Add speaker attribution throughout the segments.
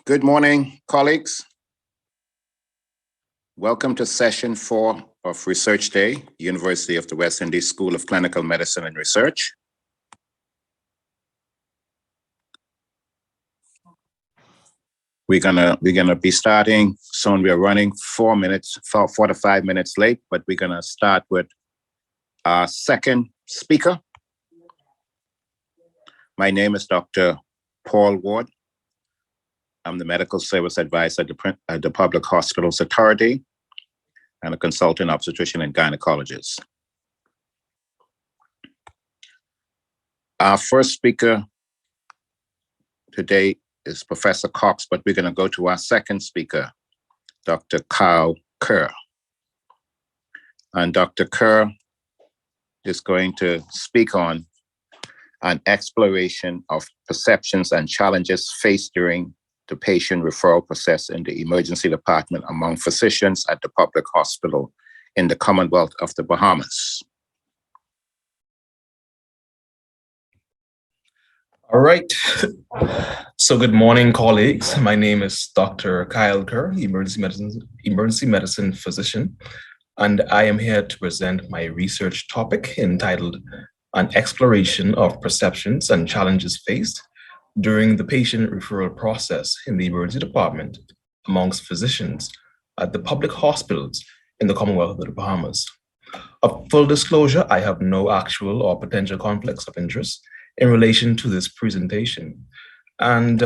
Speaker 1: Good morning, colleagues. Welcome to session 4 of Research Day, University of the West Indies School of Clinical Medicine and Research. We're gonna be starting soon. We're running 4 to 5 minutes late, but we're gonna start with our second speaker. My name is Dr. Paul Ward. I'm the Medical Service Advisor at the Public Hospitals Authority and a consultant obstetrician and gynecologist. Our first speaker today is Professor Cox, but we're going to go to our second speaker, Dr. Kyle Kerr. And Dr. Kerr is going to speak on an exploration of perceptions and challenges faced during the patient referral process in the emergency department among physicians at the public hospital in the Commonwealth of the Bahamas.
Speaker 2: All right. So good morning, colleagues. My name is Dr. Kyle Kerr, emergency medicine physician, and I am here to present my research topic entitled An Exploration of Perceptions and Challenges Faced during the patient referral process in the emergency department amongst physicians at the public hospitals in the Commonwealth of the Bahamas. Of full disclosure, I have no actual or potential conflicts of interest in relation to this presentation. And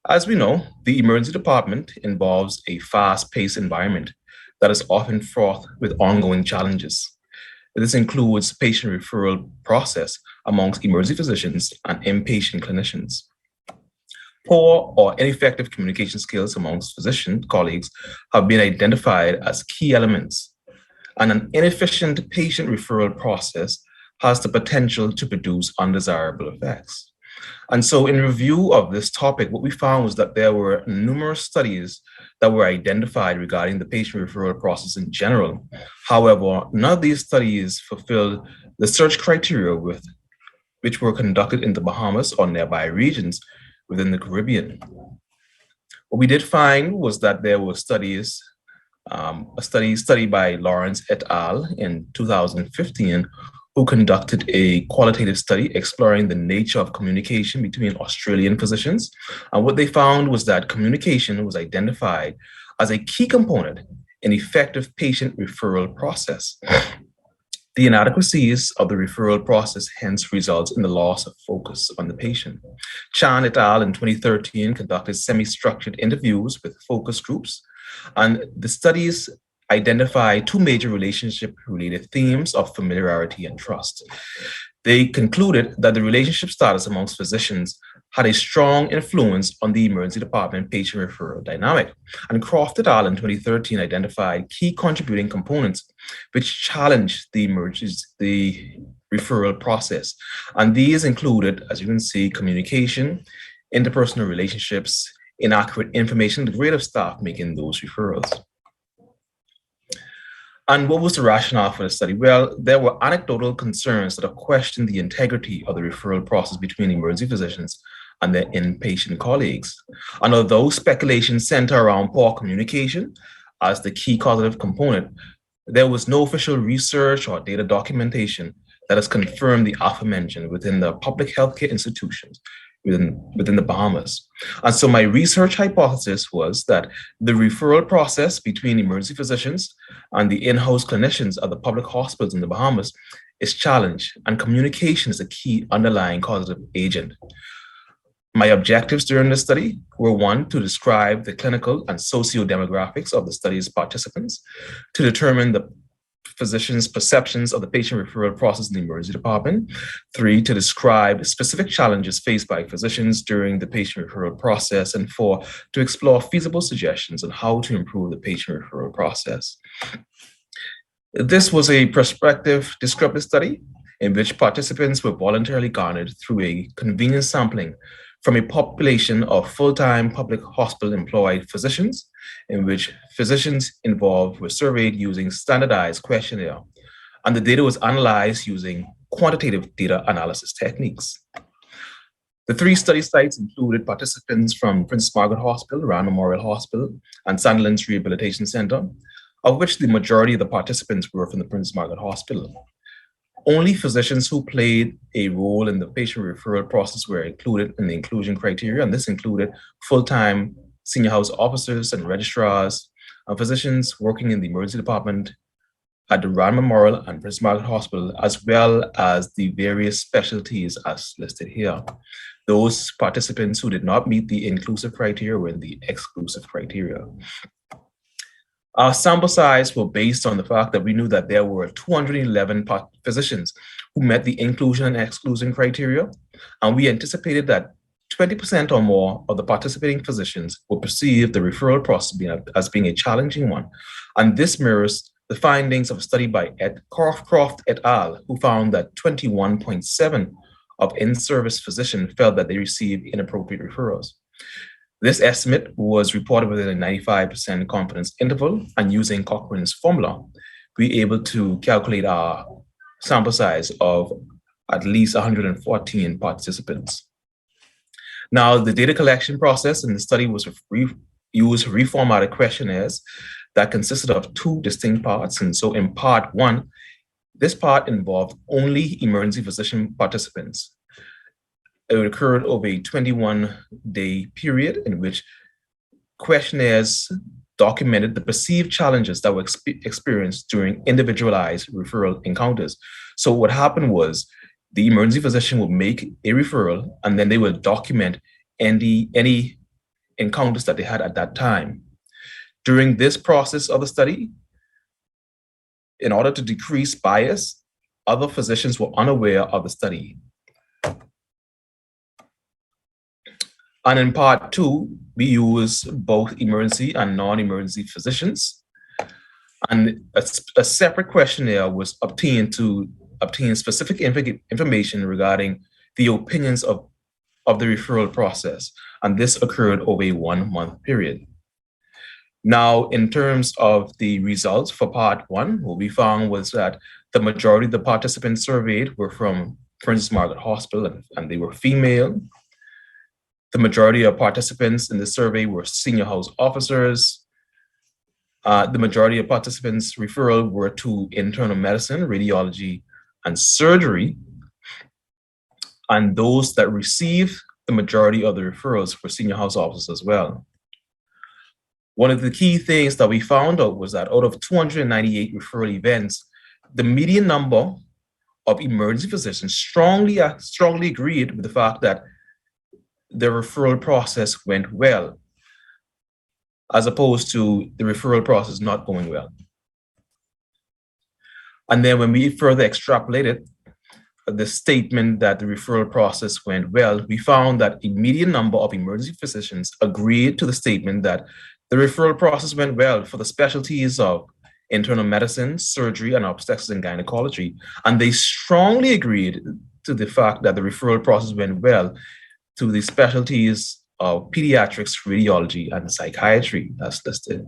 Speaker 2: as we know, the emergency department involves a fast-paced environment that is often fraught with ongoing challenges. This includes patient referral process amongst emergency physicians and inpatient clinicians. Poor or ineffective communication skills amongst physician colleagues have been identified as key elements, and an inefficient patient referral process has the potential to produce undesirable effects. And so in review of this topic, what we found was that there were numerous studies that were identified regarding the patient referral process in general. However, none of these studies fulfilled the search criteria which were conducted in the Bahamas or nearby regions within the Caribbean. What we did find was that there were studies, a study by Lawrence et al. In 2015, who conducted a qualitative study exploring the nature of communication between Australian physicians. And what they found was that communication was identified as a key component in effective patient referral process. The inadequacies of the referral process hence results in the loss of focus on the patient. Chan et al. In 2013 conducted semi-structured interviews with focus groups, and the studies identify two major relationship-related themes of familiarity and trust. They concluded that the relationship status amongst physicians had a strong influence on the emergency department patient referral dynamic. And Croft et al. In 2013 identified key contributing components which challenged the referral process. And these included, as you can see, communication, interpersonal relationships, inaccurate information, the rate of staff making those referrals. And what was the rationale for the study? Well, there were anecdotal concerns that have questioned the integrity of the referral process between emergency physicians and their inpatient colleagues. And although speculation centered around poor communication as the key causative component, there was no official research or data documentation that has confirmed the aforementioned within the public healthcare institutions within the Bahamas. And so my research hypothesis was that the referral process between emergency physicians and the in-house clinicians at the public hospitals in the Bahamas is challenged, and communication is a key underlying causative agent. My objectives during the study were, one, to describe the clinical and socio-demographics of the study's participants, to determine the physicians' perceptions of the patient referral process in the emergency department. 3, to describe specific challenges faced by physicians during the patient referral process. And 4, to explore feasible suggestions on how to improve the patient referral process. This was a prospective descriptive study in which participants were voluntarily garnered through a convenience sampling from a population of full-time public hospital employed physicians, in which physicians involved were surveyed using standardized questionnaire, and the data was analyzed using quantitative data analysis techniques. The 3 study sites included participants from Princess Margaret Hospital, Rand Memorial Hospital, and Sandilands Rehabilitation Center, of which the majority of the participants were from the Princess Margaret Hospital. Only physicians who played a role in the patient referral process were included in the inclusion criteria, and this included full-time senior house officers and registrars, and physicians working in the emergency department at the Rand Memorial and Princess Margaret Hospital, as well as the various specialties as listed here. Those participants who did not meet the inclusive criteria were in the exclusive criteria. Our sample size were based on the fact that we knew that there were 211 physicians who met the inclusion and exclusion criteria, and we anticipated that 20% or more of the participating physicians would perceive the referral process as being a challenging one. And this mirrors the findings of a study by Croft et al., who found that 21.7% of in-service physicians felt that they received inappropriate referrals. This estimate was reported within a 95% confidence interval, and using Cochrane's formula, we were able to calculate our sample size of at least 114 participants. Now, the data collection process in the study was used reformatted questionnaires that consisted of 2 distinct parts. And so in part 1, this part involved only emergency physician participants. It occurred over a 21-day period in which questionnaires documented the perceived challenges that were experienced during individualized referral encounters. So what happened was the emergency physician would make a referral, and then they would document any encounters that they had at that time. During this process of the study, in order to decrease bias, other physicians were unaware of the study. And in part 2, we use both emergency and non-emergency physicians. And a separate questionnaire was obtained to obtain specific information regarding the opinions of the referral process. And this occurred over a 1-month period. Now, in terms of the results for part 1, what we found was that the majority of the participants surveyed were from Princess Margaret Hospital, and they were female. The majority of participants in the survey were senior house officers. The majority of participants' referral were to internal medicine, radiology, and surgery. And those that received the majority of the referrals were senior house officers as well. One of the key things that we found out was that out of 298 referral events, the median number of emergency physicians strongly agreed with the fact that the referral process went well, as opposed to the referral process not going well. And then when we further extrapolated the statement that the referral process went well, we found that a median number of emergency physicians agreed to the statement that the referral process went well for the specialties of internal medicine, surgery, and obstetrics and gynecology. And they strongly agreed to the fact that the referral process went well to the specialties of pediatrics, radiology, and psychiatry as listed.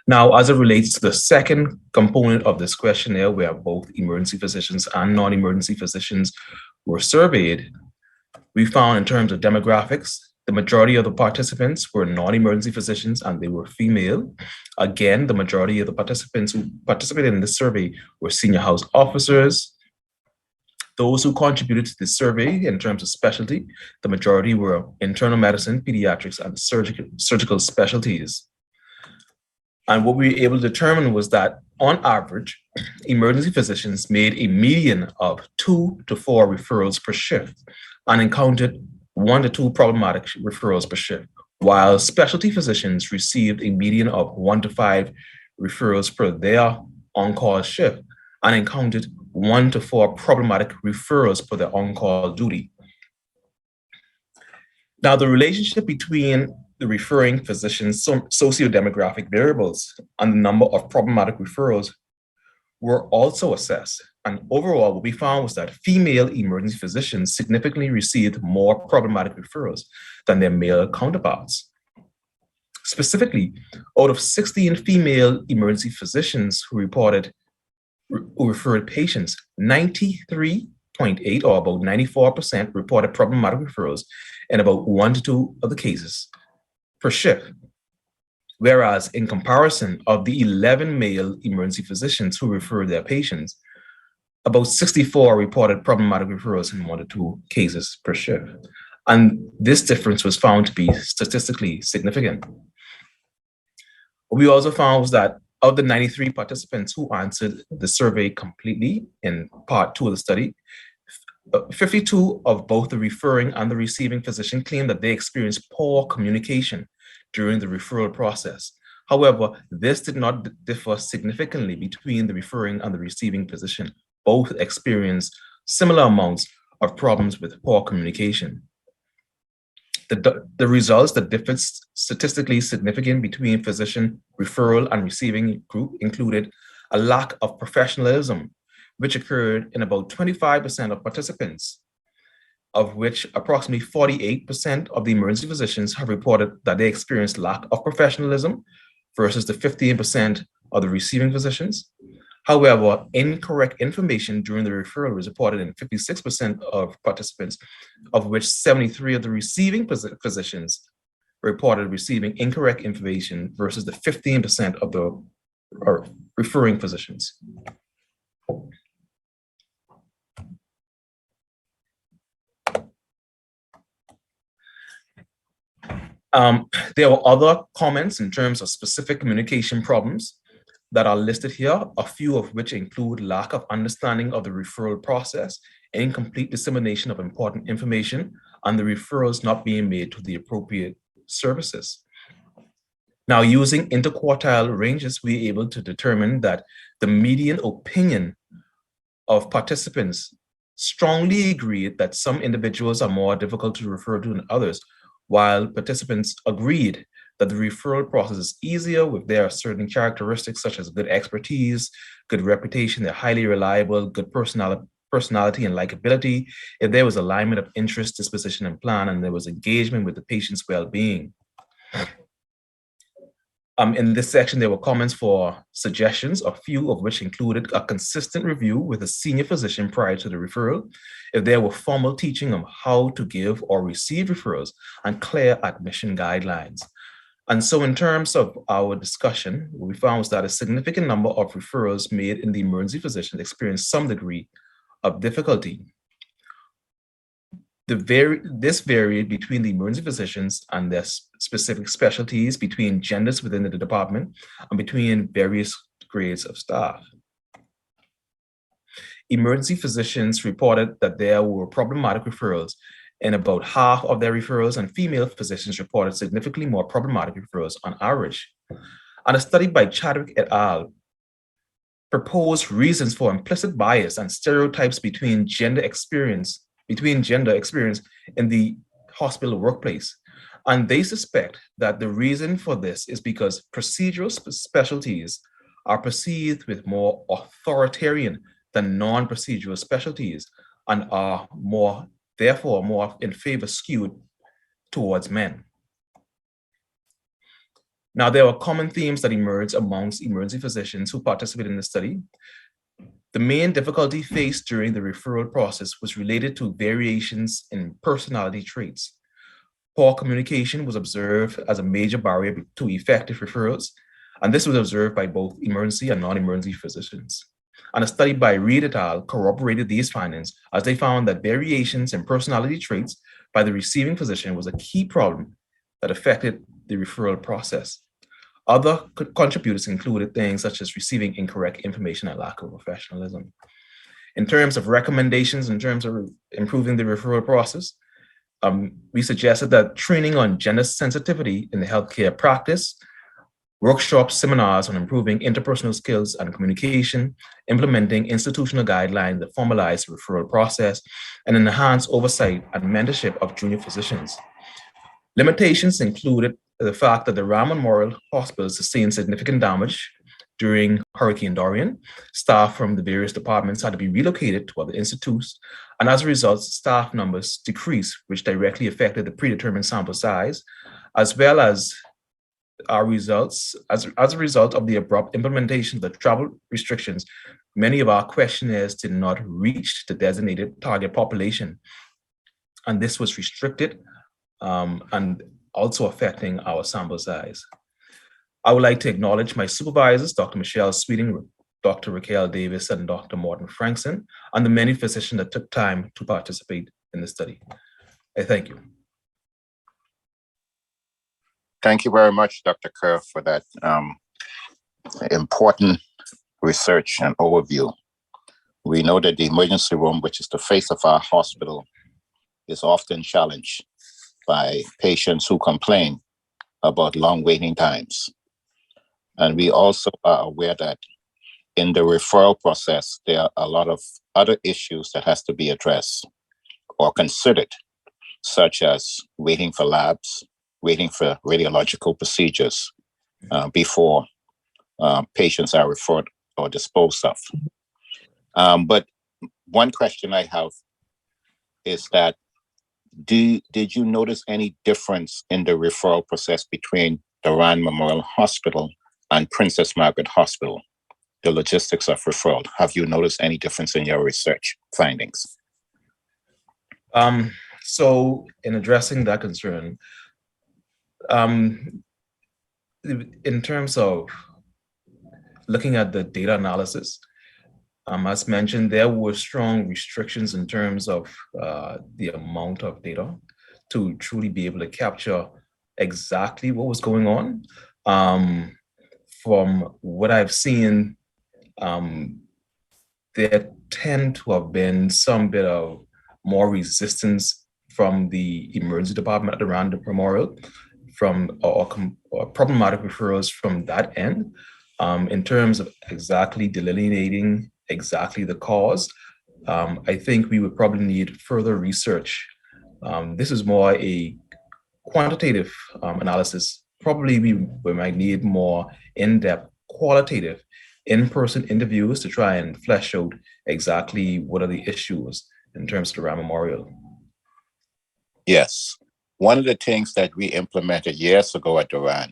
Speaker 2: Now, as it relates to the second component of this questionnaire, where both emergency physicians and non-emergency physicians were surveyed, we found in terms of demographics, the majority of the participants were non-emergency physicians and they were female. Again, the majority of the participants who participated in this survey were senior house officers. Those who contributed to this survey in terms of specialty, the majority were internal medicine, pediatrics, and surgical specialties. And what we were able to determine was that on average, emergency physicians made a median of 2 to 4 referrals per shift and encountered 1 to 2 problematic referrals per shift, while specialty physicians received a median of 1 to 5 referrals per their on-call shift and encountered 1 to 4 problematic referrals per their on-call duty. Now, the relationship between the referring physician's socio-demographic variables and the number of problematic referrals were also assessed. And overall, what we found was that female emergency physicians significantly received more problematic referrals than their male counterparts. Specifically, out of 16 female emergency physicians who referred patients, 93 0.8, or about 94%, reported problematic referrals in about 1 to 2 of the cases per shift. Whereas in comparison of the 11 male emergency physicians who referred their patients, about 64 reported problematic referrals in 1 to 2 cases per shift. And this difference was found to be statistically significant. What we also found was that of the 93 participants who answered the survey completely in part 2 of the study, 52 of both the referring and the receiving physician claimed that they experienced poor communication during the referral process. However, this did not differ significantly between the referring and the receiving physician. Both experienced similar amounts of problems with poor communication. The results that differed statistically significant between physician referral and receiving group included a lack of professionalism, which occurred in about 25% of participants, of which approximately 48% of the emergency physicians have reported that they experienced lack of professionalism versus the 15% of the receiving physicians. However, incorrect information during the referral was reported in 56% of participants, of which 73 of the receiving physicians reported receiving incorrect information versus the 15% of the referring physicians. There were other comments in terms of specific communication problems that are listed here, a few of which include lack of understanding of the referral process, incomplete dissemination of important information, and the referrals not being made to the appropriate services. Now, using interquartile ranges, we are able to determine that the median opinion of participants strongly agreed that some individuals are more difficult to refer to than others, while participants agreed that the referral process is easier if there are certain characteristics such as good expertise, good reputation, they're highly reliable, good personality and likability, if there was alignment of interest, disposition, and plan, and there was engagement with the patient's well-being. In this section, there were comments for suggestions, a few of which included a consistent review with a senior physician prior to the referral, if there were formal teaching on how to give or receive referrals, and clear admission guidelines. And so in terms of our discussion, what we found was that a significant number of referrals made in the emergency physicians experienced some degree of difficulty. This varied between the emergency physicians and their specific specialties, between genders within the department, and between various grades of staff. Emergency physicians reported that there were problematic referrals in about half of their referrals, and female physicians reported significantly more problematic referrals on average. And a study by Chadwick et al. Proposed reasons for implicit bias and stereotypes between gender experience in the hospital workplace. And they suspect that the reason for this is because procedural specialties are perceived with more authoritarian than non-procedural specialties, and are therefore more in favor skewed towards men. Now, there are common themes that emerge amongst emergency physicians who participated in the study. The main difficulty faced during the referral process was related to variations in personality traits. Poor communication was observed as a major barrier to effective referrals, and this was observed by both emergency and non-emergency physicians. And a study by Reed et al. Corroborated these findings, as they found that variations in personality traits by the receiving physician was a key problem that affected the referral process. Other contributors included things such as receiving incorrect information and lack of professionalism. In terms of recommendations, in terms of improving the referral process, we suggested that training on gender sensitivity in the healthcare practice, workshops, seminars on improving interpersonal skills and communication, implementing institutional guidelines that formalize the referral process, and enhance oversight and mentorship of junior physicians. Limitations included the fact that the Ramon Memorial Hospital sustained significant damage during Hurricane Dorian. Staff from the various departments had to be relocated to other institutes, and as a result, staff numbers decreased, which directly affected the predetermined sample size, as well as our results, as a result of the abrupt implementation of the travel restrictions, many of our questionnaires did not reach the designated target population. And this was restricted and also affecting our sample size. I would like to acknowledge my supervisors, Dr. Michelle Sweeting, Dr. Raquel Davis, and Dr. Morton Frankson, and the many physicians that took time to participate in the study. I thank you.
Speaker 1: Thank you very much, Dr. Kerr, for that important research and overview. We know that the emergency room, which is the face of our hospital, is often challenged by patients who complain about long waiting times. And we also are aware that in the referral process, there are a lot of other issues that has to be addressed or considered, such as waiting for labs, waiting for radiological procedures before patients are referred or disposed of. But one question I have is that, did you notice any difference in the referral process between Doran Memorial Hospital and Princess Margaret Hospital, the logistics of referral? Have you noticed any difference in your research findings?
Speaker 2: So in addressing that concern, in terms of looking at the data analysis, as mentioned, there were strong restrictions in terms of the amount of data to truly be able to capture exactly what was going on. From what I've seen, there tend to have been some bit of more resistance from the emergency department around the memorial, from or problematic referrals from that end, in terms of exactly delineating exactly the cause. I think we would probably need further research. This is more a quantitative analysis. Probably we might need more in-depth qualitative in-person interviews to try and flesh out exactly what are the issues in terms of the Doran Memorial.
Speaker 1: Yes. One of the things that we implemented years ago at Doran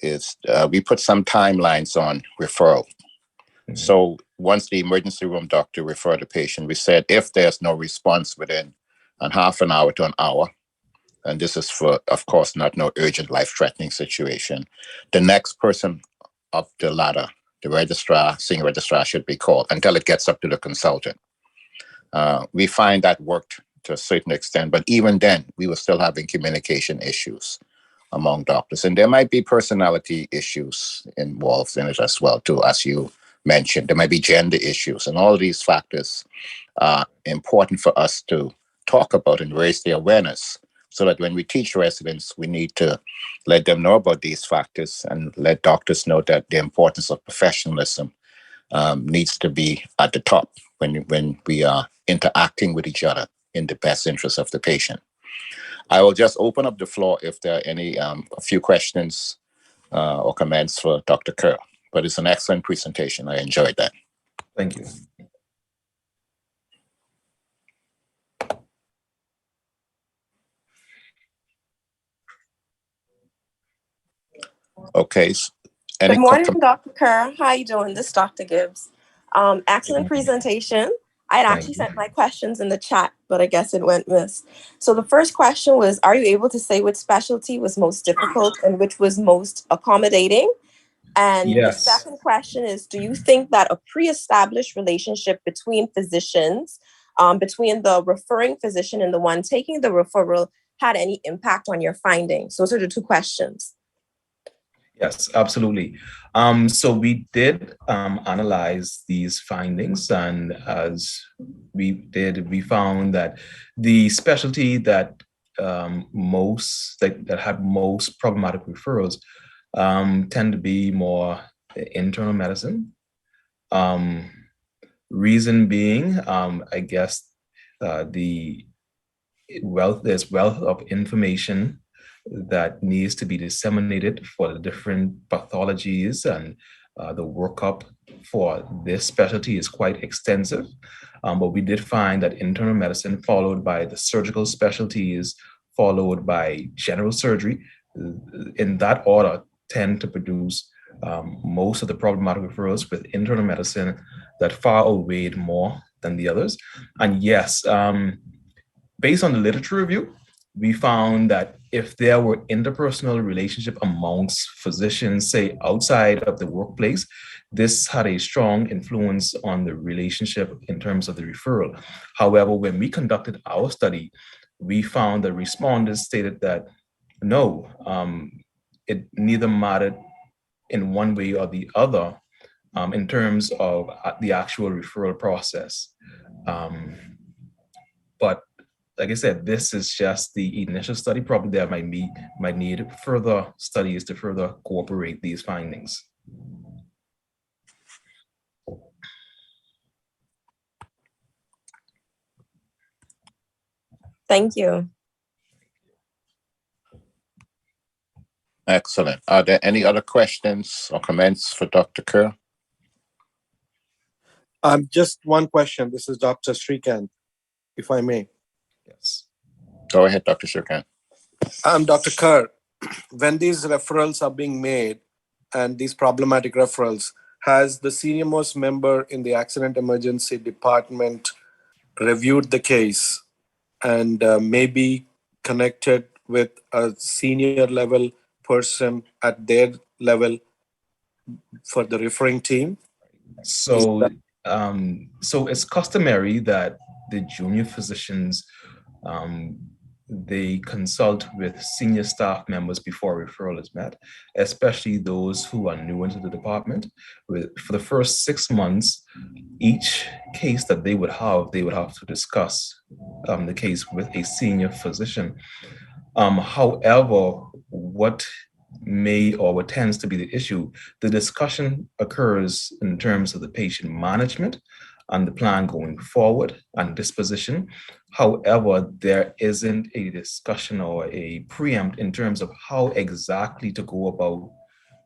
Speaker 1: is we put some timelines on referral. Mm-hmm. So once the emergency room doctor referred a patient, we said if there's no response within a half an hour to an hour, and this is for, of course, not no urgent life-threatening situation, the next person up the ladder, the registrar, senior registrar, should be called until it gets up to the consultant. We find that worked to a certain extent, but even then, we were still having communication issues among doctors. And there might be personality issues involved in it as well, too, as you mentioned. There might be gender issues, and all of these factors are important for us to talk about and raise the awareness, so that when we teach residents, we need to let them know about these factors and let doctors know that the importance of professionalism needs to be at the top when we are interacting with each other in the best interest of the patient. I will just open up the floor if there are any a few questions or comments for Dr. Kerr. But it's an excellent presentation. I enjoyed that.
Speaker 2: Thank you.
Speaker 1: Okay.
Speaker 3: Good morning, Dr. Kerr. How are you doing? This is Dr. Gibbs. Excellent presentation. I had actually sent my questions in the chat, but I guess it went missed. So the first question was, are you able to say which specialty was most difficult and which was most accommodating? And yes. The second question is, do you think that a pre-established relationship between physicians, between the referring physician and the one taking the referral, had any impact on your findings? Those are the two questions.
Speaker 2: Yes, absolutely. So we did analyze these findings, and as we did, we found that the specialty that had most problematic referrals tend to be more internal medicine. Reason being, I guess there's wealth of information that needs to be disseminated for the different pathologies, and the workup for this specialty is quite extensive. But we did find that internal medicine, followed by the surgical specialties, followed by general surgery, in that order, tend to produce most of the problematic referrals with internal medicine that far outweighed more than the others. And yes, based on the literature review, we found that if there were interpersonal relationship amongst physicians, say outside of the workplace, this had a strong influence on the relationship in terms of the referral. However, when we conducted our study, we found that respondents stated that no, it neither mattered in one way or the other in terms of the actual referral process. But like I said, this is just the initial study. Probably there might need further studies to further corroborate these findings.
Speaker 3: Thank you.
Speaker 1: Excellent. Are there any other questions or comments for Dr. Kerr?
Speaker 4: Just one question. This is Dr. Srikant, if I may.
Speaker 2: Yes.
Speaker 1: Go ahead, Dr. Srikant.
Speaker 4: Dr. Kerr, when these referrals are being made and these problematic referrals, has the senior most member in the accident emergency department reviewed the case and maybe connected with a senior level person at their level for the referring team?
Speaker 2: So, so it's customary that the junior physicians they consult with senior staff members before referral is met, especially those who are new into the department. For the first 6 months, each case that they would have to discuss the case with a senior physician. However, what tends to be the issue, the discussion occurs in terms of the patient management and the plan going forward and disposition. However, there isn't a discussion or a preempt in terms of how exactly to go about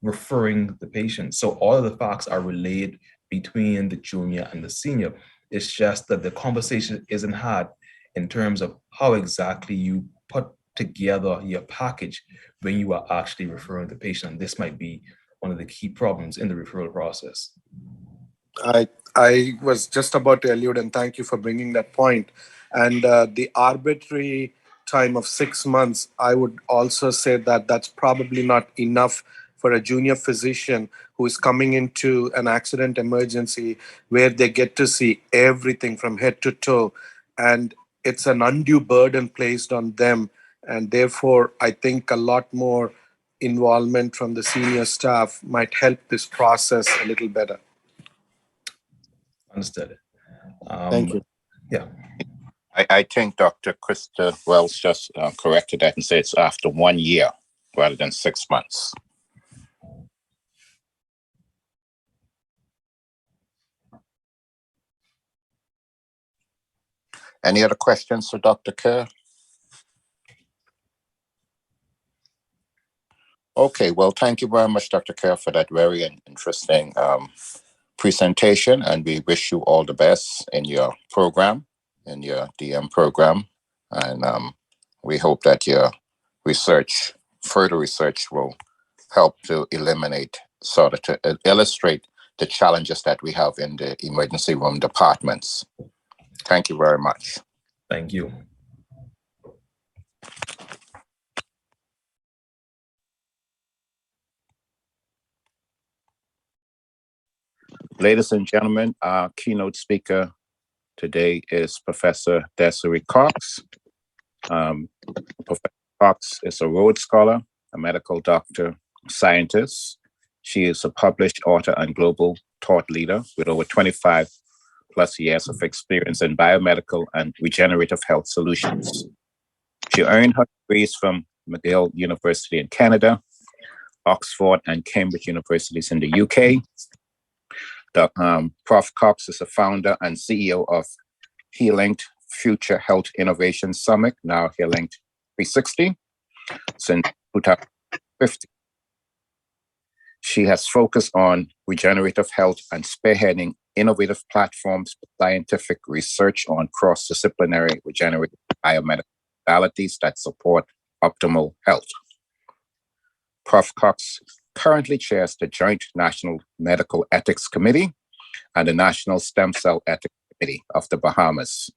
Speaker 2: referring the patient. So all of the facts are relayed between the junior and the senior. It's just that the conversation isn't had in terms of how exactly you put together your package when you are actually referring the patient. And this might be one of the key problems in the referral process.
Speaker 4: I was just about to allude, and thank you for bringing that point. And the arbitrary time of 6 months, I would also say that that's probably not enough for a junior physician who is coming into an accident emergency where they get to see everything from head to toe. And it's an undue burden placed on them. And therefore, I think a lot more involvement from the senior staff might help this process a little better.
Speaker 2: Understood.
Speaker 4: Thank you.
Speaker 2: Yeah.
Speaker 1: I think Dr. Krista Wells just corrected that and said it's after 1 year rather than 6 months. Any other questions for Dr. Kerr? Okay, well, thank you very much, Dr. Kerr, for that very interesting presentation, and we wish you all the best in your program, in your DM program, and we hope that your further research will help to eliminate, sort of to illustrate the challenges that we have in the emergency room departments. Thank you very much.
Speaker 2: Thank you.
Speaker 1: Ladies and gentlemen, our keynote speaker today is Professor Desiree Cox. Professor Cox is a Rhodes Scholar, a medical doctor, scientist. She is a published author and global thought leader with over 25 plus years of experience in biomedical and regenerative health solutions. She earned her degrees from McGill University in Canada, Oxford and Cambridge Universities in the UK. Prof. Cox is a founder and CEO of HealLinked Future Health Innovation Summit, now HealLinked 360, since 2015. She has focused on regenerative health and spearheading innovative platforms for scientific research on cross-disciplinary regenerative biomedical modalities that support optimal health. Prof. Cox currently chairs the Joint National Medical Ethics Committee and the National Stem Cell Ethics Committee of the Bahamas.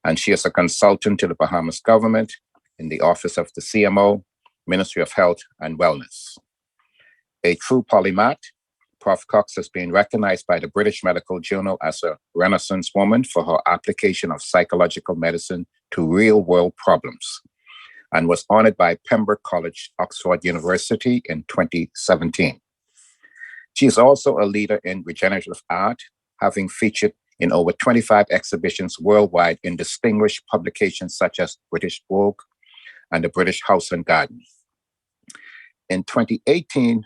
Speaker 1: And she is a consultant to the Bahamas government in the Office of the CMO, Ministry of Health and Wellness. A true polymath, Prof. Cox has been recognized by the British Medical Journal as a Renaissance woman for her application of psychological medicine to real-world problems, and was honored by Pembroke College, Oxford University in 2017. She is also a leader in regenerative art, having featured in over 25 exhibitions worldwide in distinguished publications such as British Vogue and the British House and Garden. In 2018,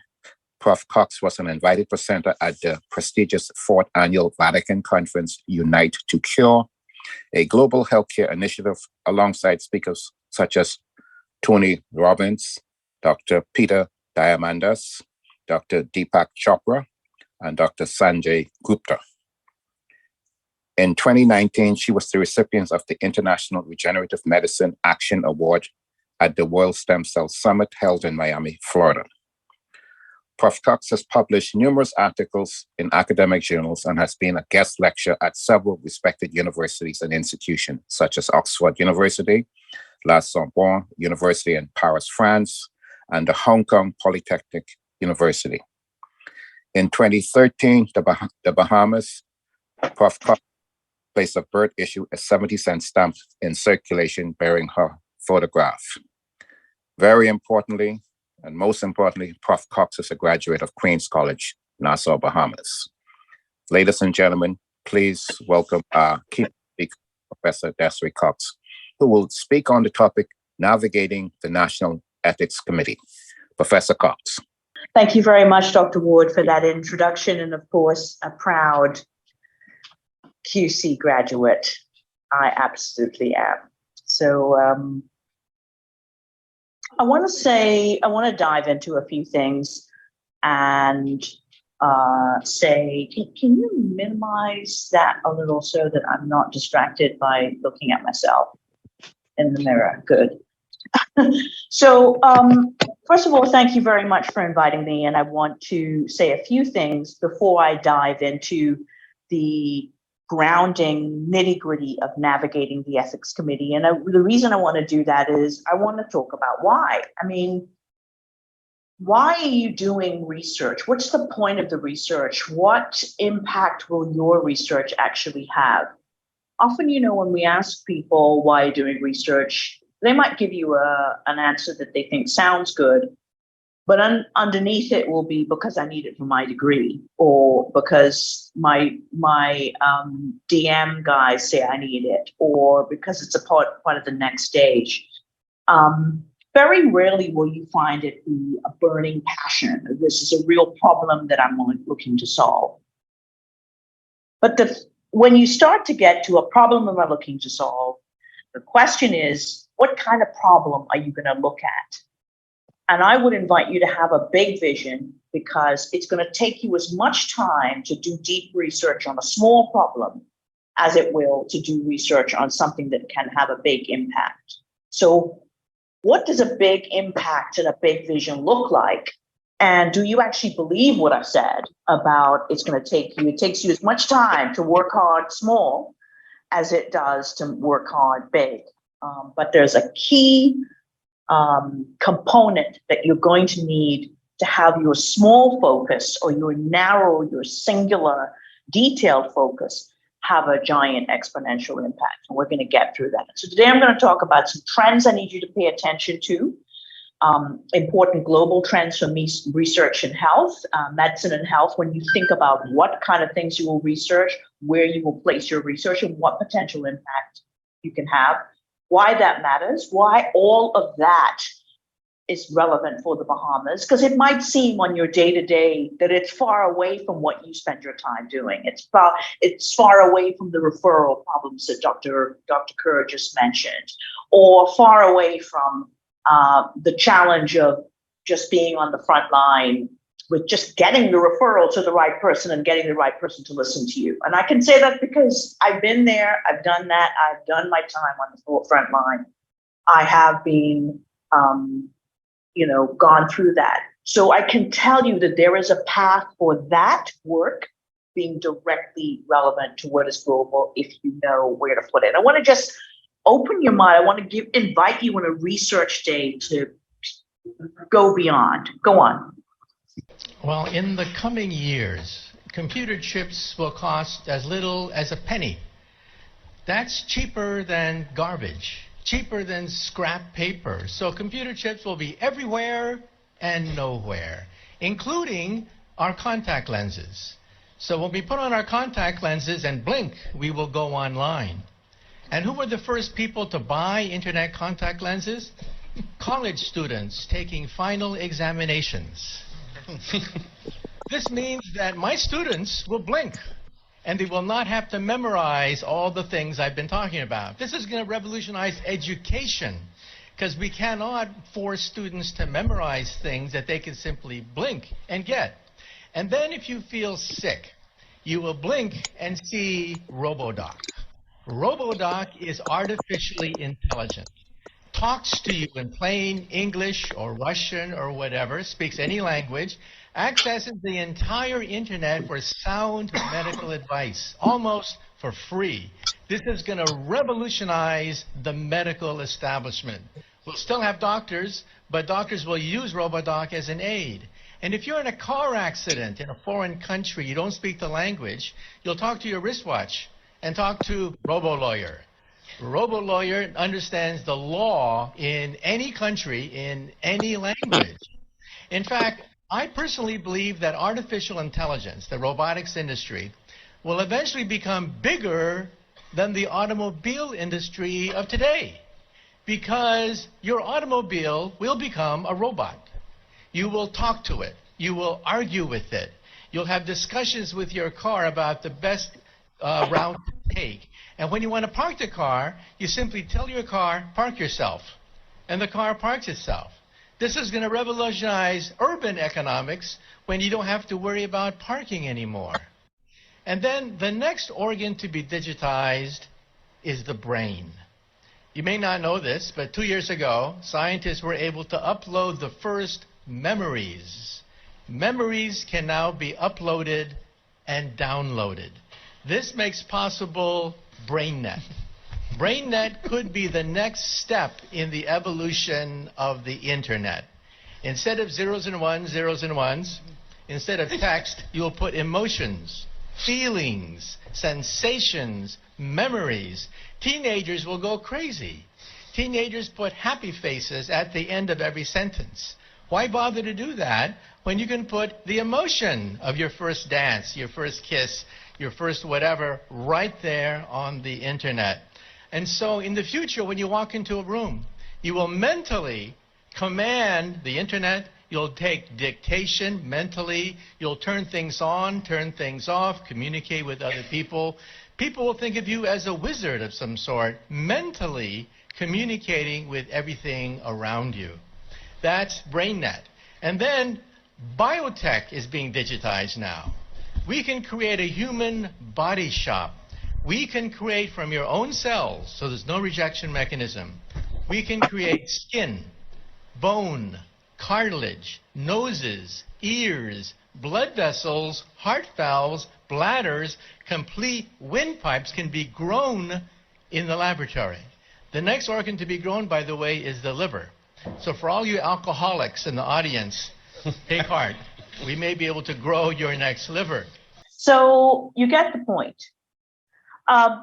Speaker 1: Prof. Cox was an invited presenter at the prestigious 4th Annual Vatican Conference, Unite to Cure, a global healthcare initiative alongside speakers such as Tony Robbins, Dr. Peter Diamandis, Dr. Deepak Chopra, and Dr. Sanjay Gupta. In 2019, she was the recipient of the International Regenerative Medicine Action Award at the World Stem Cell Summit held in Miami, Florida. Prof. Cox has published numerous articles in academic journals and has been a guest lecturer at several respected universities and institutions, such as Oxford University, La Sorbonne University in Paris, France, and the Hong Kong Polytechnic University. In 2013, the Bahamas, Prof. Cox place of birth issue a 70-cent stamp in circulation bearing her photograph. Very importantly, and most importantly, Prof. Cox is a graduate of Queens College, Nassau, Bahamas. Ladies and gentlemen, please welcome our key speaker, Professor Desiree Cox, who will speak on the topic, Navigating the National Ethics Committee. Professor Cox.
Speaker 5: Thank you very much, Dr. Ward, for that introduction, and of course, a proud QC graduate. I absolutely am. So I want to dive into a few things and say, can you minimize that a little so that I'm not distracted by looking at myself in the mirror? Good. So first of all, thank you very much for inviting me. And I want to say a few things before I dive into the grounding nitty-gritty of navigating the ethics committee. And the reason I want to do that is I want to talk about why. I mean, why are you doing research? What's the point of the research? What impact will your research actually have? Often, when we ask people why you're doing research, they might give you an answer that they think sounds good, but underneath it will be because I need it for my degree, or because my DM guys say I need it, or because it's a part of the next stage. Very rarely will you find it be a burning passion. This is a real problem that I'm looking to solve. But when you start to get to a problem that I'm looking to solve, the question is, what kind of problem are you going to look at? And I would invite you to have a big vision, because it's going to take you as much time to do deep research on a small problem as it will to do research on something that can have a big impact. So what does a big impact and a big vision look like? And do you actually believe what I said about it takes you as much time to work hard small as it does to work hard big? But there's a key component that you're going to need to have your small focus, or your narrow, your singular, detailed focus, have a giant exponential impact. And we're going to get through that. So today I'm going to talk about some trends I need you to pay attention to. Important global trends for research in health, medicine and health. When you think about what kind of things you will research, where you will place your research, and what potential impact you can have, why that matters, why all of that is relevant for the Bahamas, because it might seem on your day-to-day that it's far away from what you spend your time doing. It's far away from the referral problems that Dr. Kerr just mentioned, or far away from the challenge of just being on the front line with just getting the referral to the right person and getting the right person to listen to you. And I can say that because I've been there, I've done that, I've done my time on the front line. I have been, gone through that. So I can tell you that there is a path for that work being directly relevant to what is global if you know where to put it. I want to just open your mind. I want to invite you on a research day to go beyond. Go on.
Speaker 6: Well, in the coming years, computer chips will cost as little as a penny. That's cheaper than garbage, cheaper than scrap paper. So computer chips will be everywhere and nowhere, including our contact lenses. So when we put on our contact lenses and blink, we will go online. And who were the first people to buy internet contact lenses? College students taking final examinations. This means that my students will blink and they will not have to memorize all the things I've been talking about. This is going to revolutionize education because we cannot force students to memorize things that they can simply blink and get. And then if you feel sick, you will blink and see RoboDoc. RoboDoc is artificially intelligent. Talks to you in plain English or Russian or whatever, speaks any language, accesses the entire internet for sound medical advice, almost for free. This is going to revolutionize the medical establishment. We'll still have doctors, but doctors will use RoboDoc as an aid. And if you're in a car accident in a foreign country, you don't speak the language, you'll talk to your wristwatch and talk to RoboLawyer. RoboLawyer understands the law in any country, in any language. In fact, I personally believe that artificial intelligence, the robotics industry, will eventually become bigger than the automobile industry of today, because your automobile will become a robot. You will talk to it. You will argue with it. You'll have discussions with your car about the best route to take. And when you want to park the car, you simply tell your car, park yourself. And the car parks itself. This is going to revolutionize urban economics when you don't have to worry about parking anymore. And then the next organ to be digitized is the brain. You may not know this, but 2 years ago, scientists were able to upload the first memories. Memories can now be uploaded and downloaded. This makes possible BrainNet. BrainNet could be the next step in the evolution of the internet. Instead of zeros and ones, instead of text, you'll put emotions, feelings, sensations, memories. Teenagers will go crazy. Teenagers put happy faces at the end of every sentence. Why bother to do that when you can put the emotion of your first dance, your first kiss, your first whatever, right there on the internet? And so in the future, when you walk into a room, you will mentally command the internet. You'll take dictation mentally. You'll turn things on, turn things off, communicate with other people. People will think of you as a wizard of some sort, mentally communicating with everything around you. That's BrainNet. And then biotech is being digitized now. We can create a human body shop. We can create from your own cells, so there's no rejection mechanism. We can create skin, bone, cartilage, noses, ears, blood vessels, heart valves, bladders, complete windpipes can be grown in the laboratory. The next organ to be grown, by the way, is the liver. So for all you alcoholics in the audience, take heart. We may be able to grow your next liver.
Speaker 5: So you get the point. I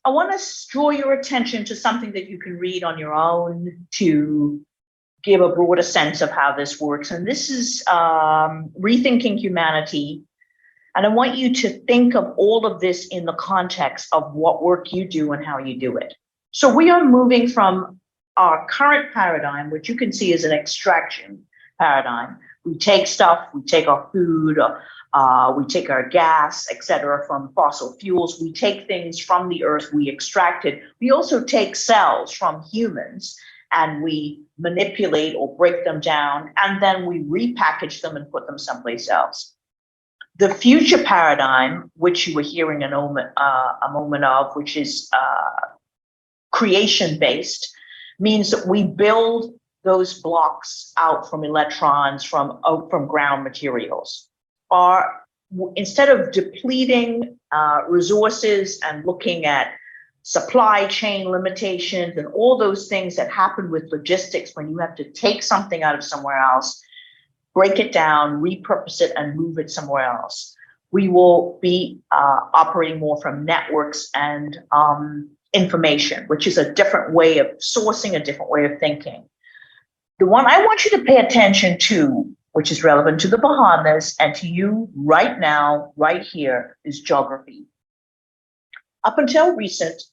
Speaker 5: want to draw your attention to something that you can read on your own to give a broader sense of how this works. And this is Rethinking Humanity. And I want you to think of all of this in the context of what work you do and how you do it. So we are moving from our current paradigm, which you can see as an extraction paradigm. We take stuff, we take our food, we take our gas, et cetera, from fossil fuels. We take things from the earth, we extract it. We also take cells from humans and we manipulate or break them down, and then we repackage them and put them someplace else. The future paradigm, which you were hearing a moment of, which is creation-based, means that we build those blocks out from electrons from ground materials. Instead of depleting resources and looking at supply chain limitations and all those things that happen with logistics when you have to take something out of somewhere else, break it down, repurpose it, and move it somewhere else. We will be operating more from networks and information, which is a different way of sourcing, a different way of thinking. The one I want you to pay attention to, which is relevant to the Bahamas and to you right now, right here, is geography. Up until recent,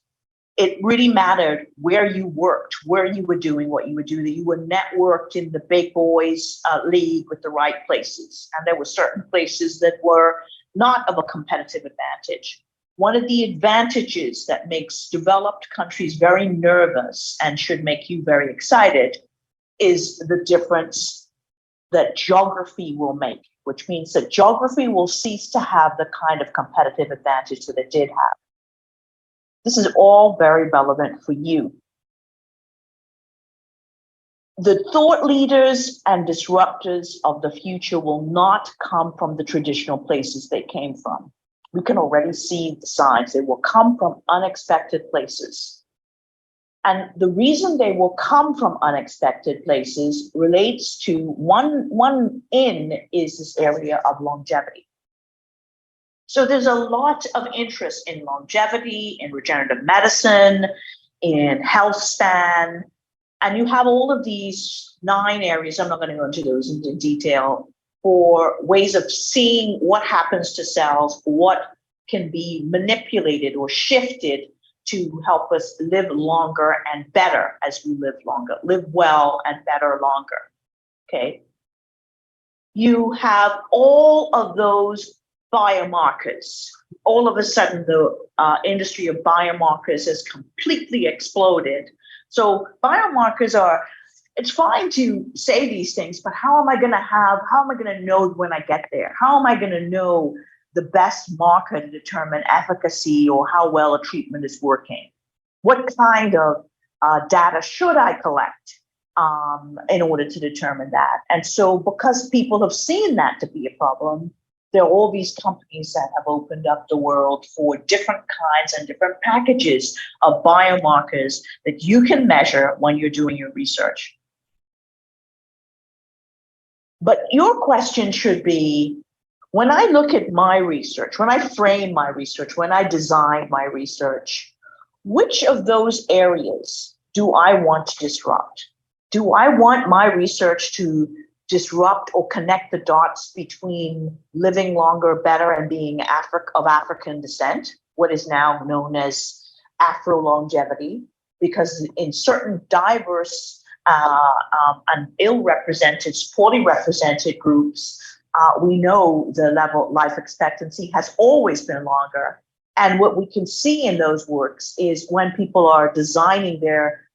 Speaker 5: it really mattered where you worked, where you were doing what you were doing, that you were networked in the big boys league with the right places. And there were certain places that were not of a competitive advantage. One of the advantages that makes developed countries very nervous and should make you very excited is the difference that geography will make, which means that geography will cease to have the kind of competitive advantage that it did have. This is all very relevant for you. The thought leaders and disruptors of the future will not come from the traditional places they came from. We can already see the signs. They will come from unexpected places. And the reason they will come from unexpected places relates to one is this area of longevity. So there's a lot of interest in longevity, in regenerative medicine, in health span, and you have all of these 9 areas. I'm not going to go into those in detail, for ways of seeing what happens to cells, what can be manipulated or shifted to help us live longer and better as we live longer, live well and better longer, okay? You have all of those biomarkers. All of a sudden, the industry of biomarkers has completely exploded. So biomarkers it's fine to say these things, but how am I going to know when I get there? How am I going to know the best marker to determine efficacy or how well a treatment is working? What kind of data should I collect in order to determine that? And so because people have seen that to be a problem, there are all these companies that have opened up the world for different kinds and different packages of biomarkers that you can measure when you're doing your research. But your question should be, when I look at my research, when I frame my research, when I design my research, which of those areas do I want to disrupt? Do I want my research to disrupt or connect the dots between living longer, better, and being of African descent, what is now known as Afro-longevity? Because in certain diverse and ill-represented, poorly represented groups, we know the level life expectancy has always been longer. And what we can see in those works is when people are designing their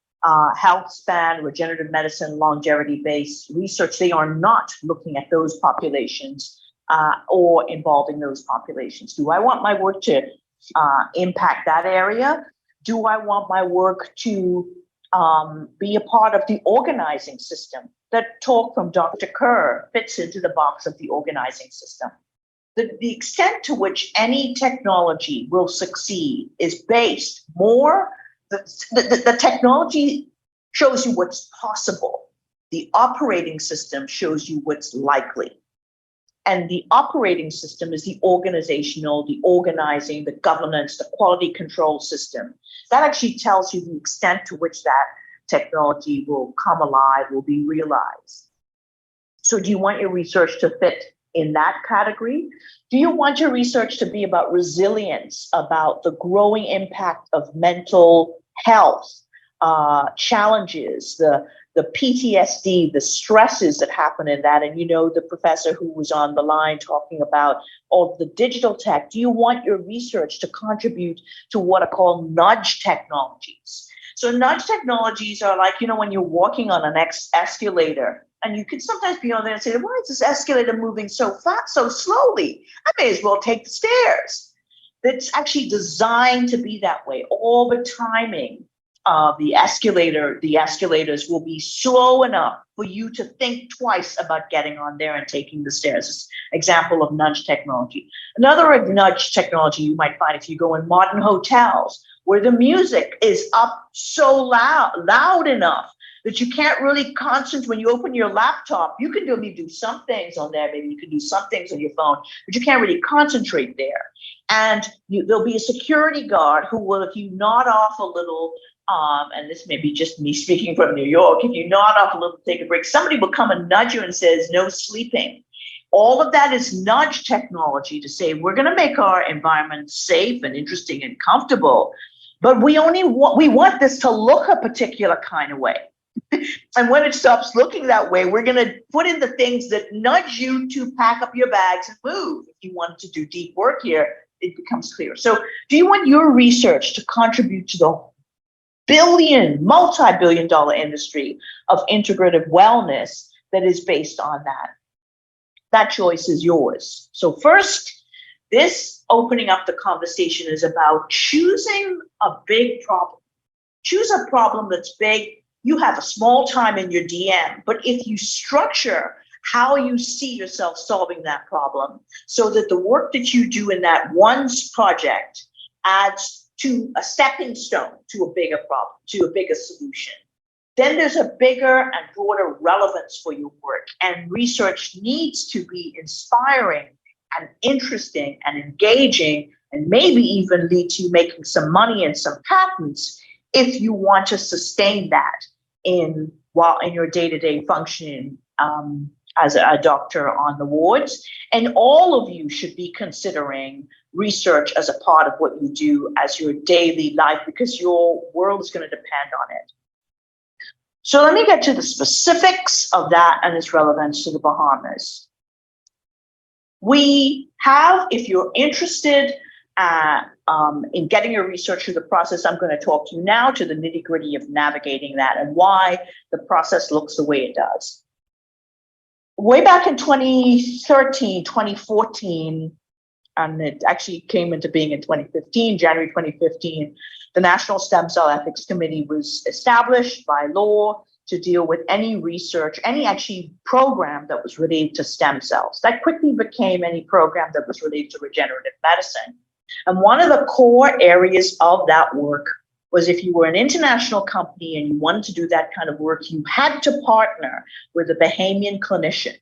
Speaker 5: health span, regenerative medicine, longevity-based research, they are not looking at those populations or involving those populations. Do I want my work to impact that area? Do I want my work to be a part of the organizing system? That talk from Dr. Kerr fits into the box of the organizing system. The extent to which any technology will succeed is based more. The technology shows you what's possible. The operating system shows you what's likely. And the operating system is the organizational, the organizing, the governance, the quality control system. That actually tells you the extent to which that technology will come alive, will be realized. So do you want your research to fit in that category? Do you want your research to be about resilience, about the growing impact of mental health challenges, the PTSD, the stresses that happen in that? And you know, the professor who was on the line talking about all the digital tech. Do you want your research to contribute to what are called nudge technologies? So nudge technologies are like, you know, when you're walking on an escalator, and you can sometimes be on there and say, why is this escalator moving so fast, so slowly? I may as well take the stairs. It's actually designed to be that way. All the timing the escalators will be slow enough for you to think twice about getting on there and taking the stairs. This example of nudge technology. Another nudge technology you might find if you go in modern hotels where the music is up so loud enough that you can't really concentrate. When you open your laptop, you can only do some things on there. Maybe you can do some things on your phone, but you can't really concentrate there. And there'll be a security guard who will, if you nod off a little, and this may be just me speaking from New York, if you nod off a little, take a break, somebody will come and nudge you and says, no sleeping. All of that is nudge technology to say, we're going to make our environment safe and interesting and comfortable, but we want this to look a particular kind of way. And when it stops looking that way, we're going to put in the things that nudge you to pack up your bags and move. If you want to do deep work here, it becomes clear. So do you want your research to contribute to the multi-billion dollar industry of integrative wellness that is based on that? That choice is yours. So first, this opening up the conversation is about choosing a big problem. Choose a problem that's big. You have a small time in your DM, but if you structure how you see yourself solving that problem so that the work that you do in that one project adds to a stepping stone to a bigger problem, to a bigger solution, then there's a bigger and broader relevance for your work. And research needs to be inspiring and interesting and engaging, and maybe even lead to you making some money and some patents if you want to sustain that in your day-to-day functioning as a doctor on the wards. And all of you should be considering research as a part of what you do as your daily life, because your world is going to depend on it. So let me get to the specifics of that and its relevance to the Bahamas. We have, if you're interested in getting your research through the process, I'm going to talk to you now to the nitty-gritty of navigating that and why the process looks the way it does. Way back in 2013, 2014, and it actually came into being in 2015, January 2015, the National Stem Cell Ethics Committee was established by law to deal with any research, any actually program that was related to stem cells. That quickly became any program that was related to regenerative medicine. And one of the core areas of that work was if you were an international company and you wanted to do that kind of work, you had to partner with a Bahamian clinician.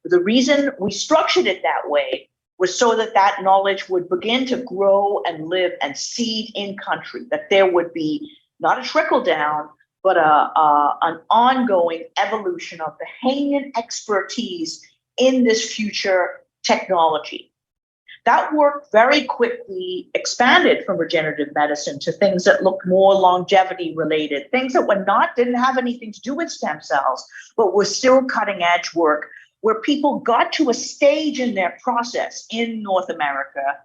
Speaker 5: The reason we structured it that way was so that that knowledge would begin to grow and live and seed in country, that there would be not a trickle down, but an ongoing evolution of Bahamian expertise in this future technology. That work very quickly expanded from regenerative medicine to things that looked more longevity related, things that didn't have anything to do with stem cells, but were still cutting edge work, where people got to a stage in their process in North America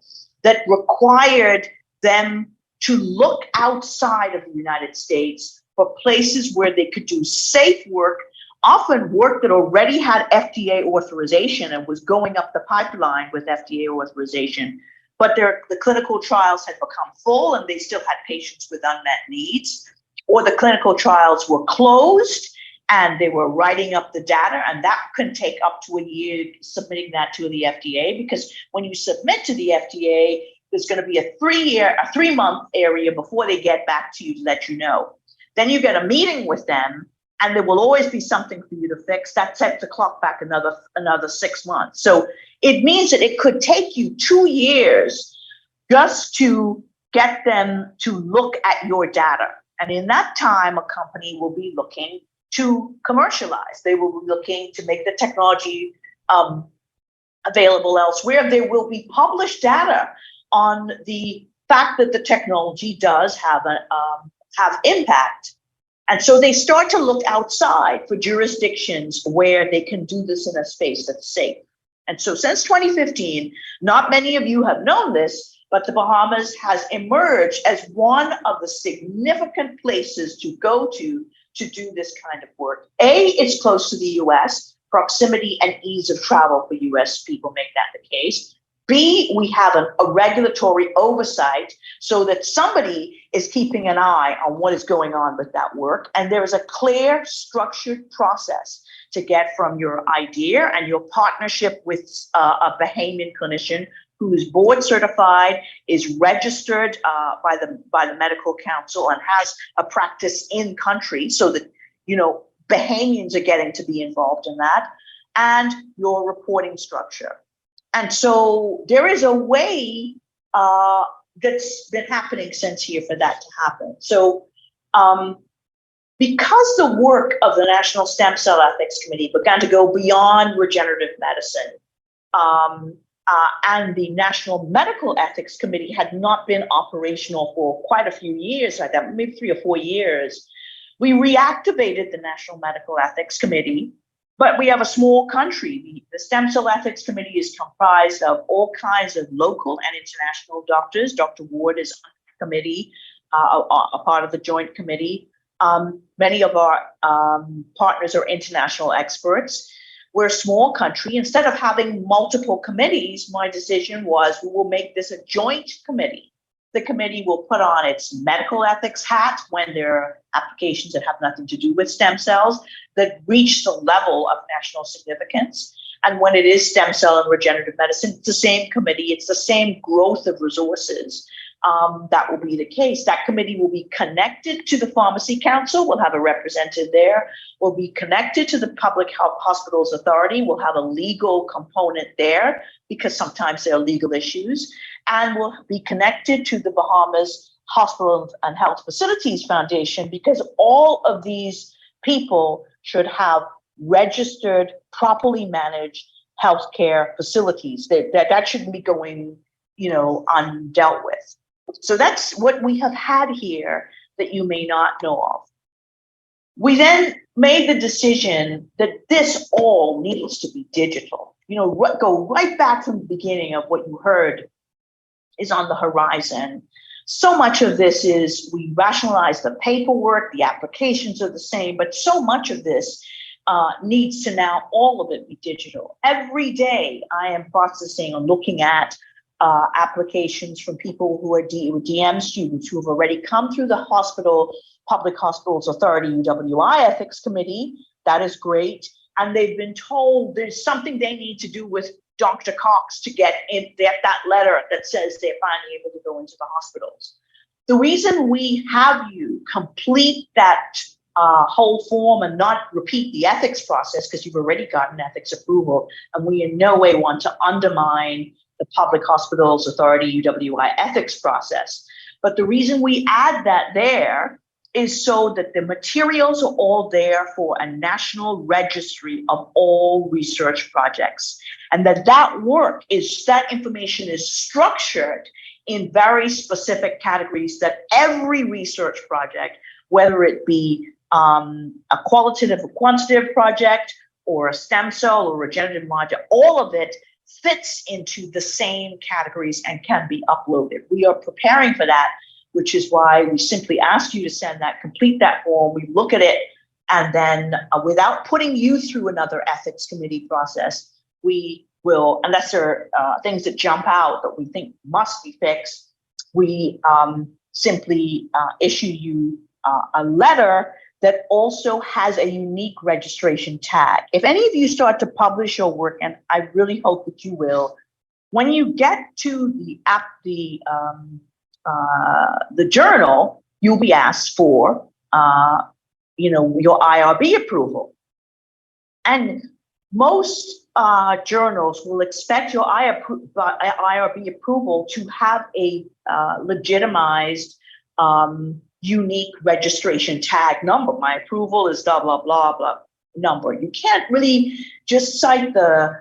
Speaker 5: that required them to look outside of the United States for places where they could do safe work, often work that already had FDA authorization and was going up the pipeline with FDA authorization, but the clinical trials had become full and they still had patients with unmet needs, or the clinical trials were closed and they were writing up the data, and that can take up to a year submitting that to the FDA, because when you submit to the FDA, there's going to be a 3-month area before they get back to you to let you know. Then you get a meeting with them, and there will always be something for you to fix. That sets the clock back another 6 months. So it means that it could take you 2 years just to get them to look at your data. And in that time, a company will be looking to commercialize. They will be looking to make the technology available elsewhere. There will be published data on the fact that the technology does have impact. And so they start to look outside for jurisdictions where they can do this in a space that's safe. And so since 2015, not many of you have known this, but the Bahamas has emerged as one of the significant places to go to do this kind of work. It's close to the US, proximity and ease of travel for US people make that the case. B, we have a regulatory oversight so that somebody is keeping an eye on what is going on with that work. And there is a clear, structured process to get from your idea and your partnership with a Bahamian clinician who is board certified, is registered by the medical council, and has a practice in country, so that Bahamians are getting to be involved in that, and your reporting structure. And so there is a way that's been happening since here for that to happen. So because the work of the National Stem Cell Ethics Committee began to go beyond regenerative medicine, and the National Medical Ethics Committee had not been operational for quite a few years, like that, maybe 3 or 4 years, we reactivated the National Medical Ethics Committee. But we have a small country. The Stem Cell Ethics Committee is comprised of all kinds of local and international doctors. Dr. Ward is on the committee, a part of the joint committee. Many of our partners are international experts. We're a small country. Instead of having multiple committees, my decision was we will make this a joint committee. The committee will put on its medical ethics hat when there are applications that have nothing to do with stem cells that reach the level of national significance. And when it is stem cell and regenerative medicine, it's the same committee, it's the same growth of resources. That will be the case. That committee will be connected to the Pharmacy Council. We'll have a representative there. We'll be connected to the Public Health Hospitals Authority. We'll have a legal component there because sometimes there are legal issues. And we'll be connected to the Bahamas Hospitals and Health Facilities Foundation, because all of these people should have registered, properly managed healthcare facilities. That shouldn't be going, undealt with. So that's what we have had here that you may not know of. We then made the decision that this all needs to be digital. Go right back from the beginning of what you heard is on the horizon. So much of this is we rationalize the paperwork, the applications are the same, but so much of this needs to now all of it be digital. Every day I am processing or looking at applications from people who are DM students who have already come through the Public Hospitals Authority, UWI Ethics Committee. That is great. And they've been told there's something they need to do with Dr. Cox to get that letter that says they're finally able to go into the hospitals. The reason we have you complete that whole form and not repeat the ethics process, because you've already gotten ethics approval, and we in no way want to undermine the Public Hospitals Authority, UWI ethics process. But the reason we add that there is so that the materials are all there for a national registry of all research projects. And that information is structured in very specific categories that every research project, whether it be a qualitative or quantitative project or a stem cell or regenerative module, all of it fits into the same categories and can be uploaded. We are preparing for that, which is why we simply ask you to send that, complete that form, we look at it, and then without putting you through another ethics committee process, we will, unless there are things that jump out that we think must be fixed, we simply issue you a letter that also has a unique registration tag. If any of you start to publish your work, and I really hope that you will, when you get to the journal, you'll be asked for your IRB approval. And most journals will expect your IRB approval to have a legitimized unique registration tag number. My approval is blah, blah, blah, blah number. You can't really just cite the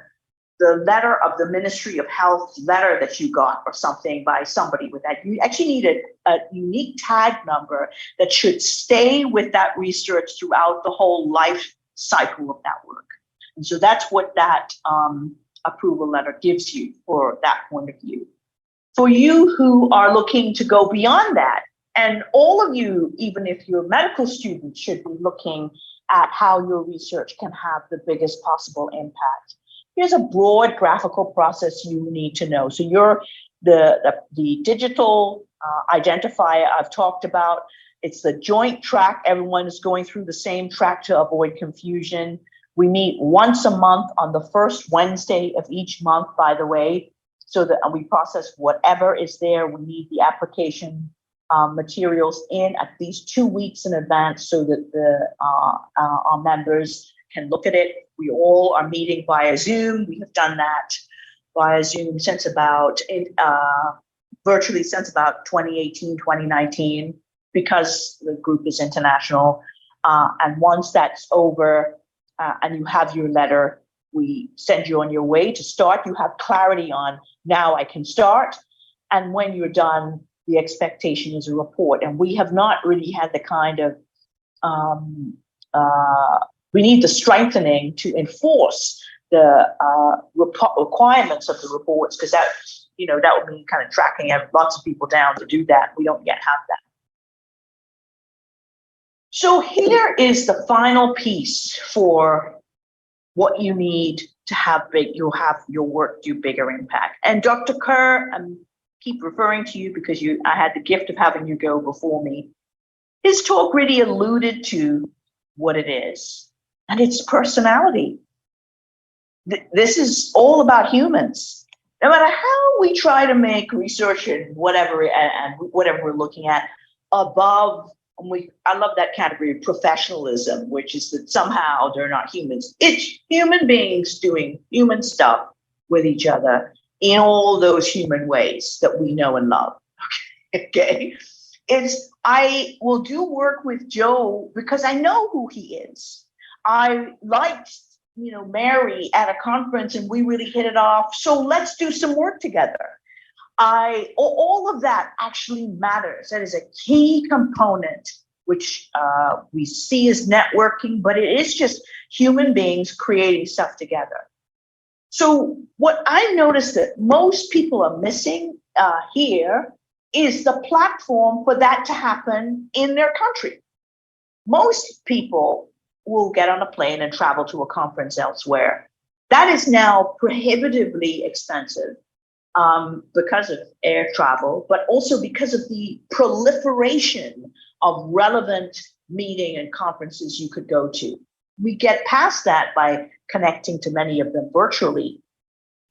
Speaker 5: letter of the Ministry of Health letter that you got or something by somebody with that. You actually need a unique tag number that should stay with that research throughout the whole life cycle of that work. And so that's what that approval letter gives you for that point of view. For you who are looking to go beyond that, and all of you, even if you're medical students, should be looking at how your research can have the biggest possible impact. here's a broad graphical process you need to know. So you're the digital identifier I've talked about. It's the joint track. Everyone is going through the same track to avoid confusion. We meet once a month on the first Wednesday of each month, by the way, so that we process whatever is there. We need the application materials in at least 2 weeks in advance so that our members can look at it. We all are meeting via Zoom. We have done that via Zoom since about virtually since about 2018, 2019, because the group is international. And once that's over and you have your letter, we send you on your way to start. You have clarity on now I can start. And when you're done, the expectation is a report. And we have not really had the kind of, we need the strengthening to enforce the requirements of the reports, because that, that would mean kind of tracking lots of people down to do that. We don't yet have that. So here is the final piece for what you need to have you'll have your work do bigger impact. And Dr. Kerr, I keep referring to you because I had the gift of having you go before me. His talk really alluded to what it is, and it's personality. This is all about humans. No matter how we try to make research and whatever we're looking at above, I love that category of professionalism, which is that somehow they're not humans. It's human beings doing human stuff with each other in all those human ways that we know and love. Okay. I will do work with Joe because I know who he is. I liked, Mary at a conference and we really hit it off. So let's do some work together. All of that actually matters. That is a key component, which we see as networking, but it is just human beings creating stuff together. So what I noticed that most people are missing here is the platform for that to happen in their country. Most people will get on a plane and travel to a conference elsewhere. That is now prohibitively expensive because of air travel, but also because of the proliferation of relevant meeting and conferences you could go to. We get past that by connecting to many of them virtually.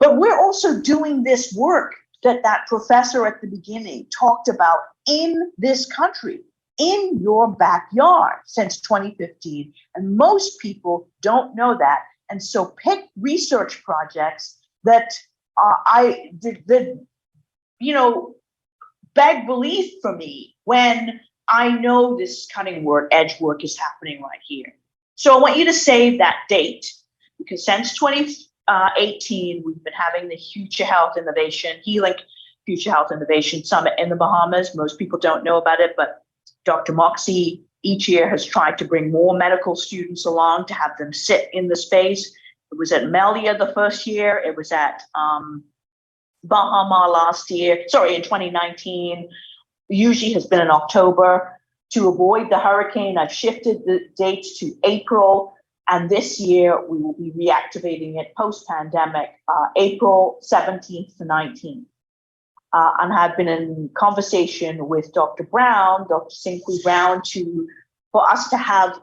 Speaker 5: But we're also doing this work that professor at the beginning talked about in this country, in your backyard since 2015. And most people don't know that. And so pick research projects that beg belief for me when I know this cutting work, edge work is happening right here. So I want you to save that date, because since 2018, we've been having the Future Health Innovation, Healing Future Health Innovation Summit in the Bahamas. Most people don't know about it, but Dr. Moxie each year has tried to bring more medical students along to have them sit in the space. It was at Melia the first year. It was at Bahama in 2019. Usually has been in October. To avoid the hurricane, I've shifted the dates to April. And this year, we will be reactivating it post-pandemic, April 17th to 19th. And I've been in conversation with Dr. Brown, Dr. Cinquay Brown, for us to have,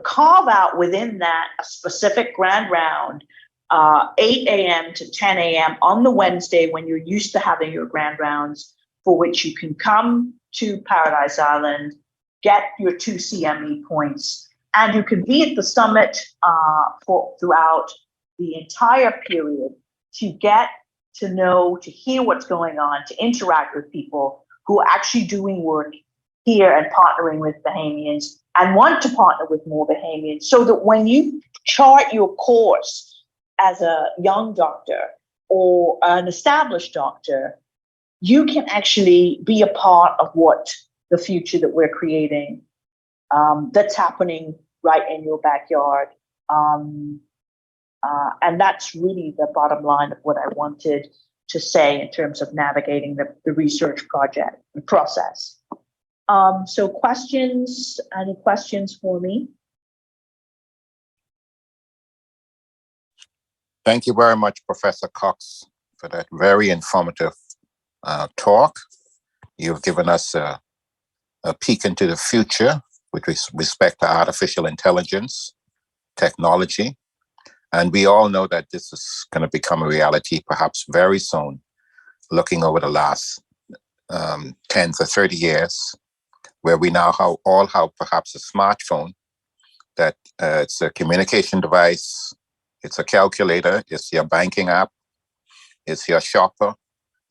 Speaker 5: carve out within that a specific grand round, 8 a.m. to 10 a.m. on the Wednesday when you're used to having your grand rounds, for which you can come to Paradise Island, get your 2 CME points, and you can be at the summit throughout the entire period to get to know, to hear what's going on, to interact with people who are actually doing work here and partnering with Bahamians and want to partner with more Bahamians, so that when you chart your course as a young doctor or an established doctor, you can actually be a part of what the future that we're creating that's happening right in your backyard. And that's really the bottom line of what I wanted to say in terms of navigating the research project and process. So questions, any questions for me?
Speaker 1: Thank you very much, Professor Cox, for that very informative talk. You've given us a peek into the future with respect to artificial intelligence, technology. And we all know that this is going to become a reality perhaps very soon, looking over the last 10 to 30 years, where we now all have perhaps a smartphone that it's a communication device, it's a calculator, it's your banking app, it's your shopper.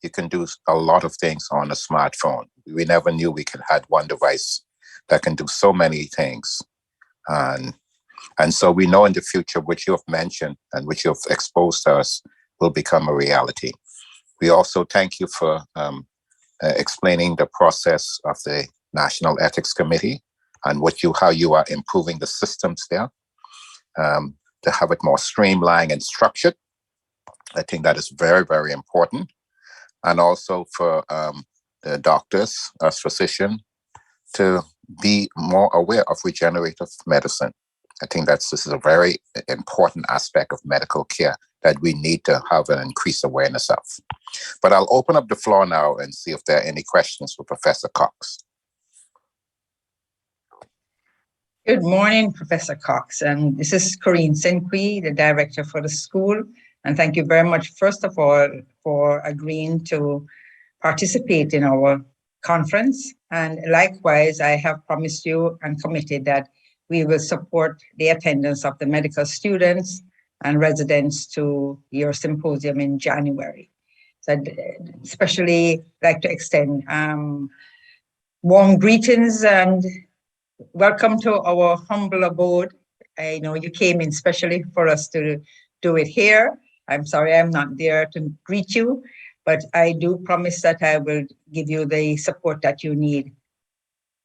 Speaker 1: You can do a lot of things on a smartphone. We never knew we could have one device that can do so many things. And so we know in the future, which you have mentioned and which you have exposed to us, will become a reality. We also thank you for explaining the process of the National Ethics Committee and how you are improving the systems there to have it more streamlined and structured. I think that is very, very important. And also for the doctors as physicians to be more aware of regenerative medicine. I think this is a very important aspect of medical care that we need to have an increased awareness of. But I'll open up the floor now and see if there are any questions for Professor Cox.
Speaker 7: Good morning, Professor Cox. And this is Corinne Senqui, the director for the school. And thank you very much, first of all, for agreeing to participate in our conference. And likewise, I have promised you and committed that we will support the attendance of the medical students and residents to your symposium in January. So I'd especially like to extend warm greetings and welcome to our humble abode. I know you came in specially for us to do it here. I'm sorry I'm not there to greet you, but I do promise that I will give you the support that you need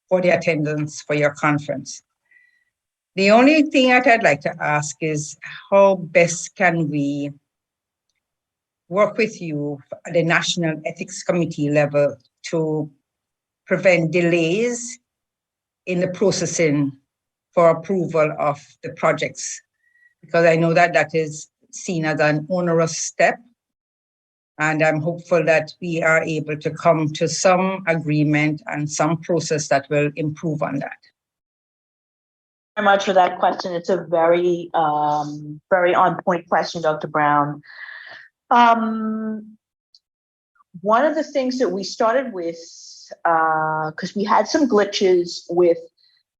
Speaker 7: for the attendance for your conference. The only thing that I'd like to ask is how best can we work with you at the National Ethics Committee level to prevent delays in the processing for approval of the projects? Because I know that that is seen as an onerous step. And I'm hopeful that we are able to come to some agreement and some process that will improve on that.
Speaker 5: Very much for that question. It's a very, very on-point question, Dr. Brown. One of the things that we started with, because we had some glitches with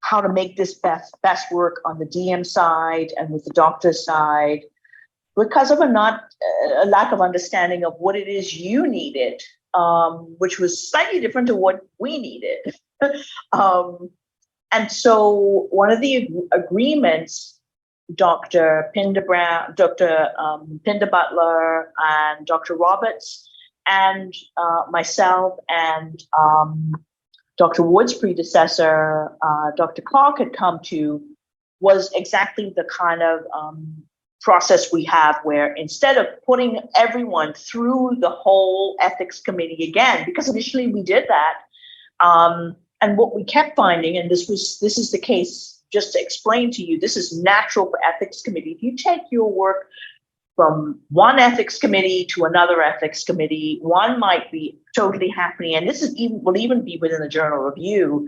Speaker 5: how to make this best work on the DM side and with the doctor side, because of a lack of understanding of what it is you needed, which was slightly different to what we needed. And so one of the agreements, Dr. Pinda Brown, Dr. Pinda Butler, and Dr. Roberts, and myself, and Dr. Wood's predecessor, Dr. Clark, had come to was exactly the kind of process we have, where instead of putting everyone through the whole ethics committee again, because initially we did that, and what we kept finding, and this is the case, just to explain to you, this is natural for ethics committee. If you take your work from one ethics committee to another ethics committee, one might be totally happening, and this will even be within the journal review.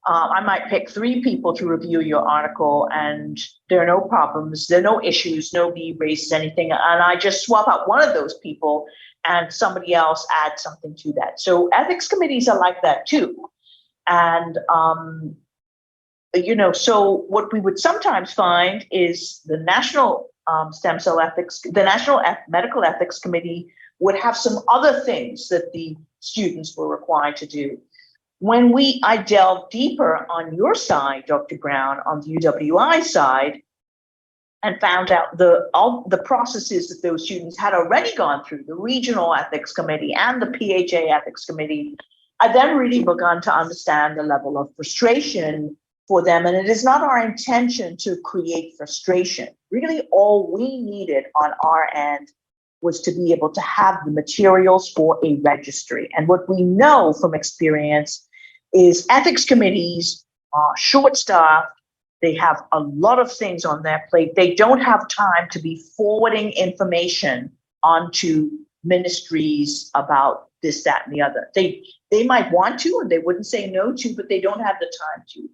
Speaker 5: I might pick 3 people to review your article, and there are no problems, there are no issues, nobody raises anything, and I just swap out one of those people and somebody else adds something to that. So ethics committees are like that too. And, so what we would sometimes find is the National Stem Cell Ethics, the National Medical Ethics Committee would have some other things that the students were required to do. When I delved deeper on your side, Dr. Brown, on the UWI side, and found out all the processes that those students had already gone through, the Regional Ethics Committee and the PHA Ethics Committee, I then really begun to understand the level of frustration for them. And it is not our intention to create frustration. Really, all we needed on our end was to be able to have the materials for a registry. And what we know from experience is ethics committees are short-staffed, They have a lot of things on their plate. They don't have time to be forwarding information onto ministries about this, that, and the other. They might want to, and they wouldn't say no to, but they don't have the time to.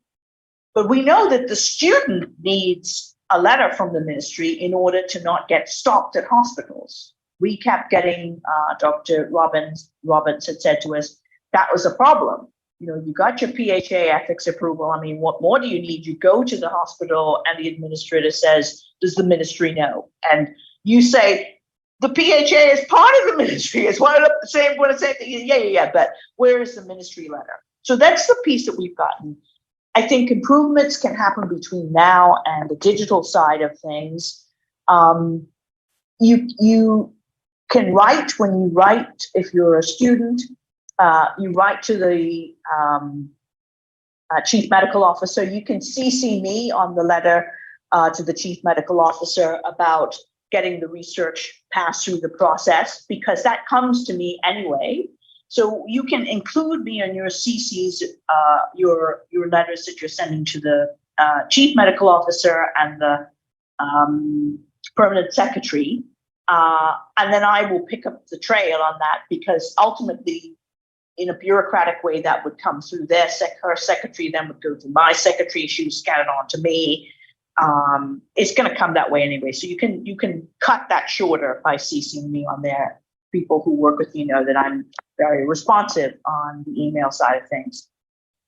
Speaker 5: But we know that the student needs a letter from the ministry in order to not get stopped at hospitals. We kept getting, Dr. Roberts had said to us, that was a problem. You got your PHA ethics approval. I mean, what more do you need? You go to the hospital and the administrator says, does the ministry know? And you say, the PHA is part of the ministry. It's one of the same thing. Yeah. But where is the ministry letter? So that's the piece that we've gotten. I think improvements can happen between now and the digital side of things. You can write when you write, if you're a student, you write to the chief medical officer. You can CC me on the letter to the chief medical officer about getting the research passed through the process, because that comes to me anyway. So you can include me in your CCs, your letters that you're sending to the chief medical officer and the permanent secretary. And then I will pick up the trail on that, because ultimately, in a bureaucratic way, that would come through her secretary, then would go to my secretary, she would scan it on to me. It's going to come that way anyway. So you can cut that shorter by CCing me on there. People who work with me know that I'm very responsive on the email side of things.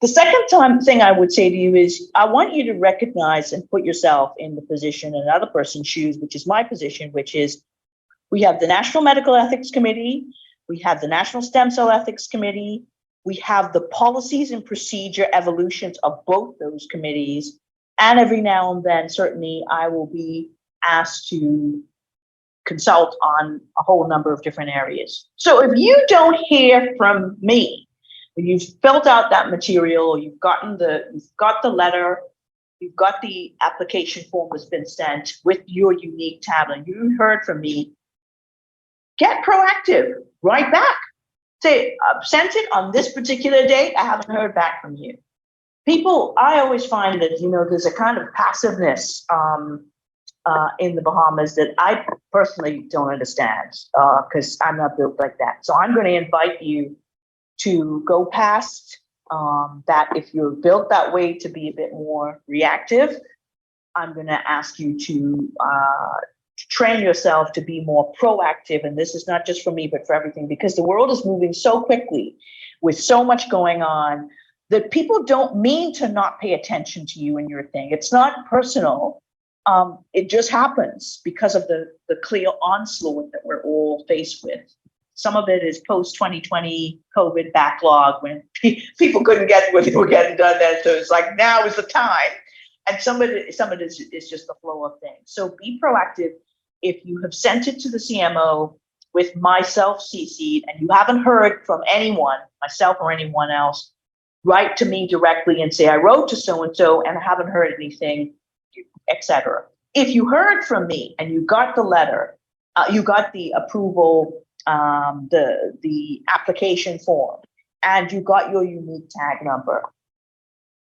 Speaker 5: The second thing I would say to you is, I want you to recognize and put yourself in the position in another person's shoes, which is my position, which is, we have the National Medical Ethics Committee, we have the National Stem Cell Ethics Committee, we have the policies and procedure evolutions of both those committees, and every now and then, certainly, I will be asked to consult on a whole number of different areas. So if you don't hear from me, when you've filled out that material, you've got the letter, you've got the application form that's been sent with your unique tab, and you heard from me, get proactive, write back. Say, I've sent it on this particular date, I haven't heard back from you. People, I always find that, there's a kind of passiveness in the Bahamas that I personally don't understand, because I'm not built like that. So I'm going to invite you to go past that. If you're built that way to be a bit more reactive, I'm going to ask you to train yourself to be more proactive. And this is not just for me, but for everything, because the world is moving so quickly with so much going on that people don't mean to not pay attention to you and your thing. It's not personal. It just happens because of the clear onslaught that we're all faced with. Some of it is post-2020 COVID backlog, when people couldn't get what they were getting done then. So it's like, now is the time. And some of it is just the flow of things. So be proactive. If you have sent it to the CMO with myself CC'd and you haven't heard from anyone, myself or anyone else, write to me directly and say, I wrote to so-and-so and I haven't heard anything, etc. If you heard from me and you got the letter, you got the approval, the application form, and you got your unique tag number,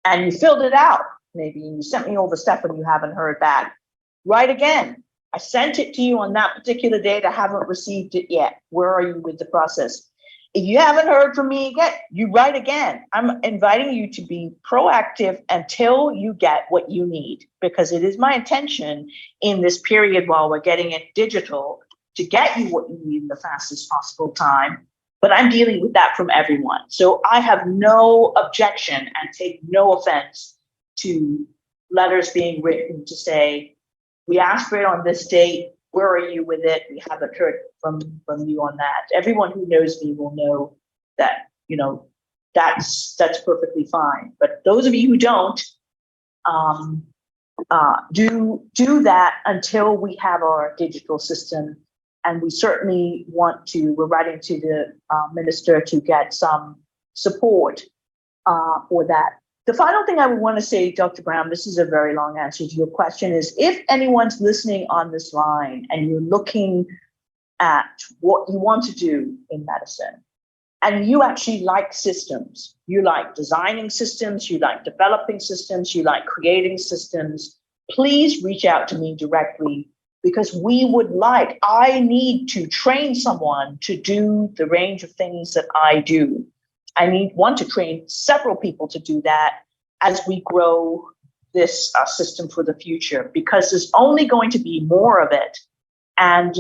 Speaker 5: and you filled it out, maybe, and you sent me all the stuff and you haven't heard back, write again. I sent it to you on that particular date. I haven't received it yet. Where are you with the process? If you haven't heard from me again, you write again. I'm inviting you to be proactive until you get what you need, because it is my intention in this period while we're getting it digital to get you what you need in the fastest possible time. But I'm dealing with that from everyone. So I have no objection and take no offense to letters being written to say, we asked for it on this date. Where are you with it? We haven't heard from you on that. Everyone who knows me will know that, that's perfectly fine. But those of you who don't, do that until we have our digital system. And we certainly we're writing to the minister to get some support for that. The final thing I would want to say, Dr. Brown, this is a very long answer to your question, is if anyone's listening on this line and you're looking at what you want to do in medicine, and you actually like systems. You like designing systems, you like developing systems, you like creating systems, please reach out to me directly, because I need to train someone to do the range of things that I do. I want to train several people to do that as we grow this system for the future, because there's only going to be more of it. And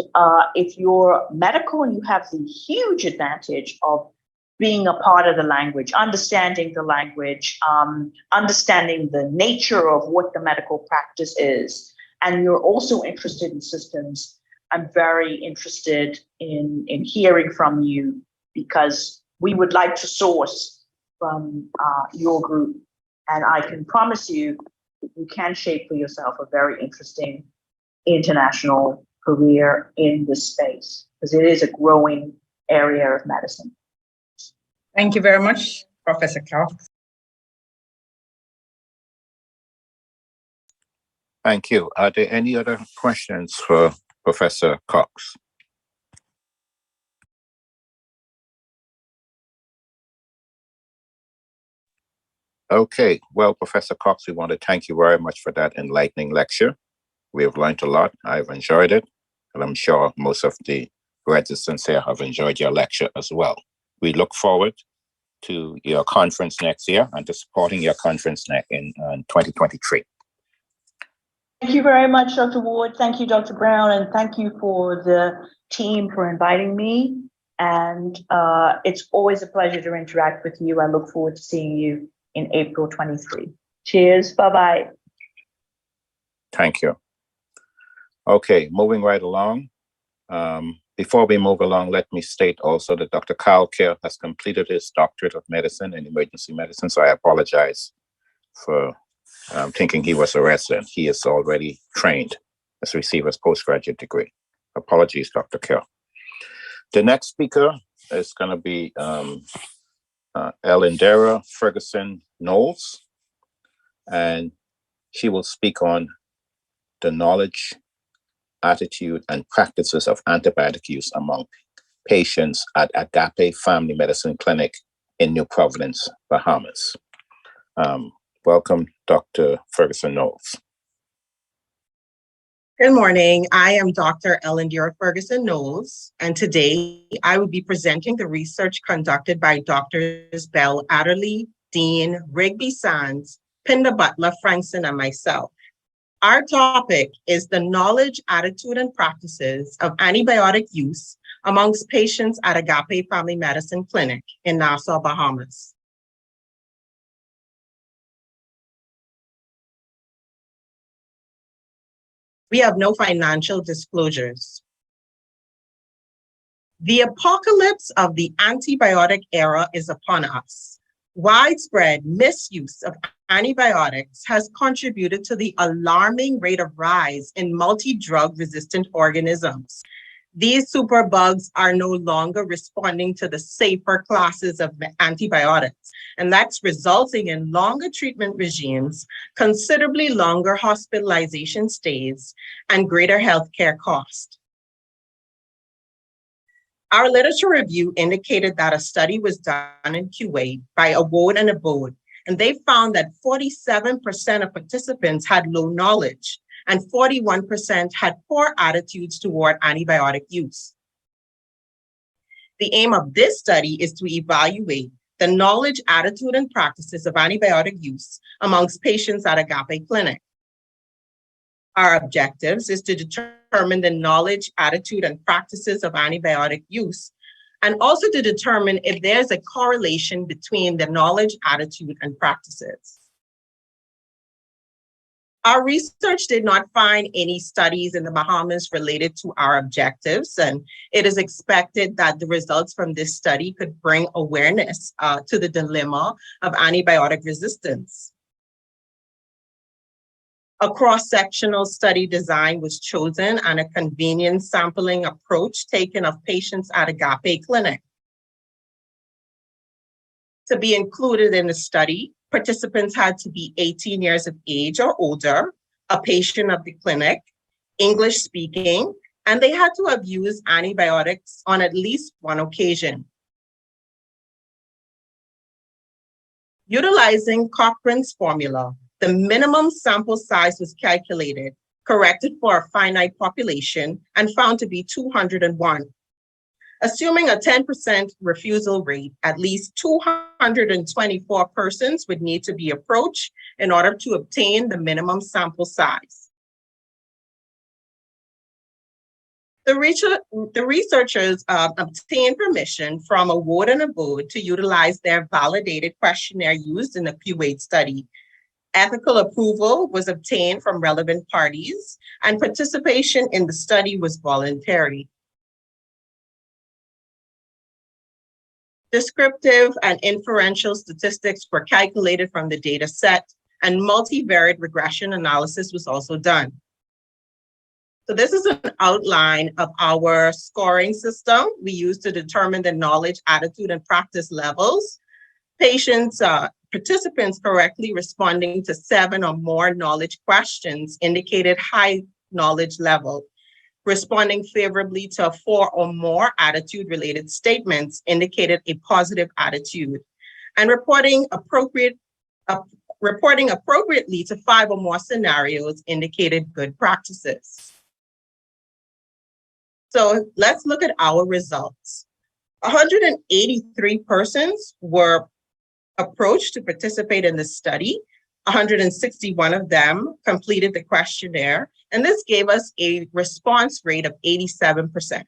Speaker 5: if you're medical and you have the huge advantage of being a part of the language, understanding the language, understanding the nature of what the medical practice is, and you're also interested in systems, I'm very interested in hearing from you, because we would like to source from your group. And I can promise you that you can shape for yourself a very interesting international career in this space, because it is a growing area of medicine.
Speaker 7: Thank you very much, Professor Cox.
Speaker 1: Thank you. Are there any other questions for Professor Cox? Okay, well, Professor Cox, we want to thank you very much for that enlightening lecture. We have learned a lot. I've enjoyed it, and I'm sure most of the residents here have enjoyed your lecture as well. We look forward to your conference next year and to supporting your conference in 2023.
Speaker 5: Thank you very much, Dr. Ward. Thank you, Dr. Brown, and thank you for the team for inviting me. And it's always a pleasure to interact with you. I look forward to seeing you in April 23. Cheers. Bye-bye.
Speaker 1: Thank you. Okay, moving right along. Before we move along, let me state also that Dr. Kyle Kerr has completed his doctorate of medicine in emergency medicine, so I apologize for thinking he was a resident. He is already trained, has received his postgraduate degree. Apologies, Dr. Kerr. The next speaker is going to be Elindera Ferguson Knowles, and she will speak on the knowledge, attitude, and practices of antibiotic use among patients at Agape Family Medicine Clinic in New Providence, Bahamas. Welcome, Dr. Ferguson Knowles.
Speaker 8: Good morning. I am Dr. Elindera Ferguson Knowles, and today I will be presenting the research conducted by Drs. Bell Adderley, Dean, Rigby Sands, Pinder Butler, Frankson, and myself. Our topic is the knowledge, attitude, and practices of antibiotic use amongst patients at Agape Family Medicine Clinic in Nassau, Bahamas. We have no financial disclosures. The apocalypse of the antibiotic era is upon us. Widespread misuse of antibiotics has contributed to the alarming rate of rise in multi-drug resistant organisms. These superbugs are no longer responding to the safer classes of antibiotics, and that's resulting in longer treatment regimes, considerably longer hospitalization stays, and greater healthcare cost. Our literature review indicated that a study was done in Kuwait by Awode and Abode, and they found that 47% of participants had low knowledge and 41% had poor attitudes toward antibiotic use. The aim of this study is to evaluate the knowledge, attitude, and practices of antibiotic use amongst patients at Agape Clinic. Our objectives is to determine the knowledge, attitude, and practices of antibiotic use, and also to determine if there's a correlation between the knowledge, attitude, and practices. Our research did not find any studies in the Bahamas related to our objectives, and it is expected that the results from this study could bring awareness to the dilemma of antibiotic resistance. A cross-sectional study design was chosen and a convenient sampling approach taken of patients at Agape Clinic. To be included in the study, participants had to be 18 years of age or older, a patient of the clinic, English speaking, and they had to have used antibiotics on at least one occasion. Utilizing Cochrane's formula, the minimum sample size was calculated, corrected for a finite population, and found to be 201. Assuming a 10% refusal rate, at least 224 persons would need to be approached in order to obtain the minimum sample size. The researchers obtained permission from a ward and abode to utilize their validated questionnaire used in the Kuwait study. Ethical approval was obtained from relevant parties, and participation in the study was voluntary. Descriptive and inferential statistics were calculated from the data set, and multivariate regression analysis was also done. So this is an outline of our scoring system we use to determine the knowledge, attitude, and practice levels. Participants correctly responding to 7 or more knowledge questions indicated high knowledge level. Responding favorably to 4 or more attitude-related statements indicated a positive attitude. And reporting appropriately to 5 or more scenarios indicated good practices. So let's look at our results. 183 persons were approached to participate in the study. 161 of them completed the questionnaire, and this gave us a response rate of 87%.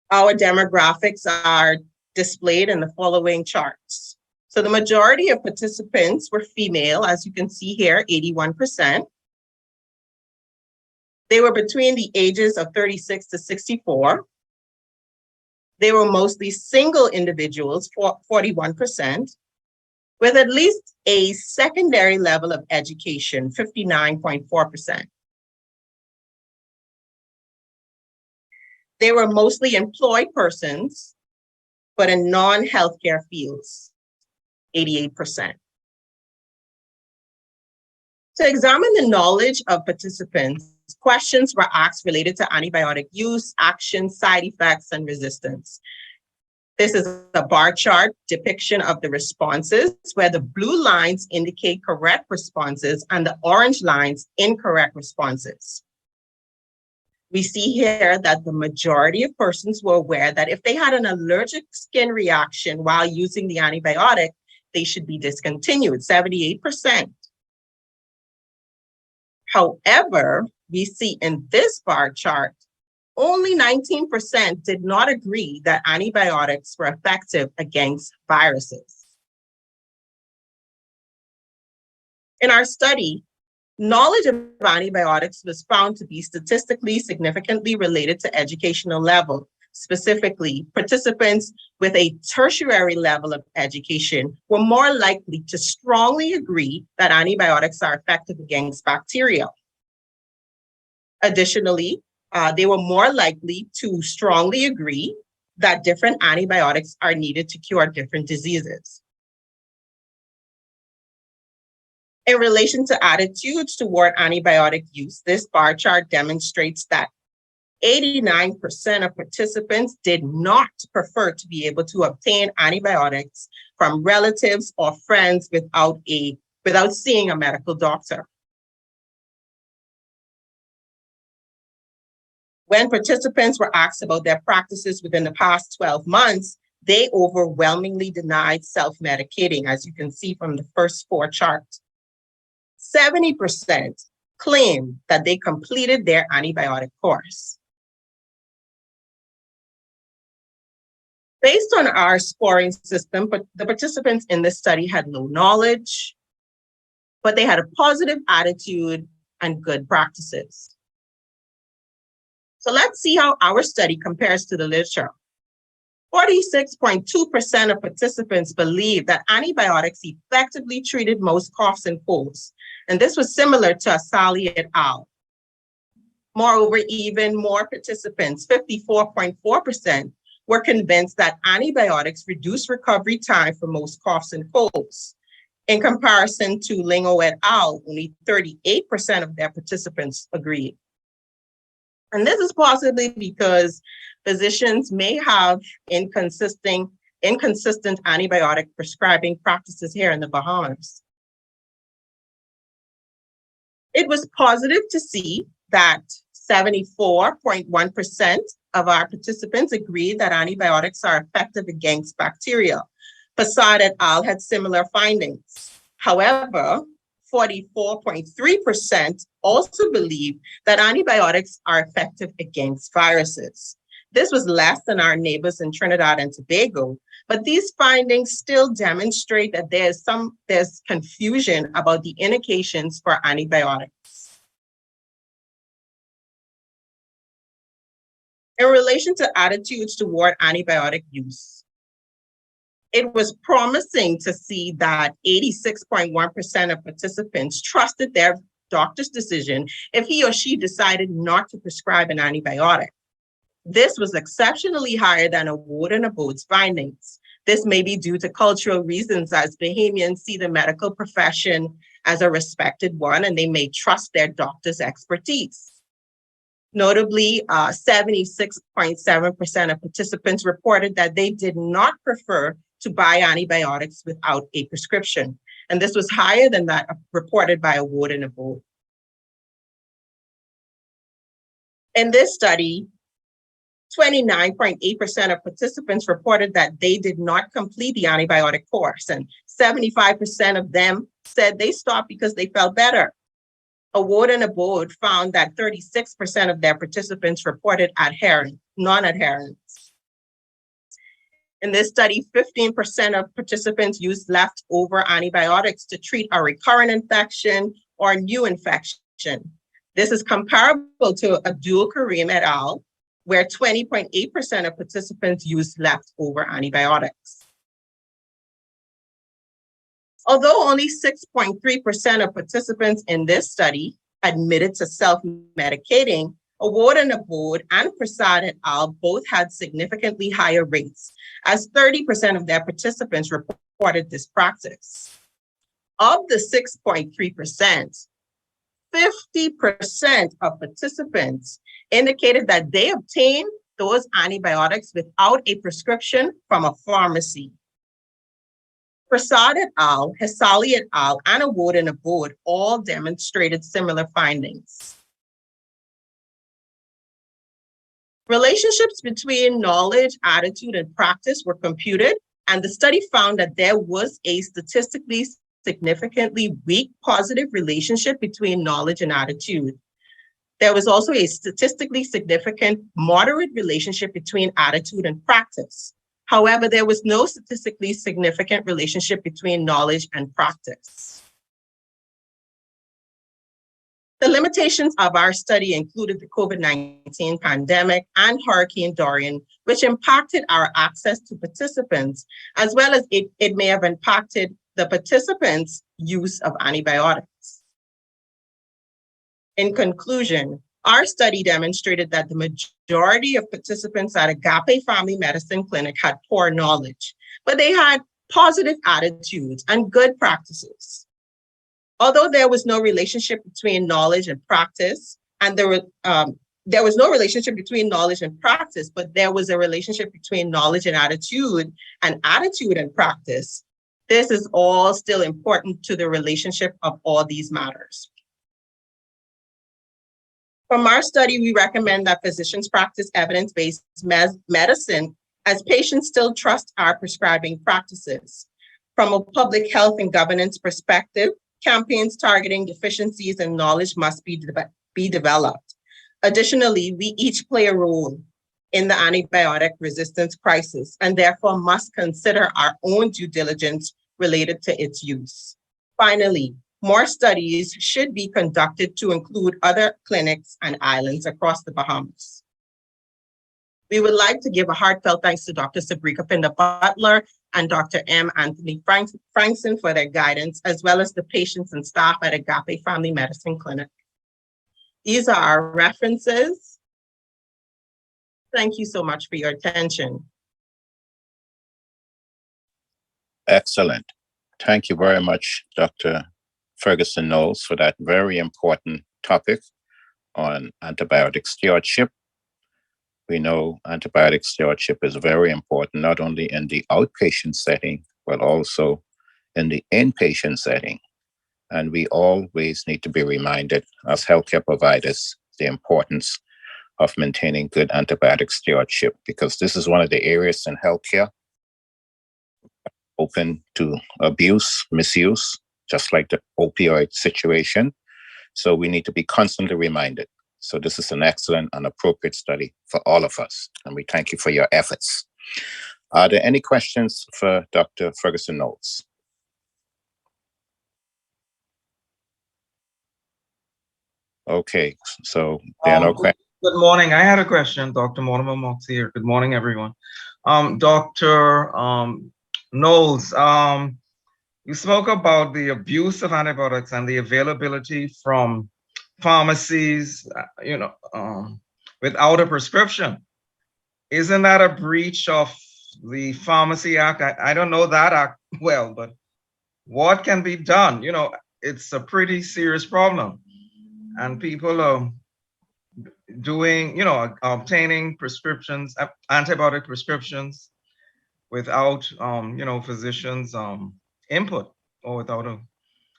Speaker 8: Our demographics are displayed in the following charts. So the majority of participants were female, as you can see here, 81%. They were between the ages of 36 to 64. They were mostly single individuals, 41%, with at least a secondary level of education, 59.4%. They were mostly employed persons, but in non-healthcare fields, 88%. To examine the knowledge of participants, questions were asked related to antibiotic use, action, side effects, and resistance. This is a bar chart depiction of the responses, where the blue lines indicate correct responses and the orange lines incorrect responses. We see here that the majority of persons were aware that if they had an allergic skin reaction while using the antibiotic, they should be discontinued, 78%. However, we see in this bar chart, only 19% did not agree that antibiotics were effective against viruses. In our study, knowledge of antibiotics was found to be statistically significantly related to educational level. Specifically, participants with a tertiary level of education were more likely to strongly agree that antibiotics are effective against bacteria. Additionally, they were more likely to strongly agree that different antibiotics are needed to cure different diseases. In relation to attitudes toward antibiotic use, this bar chart demonstrates that 89% of participants did not prefer to be able to obtain antibiotics from relatives or friends without seeing a medical doctor. When participants were asked about their practices within the past 12 months, they overwhelmingly denied self-medicating, as you can see from the first 4 charts. 70% claimed that they completed their antibiotic course. Based on our scoring system, the participants in this study had low knowledge, but they had a positive attitude and good practices. So let's see how our study compares to the literature. 46.2% of participants believe that antibiotics effectively treated most coughs and colds, and this was similar to Asali et al. Moreover, even more participants, 54.4%, were convinced that antibiotics reduce recovery time for most coughs and colds. In comparison to Lingo et al., only 38% of their participants agreed. And this is possibly because physicians may have inconsistent inconsistent antibiotic prescribing practices here in the Bahamas. It was positive to see that 74.1% of our participants agreed that antibiotics are effective against bacteria. Passad et al. Had similar findings. However, 44.3% also believe that antibiotics are effective against viruses. This was less than our neighbors in Trinidad and Tobago, but these findings still demonstrate that there's confusion about the indications for antibiotics. In relation to attitudes toward antibiotic use, it was promising to see that 86.1% of participants trusted their doctor's decision if he or she decided not to prescribe an antibiotic. This was exceptionally higher than Award and Abode's findings. This may be due to cultural reasons, as Bahamians see the medical profession as a respected one, and they may trust their doctor's expertise. Notably, 76.7% of participants reported that they did not prefer to buy antibiotics without a prescription. And this was higher than that reported by Award and Abode. In this study, 29.8% of participants reported that they did not complete the antibiotic course, and 75% of them said they stopped because they felt better. Award and Abode found that 36% of their participants reported non-adherence. In this study, 15% of participants used leftover antibiotics to treat a recurrent infection or new infection. This is comparable to Abdul Karim et al., where 20.8% of participants used leftover antibiotics. Although only 6.3% of participants in this study admitted to self-medicating, Award and Abode and Prasad et al. Both had significantly higher rates, as 30% of their participants reported this practice. Of the 6.3%, 50% of participants indicated that they obtained those antibiotics without a prescription from a pharmacy. Prasad et al., Hesali et al., and Award and Abode all demonstrated similar findings. Relationships between knowledge, attitude, and practice were computed, and the study found that there was a statistically significantly weak positive relationship between knowledge and attitude. There was also a statistically significant moderate relationship between attitude and practice. However, there was no statistically significant relationship between knowledge and practice. The limitations of our study included the COVID-19 pandemic and Hurricane Dorian, which impacted our access to participants, as well as it may have impacted the participants' use of antibiotics. In conclusion, our study demonstrated that the majority of participants at Agape Family Medicine Clinic had poor knowledge, but they had positive attitudes and good practices. Although there was no relationship between knowledge and practice, and there was no relationship between knowledge and practice, but there was a relationship between knowledge and attitude and practice. This is all still important to the relationship of all these matters. From our study, we recommend that physicians practice evidence-based medicine as patients still trust our prescribing practices. From a public health and governance perspective, campaigns targeting deficiencies in knowledge must be developed. Additionally, we each play a role in the antibiotic resistance crisis and therefore must consider our own due diligence related to its use. Finally, more studies should be conducted to include other clinics and islands across the Bahamas. We would like to give a heartfelt thanks to Dr. Sabrika Pinda-Butler and Dr. M. Anthony Frankson for their guidance, as well as the patients and staff at Agape Family Medicine Clinic. These are our references. Thank you so much for your attention.
Speaker 1: Excellent. Thank you very much, Dr. Ferguson Knowles, for that very important topic on antibiotic stewardship. We know antibiotic stewardship is very important, not only in the outpatient setting, but also in the inpatient setting. And we always need to be reminded as healthcare providers the importance of maintaining good antibiotic stewardship, because this is one of the areas in healthcare open to abuse, misuse, just like the opioid situation. So we need to be constantly reminded. So this is an excellent and appropriate study for all of us, and we thank you for your efforts. Are there any questions for Dr. Ferguson Knowles? Okay, so there are no questions.
Speaker 9: Good morning. I had a question, Dr. Mortimer Mox here. Good morning, everyone. Dr. Knowles, you spoke about the abuse of antibiotics and the availability from pharmacies, without a prescription. Isn't that a breach of the Pharmacy Act? I don't know that act well, but what can be done? It's a pretty serious problem, and people are doing, obtaining prescriptions, antibiotic prescriptions without, physicians' input, or without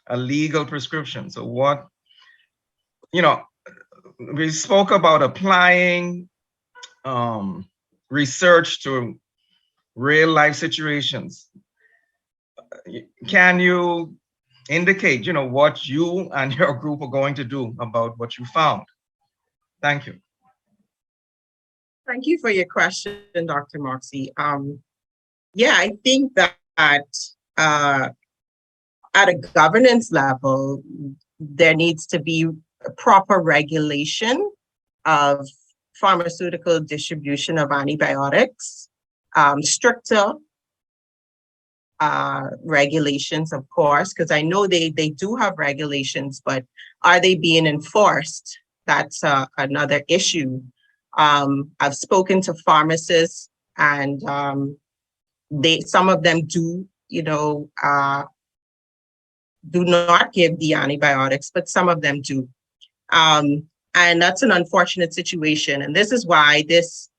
Speaker 9: a legal prescription. So what, we spoke about applying research to real life situations. Can you indicate, what you and your group are going to do about what you found? Thank you.
Speaker 8: Thank you for your question, Dr. Moxie. Yeah, I think that at a governance level, there needs to be a proper regulation of pharmaceutical distribution of antibiotics, stricter regulations, of course, because I know they do have regulations, but are they being enforced? That's another issue. I've spoken to pharmacists, and some of them do not give the antibiotics, but some of them do. And that's an unfortunate situation. And this is why this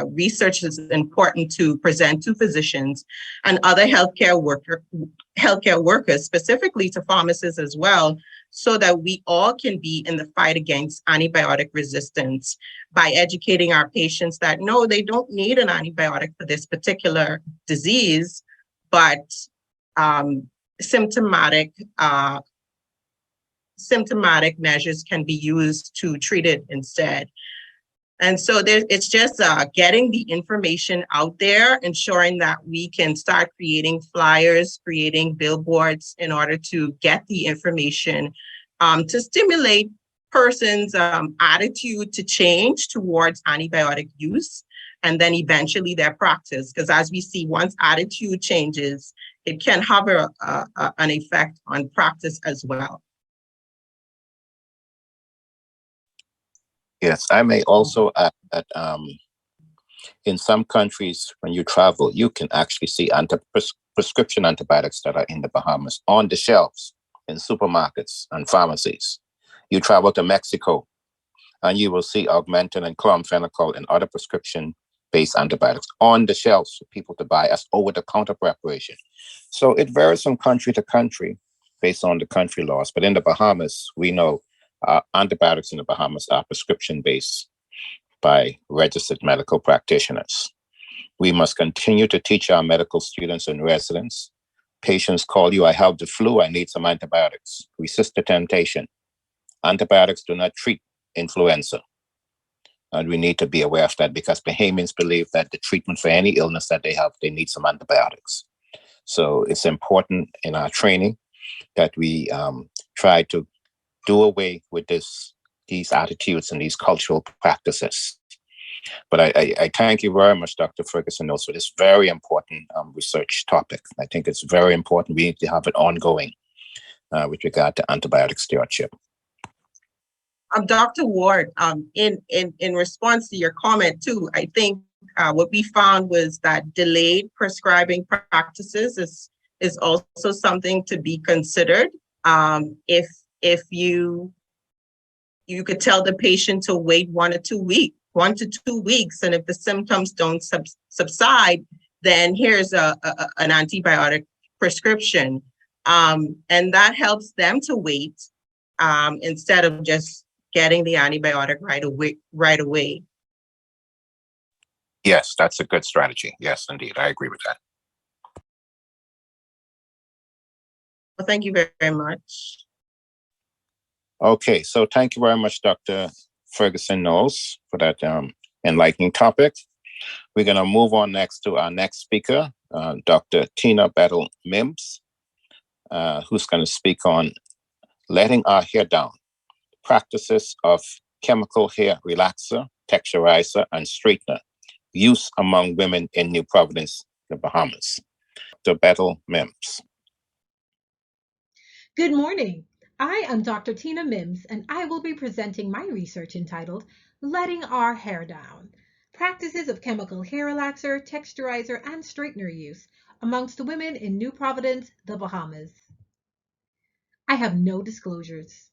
Speaker 8: research is important to present to physicians and other healthcare workers, specifically to pharmacists as well, so that we all can be in the fight against antibiotic resistance by educating our patients that no, they don't need an antibiotic for this particular disease, but symptomatic measures can be used to treat it instead. And so it's just getting the information out there, ensuring that we can start creating flyers, creating billboards in order to get the information to stimulate persons' attitude to change towards antibiotic use, and then eventually their practice. Because as we see, once attitude changes, it can have an effect on practice as well.
Speaker 1: Yes, I may also add that in some countries, when you travel, you can actually see prescription antibiotics that are in the Bahamas on the shelves in supermarkets and pharmacies. You travel to Mexico, and you will see Augmentin and chloramphenicol and other prescription-based antibiotics on the shelves for people to buy as over-the-counter preparation. So it varies from country to country based on the country laws. But in the Bahamas, we know antibiotics in the Bahamas are prescription-based by registered medical practitioners. We must continue to teach our medical students and residents. Patients call you, I have the flu, I need some antibiotics. Resist the temptation. Antibiotics do not treat influenza. And we need to be aware of that, because Bahamians believe that the treatment for any illness that they have, they need some antibiotics. So it's important in our training that we try to do away with these attitudes and these cultural practices. But I thank you very much, Dr. Ferguson, also for this very important research topic. I think it's very important. We need to have it ongoing with regard to antibiotic stewardship.
Speaker 8: Dr. Ward, in response to your comment too, I think what we found was that delayed prescribing practices is also something to be considered. If you could tell the patient to wait 1 or 2 weeks 1 to 2 weeks. And if the symptoms don't subside, then here's an antibiotic prescription. And that helps them to wait instead of just getting the antibiotic right away.
Speaker 1: Yes, that's a good strategy. Yes, indeed. I agree with that.
Speaker 8: Well, thank you very much.
Speaker 1: Okay, so thank you very much, Dr. Ferguson Knowles, for that enlightening topic. We're going to move on next to our next speaker, Dr. Tina Battle Mims, who's going to speak on letting our hair down, practices of chemical hair relaxer, texturizer, and straightener, use among women in New Providence, the Bahamas. Dr. Battle Mims.
Speaker 10: Good morning. I am Dr. Tina Mims, and I will be presenting my research entitled Letting Our Hair Down, Practices of Chemical Hair Relaxer, Texturizer, and Straightener Use amongst women in New Providence, the Bahamas. I have no disclosures.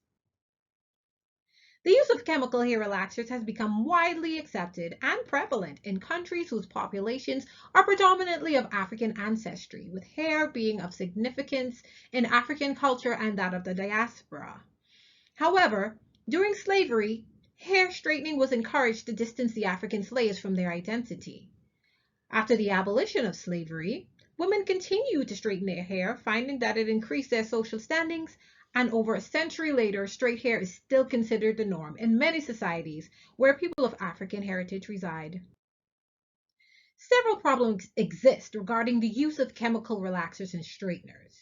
Speaker 10: The use of chemical hair relaxers has become widely accepted and prevalent in countries whose populations are predominantly of African ancestry, with hair being of significance in African culture and that of the diaspora. However, during slavery, hair straightening was encouraged to distance the African slaves from their identity. After the abolition of slavery, women continued to straighten their hair, finding that it increased their social standings, and over a century later, straight hair is still considered the norm in many societies where people of African heritage reside. Several problems exist regarding the use of chemical relaxers and straighteners.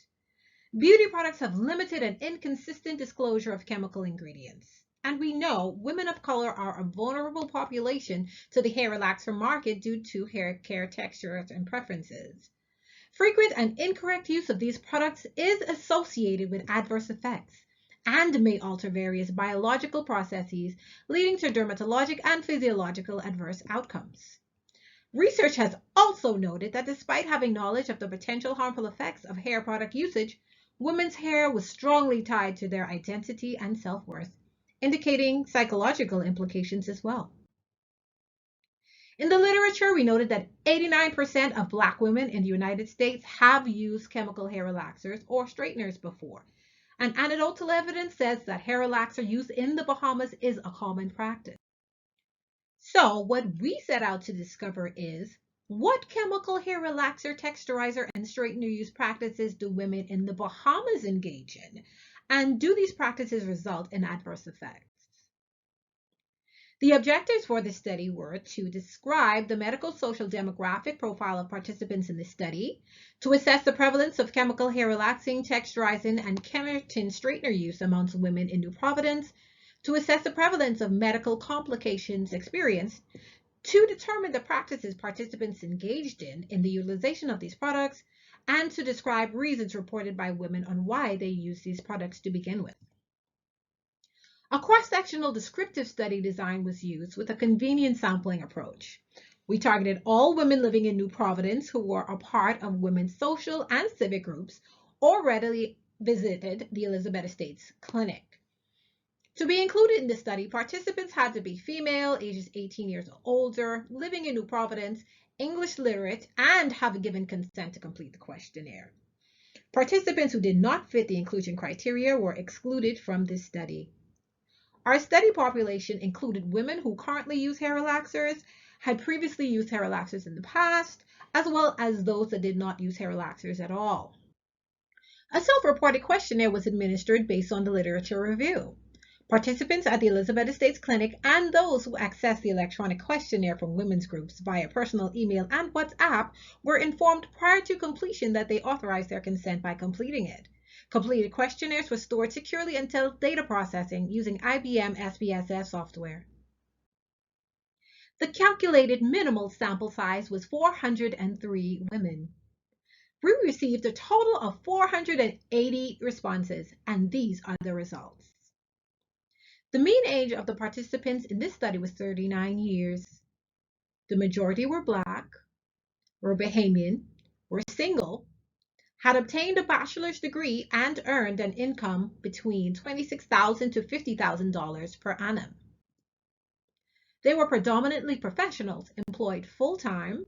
Speaker 10: Beauty products have limited and inconsistent disclosure of chemical ingredients. And we know women of color are a vulnerable population to the hair relaxer market due to hair care textures and preferences. Frequent and incorrect use of these products is associated with adverse effects and may alter various biological processes, leading to dermatologic and physiological adverse outcomes. Research has also noted that despite having knowledge of the potential harmful effects of hair product usage, women's hair was strongly tied to their identity and self-worth, indicating psychological implications as well. In the literature, we noted that 89% of Black women in the United States have used chemical hair relaxers or straighteners before. And anecdotal evidence says that hair relaxer use in the Bahamas is a common practice. So what we set out to discover is, what chemical hair relaxer, texturizer, and straightener use practices do women in the Bahamas engage in? And do these practices result in adverse effects? The objectives for this study were to describe the medical social demographic profile of participants in the study, to assess the prevalence of chemical hair relaxing, texturizing, and keratin straightener use amongst women in New Providence, to assess the prevalence of medical complications experienced, to determine the practices participants engaged in the utilization of these products, and to describe reasons reported by women on why they use these products to begin with. A cross-sectional descriptive study design was used with a convenient sampling approach. We targeted all women living in New Providence who were a part of women's social and civic groups or readily visited the Elizabeth Estates Clinic. To be included in the study, participants had to be female, ages 18 years or older, living in New Providence, English literate, and have given consent to complete the questionnaire. Participants who did not fit the inclusion criteria were excluded from this study. Our study population included women who currently use hair relaxers, had previously used hair relaxers in the past, as well as those that did not use hair relaxers at all. A self-reported questionnaire was administered based on the literature review. Participants at the Elizabeth Estates Clinic and those who accessed the electronic questionnaire from women's groups via personal email and WhatsApp were informed prior to completion that they authorized their consent by completing it. Completed questionnaires were stored securely until data processing using IBM SPSS software. The calculated minimal sample size was 403 women. We received a total of 480 responses, and these are the results. The mean age of the participants in this study was 39 years. The majority were Black, were Bahamian, were single, had obtained a bachelor's degree, and earned an income between $26,000 to $50,000 per annum. They were predominantly professionals employed full-time,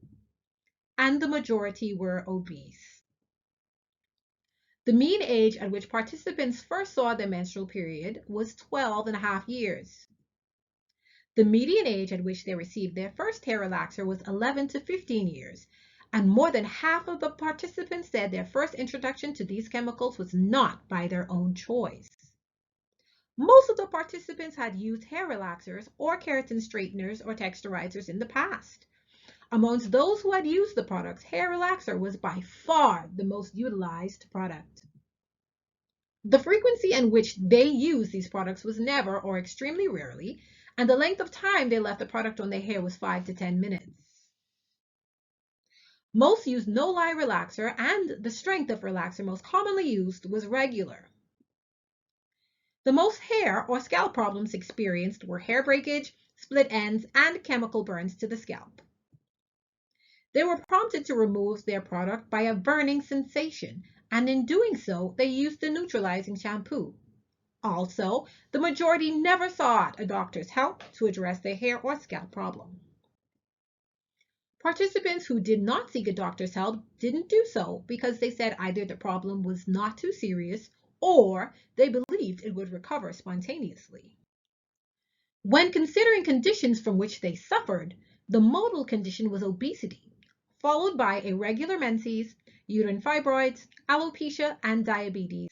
Speaker 10: and the majority were obese. The mean age at which participants first saw their menstrual period was 12.5 years. The median age at which they received their first hair relaxer was 11 to 15 years, and more than half of the participants said their first introduction to these chemicals was not by their own choice. Most of the participants had used hair relaxers or keratin straighteners or texturizers in the past. Amongst those who had used the products, hair relaxer was by far the most utilized product. The frequency in which they used these products was never or extremely rarely, and the length of time they left the product on their hair was 5 to 10 minutes. Most used no-lie relaxer, and the strength of relaxer most commonly used was regular. The most hair or scalp problems experienced were hair breakage, split ends, and chemical burns to the scalp. They were prompted to remove their product by a burning sensation, and in doing so, they used the neutralizing shampoo. Also, the majority never sought a doctor's help to address their hair or scalp problem. Participants who did not seek a doctor's help didn't do so because they said either the problem was not too serious or they believed it would recover spontaneously. When considering conditions from which they suffered, the modal condition was obesity, followed by irregular menses, uterine fibroids, alopecia, and diabetes.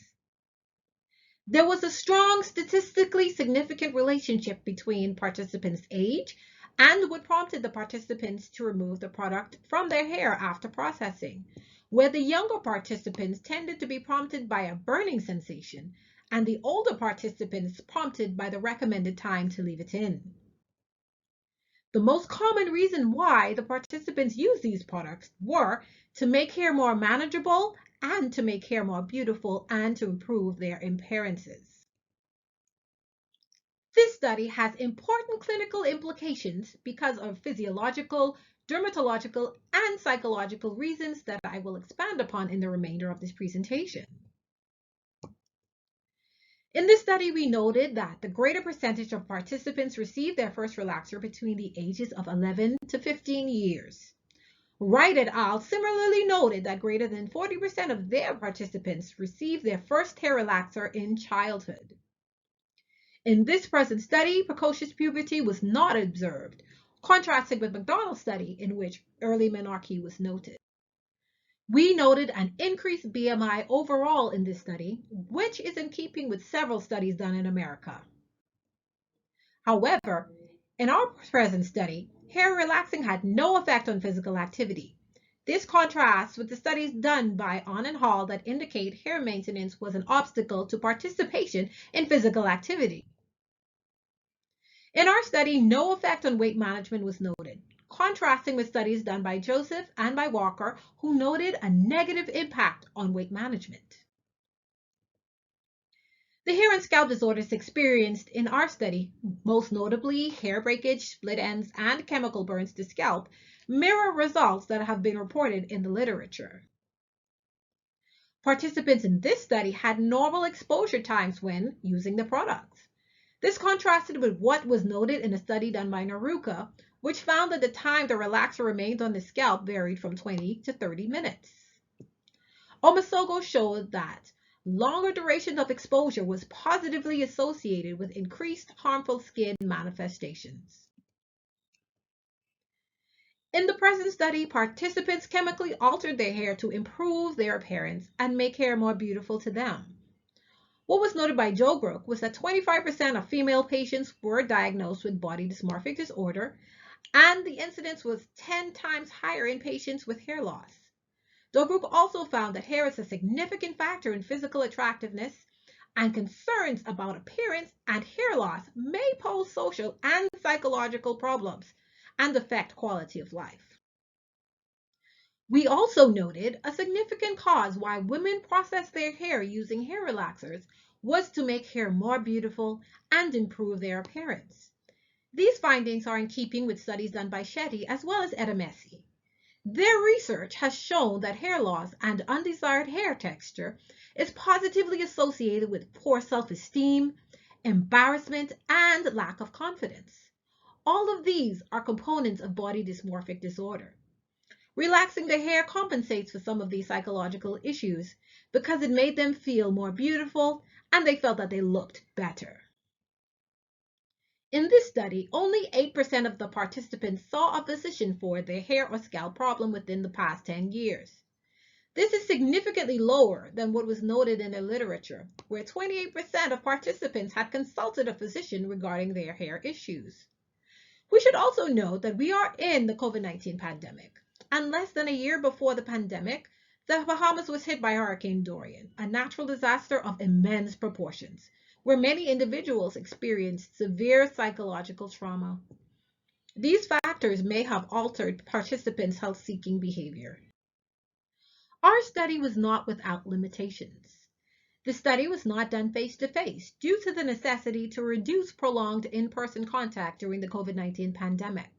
Speaker 10: There was a strong statistically significant relationship between participants' age and what prompted the participants to remove the product from their hair after processing, where the younger participants tended to be prompted by a burning sensation and the older participants prompted by the recommended time to leave it in. The most common reason why the participants used these products were to make hair more manageable and to make hair more beautiful and to improve their appearances. This study has important clinical implications because of physiological, dermatological, and psychological reasons that I will expand upon in the remainder of this presentation. In this study, we noted that the greater percentage of participants received their first relaxer between the ages of 11 to 15 years. Wright et al. Similarly noted that greater than 40% of their participants received their first hair relaxer in childhood. In this present study, precocious puberty was not observed, contrasting with McDonald's study in which early menarche was noted. We noted an increased BMI overall in this study, which is in keeping with several studies done in America. However, in our present study, hair relaxing had no effect on physical activity. This contrasts with the studies done by On and Hall that indicate hair maintenance was an obstacle to participation in physical activity. In our study, no effect on weight management was noted, contrasting with studies done by Joseph and by Walker, who noted a negative impact on weight management. The hair and scalp disorders experienced in our study, most notably hair breakage, split ends, and chemical burns to scalp, mirror results that have been reported in the literature. Participants in this study had normal exposure times when using the products. This contrasted with what was noted in a study done by Naruka, which found that the time the relaxer remained on the scalp varied from 20 to 30 minutes. Omesogo showed that longer durations of exposure was positively associated with increased harmful skin manifestations. In the present study, participants chemically altered their hair to improve their appearance and make hair more beautiful to them. What was noted by Joe Grook was that 25% of female patients were diagnosed with body dysmorphic disorder, and the incidence was 10 times higher in patients with hair loss. Joe Grook also found that hair is a significant factor in physical attractiveness, and concerns about appearance and hair loss may pose social and psychological problems and affect quality of life. We also noted a significant cause why women process their hair using hair relaxers was to make hair more beautiful and improve their appearance. These findings are in keeping with studies done by Shetty as well as Edamesi. Their research has shown that hair loss and undesired hair texture is positively associated with poor self-esteem, embarrassment, and lack of confidence. All of these are components of body dysmorphic disorder. Relaxing the hair compensates for some of these psychological issues because it made them feel more beautiful and they felt that they looked better. In this study, only 8% of the participants saw a physician for their hair or scalp problem within the past 10 years. This is significantly lower than what was noted in the literature, where 28% of participants had consulted a physician regarding their hair issues. We should also note that we are in the COVID-19 pandemic, and less than a year before the pandemic, the Bahamas was hit by Hurricane Dorian, a natural disaster of immense proportions, where many individuals experienced severe psychological trauma. These factors may have altered participants' health-seeking behavior. Our study was not without limitations. The study was not done face-to-face due to the necessity to reduce prolonged in-person contact during the COVID-19 pandemic.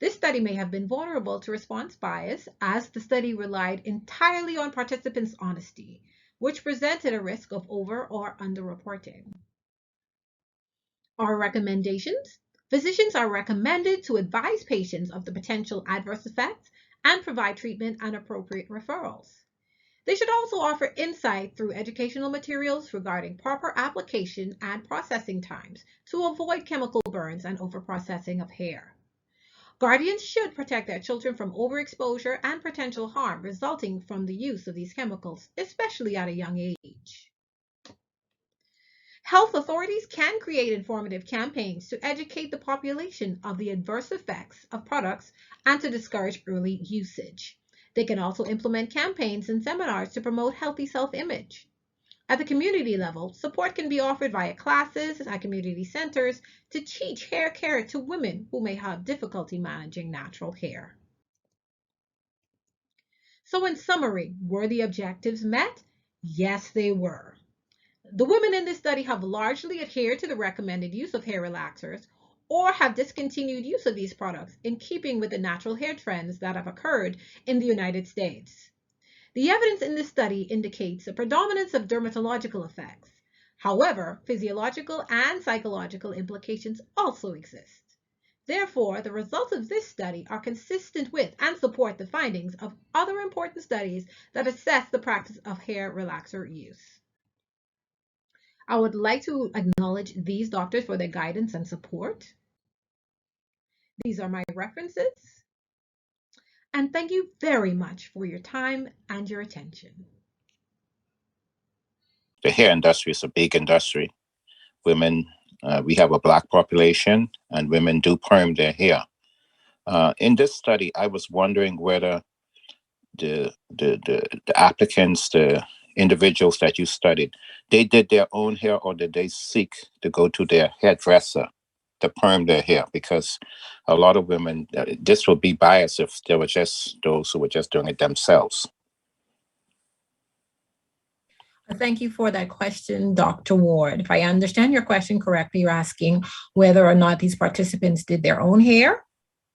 Speaker 10: This study may have been vulnerable to response bias as the study relied entirely on participants' honesty, which presented a risk of over or underreporting. Our recommendations: physicians are recommended to advise patients of the potential adverse effects and provide treatment and appropriate referrals. They should also offer insight through educational materials regarding proper application and processing times to avoid chemical burns and overprocessing of hair. Guardians should protect their children from overexposure and potential harm resulting from the use of these chemicals, especially at a young age. Health authorities can create informative campaigns to educate the population of the adverse effects of products and to discourage early usage. They can also implement campaigns and seminars to promote healthy self-image. At the community level, support can be offered via classes at community centers to teach hair care to women who may have difficulty managing natural hair. So in summary, were the objectives met? Yes, they were. The women in this study have largely adhered to the recommended use of hair relaxers or have discontinued use of these products in keeping with the natural hair trends that have occurred in the United States. The evidence in this study indicates a predominance of dermatological effects. However, physiological and psychological implications also exist. Therefore, the results of this study are consistent with and support the findings of other important studies that assess the practice of hair relaxer use. I would like to acknowledge these doctors for their guidance and support. These are my references. And thank you very much for your time and your attention.
Speaker 1: The hair industry is a big industry. Women, we have a Black population, and women do perm their hair. In this study, I was wondering whether the applicants, the individuals that you studied, they did their own hair or did they seek to go to their hairdresser to perm their hair? Because a lot of women, this would be biased if there were just those who were just doing it themselves.
Speaker 7: Thank you for that question, Dr. Ward. If I understand your question correctly, you're asking whether or not these participants did their own hair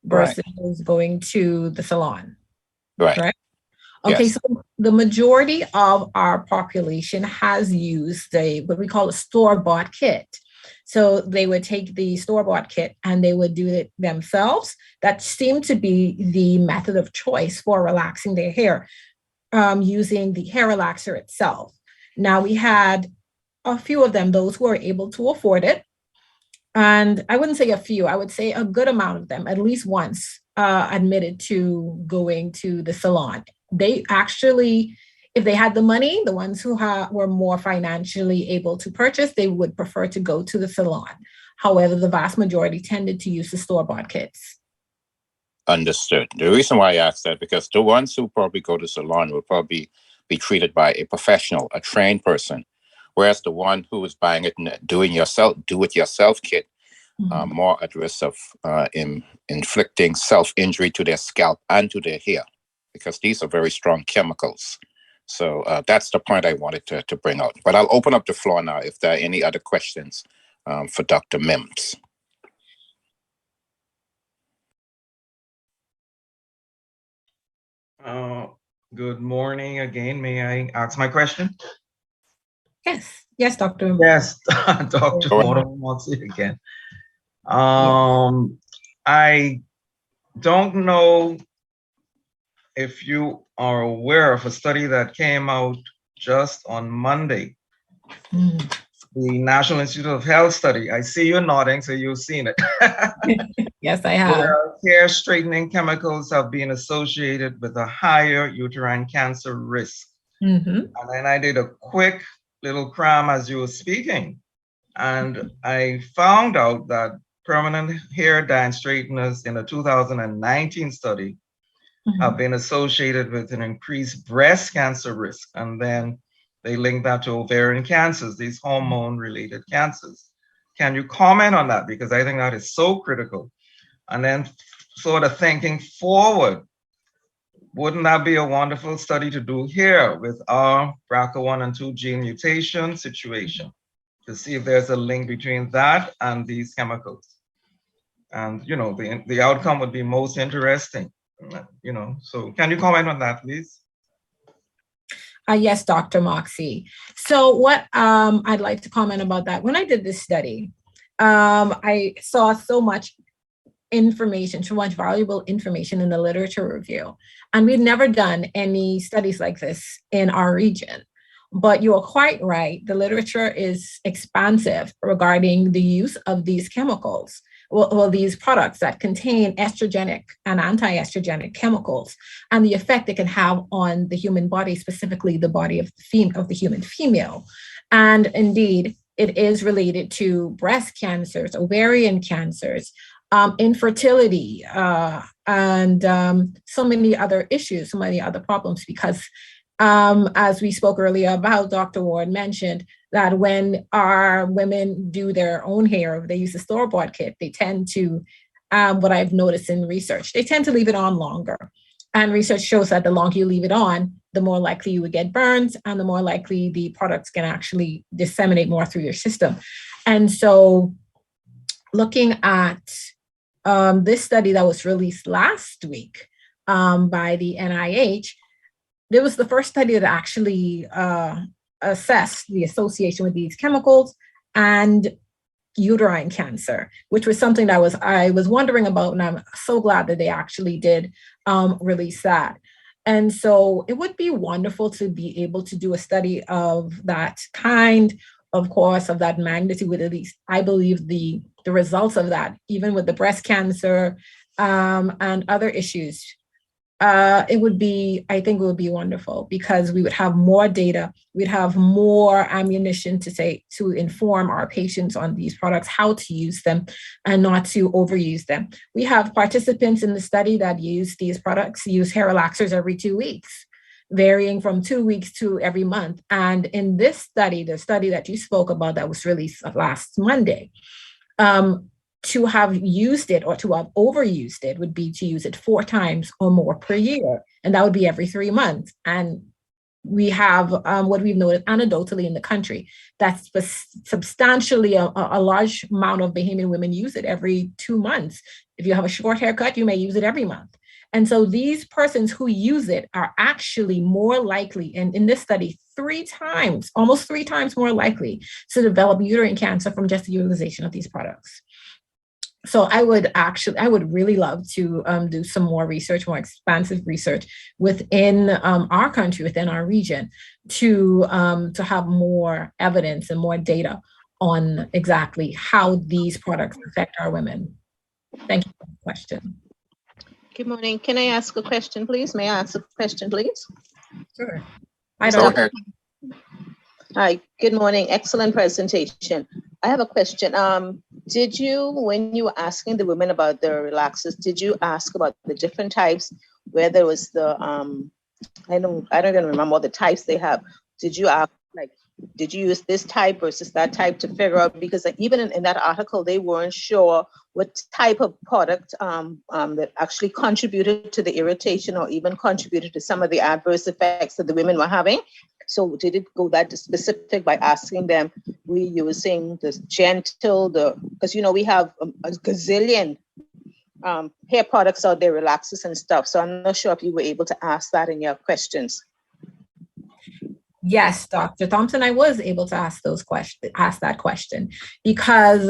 Speaker 7: versus going to the salon.
Speaker 1: Right.
Speaker 7: Correct? Okay,
Speaker 1: Yes.
Speaker 7: so the majority of our population has used what we call a store-bought kit. So they would take the store-bought kit and they would do it themselves. That seemed to be the method of choice for relaxing their hair, using the hair relaxer itself. Now, we had a few of them, those who were able to afford it. And I wouldn't say a few, I would say a good amount of them, at least once, admitted to going to the salon. They actually, if they had the money, the ones who were more financially able to purchase, they would prefer to go to the salon. However, the vast majority tended to use the store-bought kits.
Speaker 1: Understood. The reason why I asked that, because the ones who probably go to salon will probably be treated by a professional, a trained person, whereas the one who is buying it and do-it-yourself kit, more at risk of inflicting self-injury to their scalp and to their hair, because these are very strong chemicals. So that's the point I wanted to bring out. But I'll open up the floor now if there are any other questions for Dr. Mims.
Speaker 9: Good morning again. May I ask my question?
Speaker 7: Yes, Dr.
Speaker 9: Yes, Dr. Modomosi again. I don't know if you are aware of a study that came out just on Monday. The National Institute of Health study. I see you nodding, so you've seen it.
Speaker 7: Yes, I have.
Speaker 9: Where hair straightening chemicals have been associated with a higher uterine cancer risk. And then I did a quick little cram as you were speaking. And I found out that permanent hair dye and straighteners in a 2019 study have been associated with an increased breast cancer risk. And then they link that to ovarian cancers, these hormone-related cancers. Can you comment on that? Because I think that is so critical. And then sort of thinking forward, wouldn't that be a wonderful study to do here with our BRCA1 and 2 gene mutation situation to see if there's a link between that and these chemicals? And, you know, the outcome would be most interesting, you know. So can you comment on that, please?
Speaker 7: Yes, Dr. Moxie. So what I'd like to comment about that, when I did this study, I saw so much information, so much valuable information in the literature review. And we'd never done any studies like this in our region. But you are quite right. The literature is expansive regarding the use of these chemicals, well, these products that contain estrogenic and anti-estrogenic chemicals, and the effect it can have on the human body, specifically the body of the human female. And indeed, it is related to breast cancers, ovarian cancers, infertility, and so many other issues, so many other problems, because as we spoke earlier about, Dr. Ward mentioned that when our women do their own hair, if they use a store-bought kit, they tend to, what I've noticed in research, they tend to leave it on longer. And research shows that the longer you leave it on, the more likely you would get burns and the more likely the products can actually disseminate more through your system. And so looking at this study that was released last week by the NIH, there was the first study that actually assessed the association with these chemicals and uterine cancer, which was something that I was wondering about, and I'm so glad that they actually did release that. And so it would be wonderful to be able to do a study of that kind, of course, of that magnitude, with at least, I believe, the results of that, even with the breast cancer and other issues. It would be, I think it would be wonderful, because we would have more data, we'd have more ammunition to inform our patients on these products, how to use them and not to overuse them. We have participants in the study that use these products, use hair relaxers every 2 weeks, varying from 2 weeks to every month. And in this study, the study that you spoke about that was released last Monday, to have used it or to have overused it would be to use it 4 times or more per year. And that would be every 3 months. And we have what we've noted anecdotally in the country, that's substantially a large amount of Bahamian women use it every 2 months. If you have a short haircut, you may use it every month. And so these persons who use it are actually more likely, and in this study, almost 3 times more likely to develop uterine cancer from just the utilization of these products. So I would really love to do some more research, more expansive research within our country, within our region, to have more evidence and more data on exactly how these products affect our women. Thank you for the question.
Speaker 11: Good morning. Can I ask a question, please? May I ask a question, please?
Speaker 7: Sure.
Speaker 1: Go ahead.
Speaker 11: Hi, good morning. Excellent presentation. I have a question. Did you, when you were asking the women about the relaxers, did you ask about the different types, where there was the, I don't even remember all the types they have. Did you ask, like, did you use this type versus that type to figure out, because even in that article, they weren't sure what type of product that actually contributed to the irritation or even contributed to some of the adverse effects that the women were having. So did it go that specific by asking them, we using the gentle, because we have a gazillion hair products out there, relaxers and stuff. So I'm not sure if you were able to ask that in your questions.
Speaker 7: Yes, Dr. Thompson, I was able to ask that question, because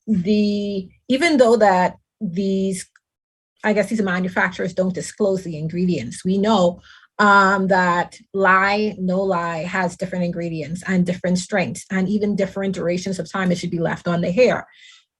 Speaker 10: even though that these manufacturers don't disclose the ingredients, we know that lye, no lye has different ingredients and different strengths and even different durations of time it should be left on the hair.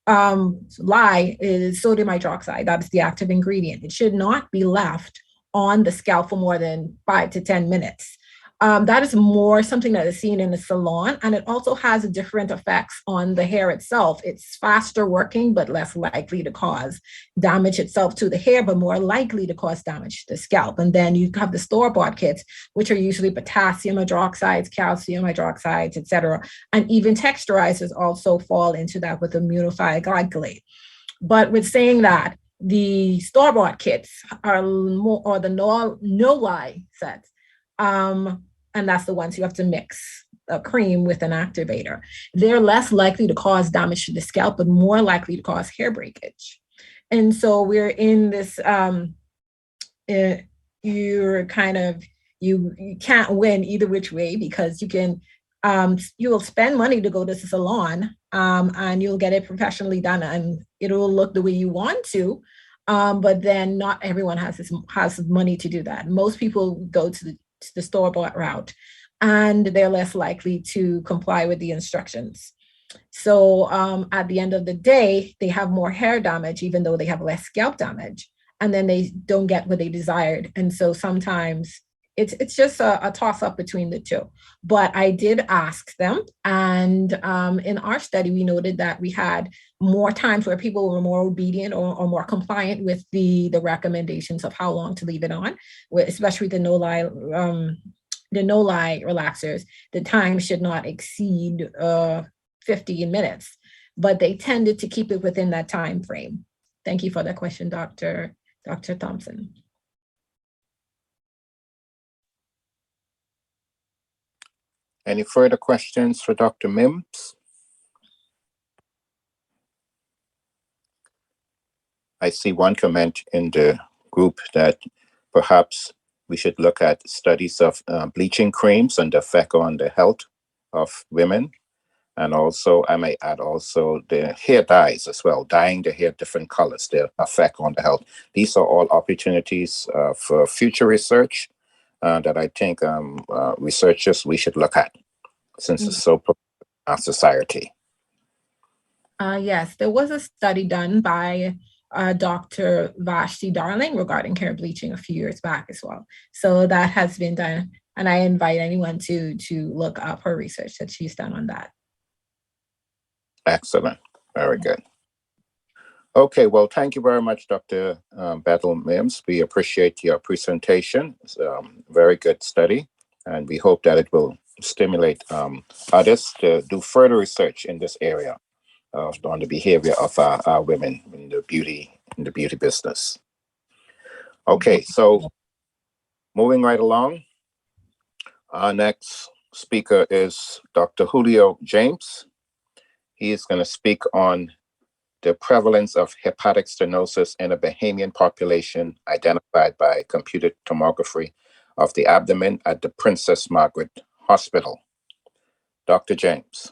Speaker 10: Lye is sodium hydroxide, that is the active ingredient. It should not be left on the scalp for more than 5 to 10 minutes. That is more something that is seen in the salon, and it also has different effects on the hair itself. It's faster working, but less likely to cause damage itself to the hair, but more likely to cause damage to the scalp. And then you have the store-bought kits, which are usually potassium hydroxides, calcium hydroxides, etc. And even texturizers also fall into that with immunified glycolate. But with saying that, the store-bought kits are more, or the no-lye sets, and that's the ones you have to mix a cream with an activator. They're less likely to cause damage to the scalp, but more likely to cause hair breakage. And so we're in this, you can't win either which way, because you will spend money to go to the salon, and you'll get it professionally done and it'll look the way you want to. But then not everyone has money to do that. Most people go to the store-bought route, and they're less likely to comply with the instructions. So at the end of the day, they have more hair damage, even though they have less scalp damage, and then they don't get what they desired. And so sometimes it's just a toss-up between the two. But I did ask them, and in our study, we noted that we had more times where people were more obedient or more compliant with the recommendations of how long to leave it on, especially the no-lye relaxers. The time should not exceed 15 minutes, but they tended to keep it within that time frame. Thank you for that question, Dr. Thompson.
Speaker 1: Any further questions for Dr. Mims? I see one comment in the group that perhaps we should look at studies of bleaching creams and the effect on the health of women. And also, I may add also the hair dyes as well, dyeing the hair different colors, their effect on the health. These are all opportunities for future research that I think researchers, we should look at, since it's so important in our society.
Speaker 10: Yes, there was a study done by Dr. Vashti Darling regarding hair bleaching a few years back as well. So that has been done, and I invite anyone to look up her research that she's done on that.
Speaker 1: Excellent, very good. Okay, well, thank you very much, Dr. Bethel Mims. We appreciate your presentation. It's a very good study, and we hope that it will stimulate others to do further research in this area on the behavior of our women in the beauty business. Okay, so moving right along, our next speaker is Dr. Julio James. He is going to speak on the prevalence of hepatic stenosis in a Bahamian population identified by computed tomography of the abdomen at the Princess Margaret Hospital. Dr. James.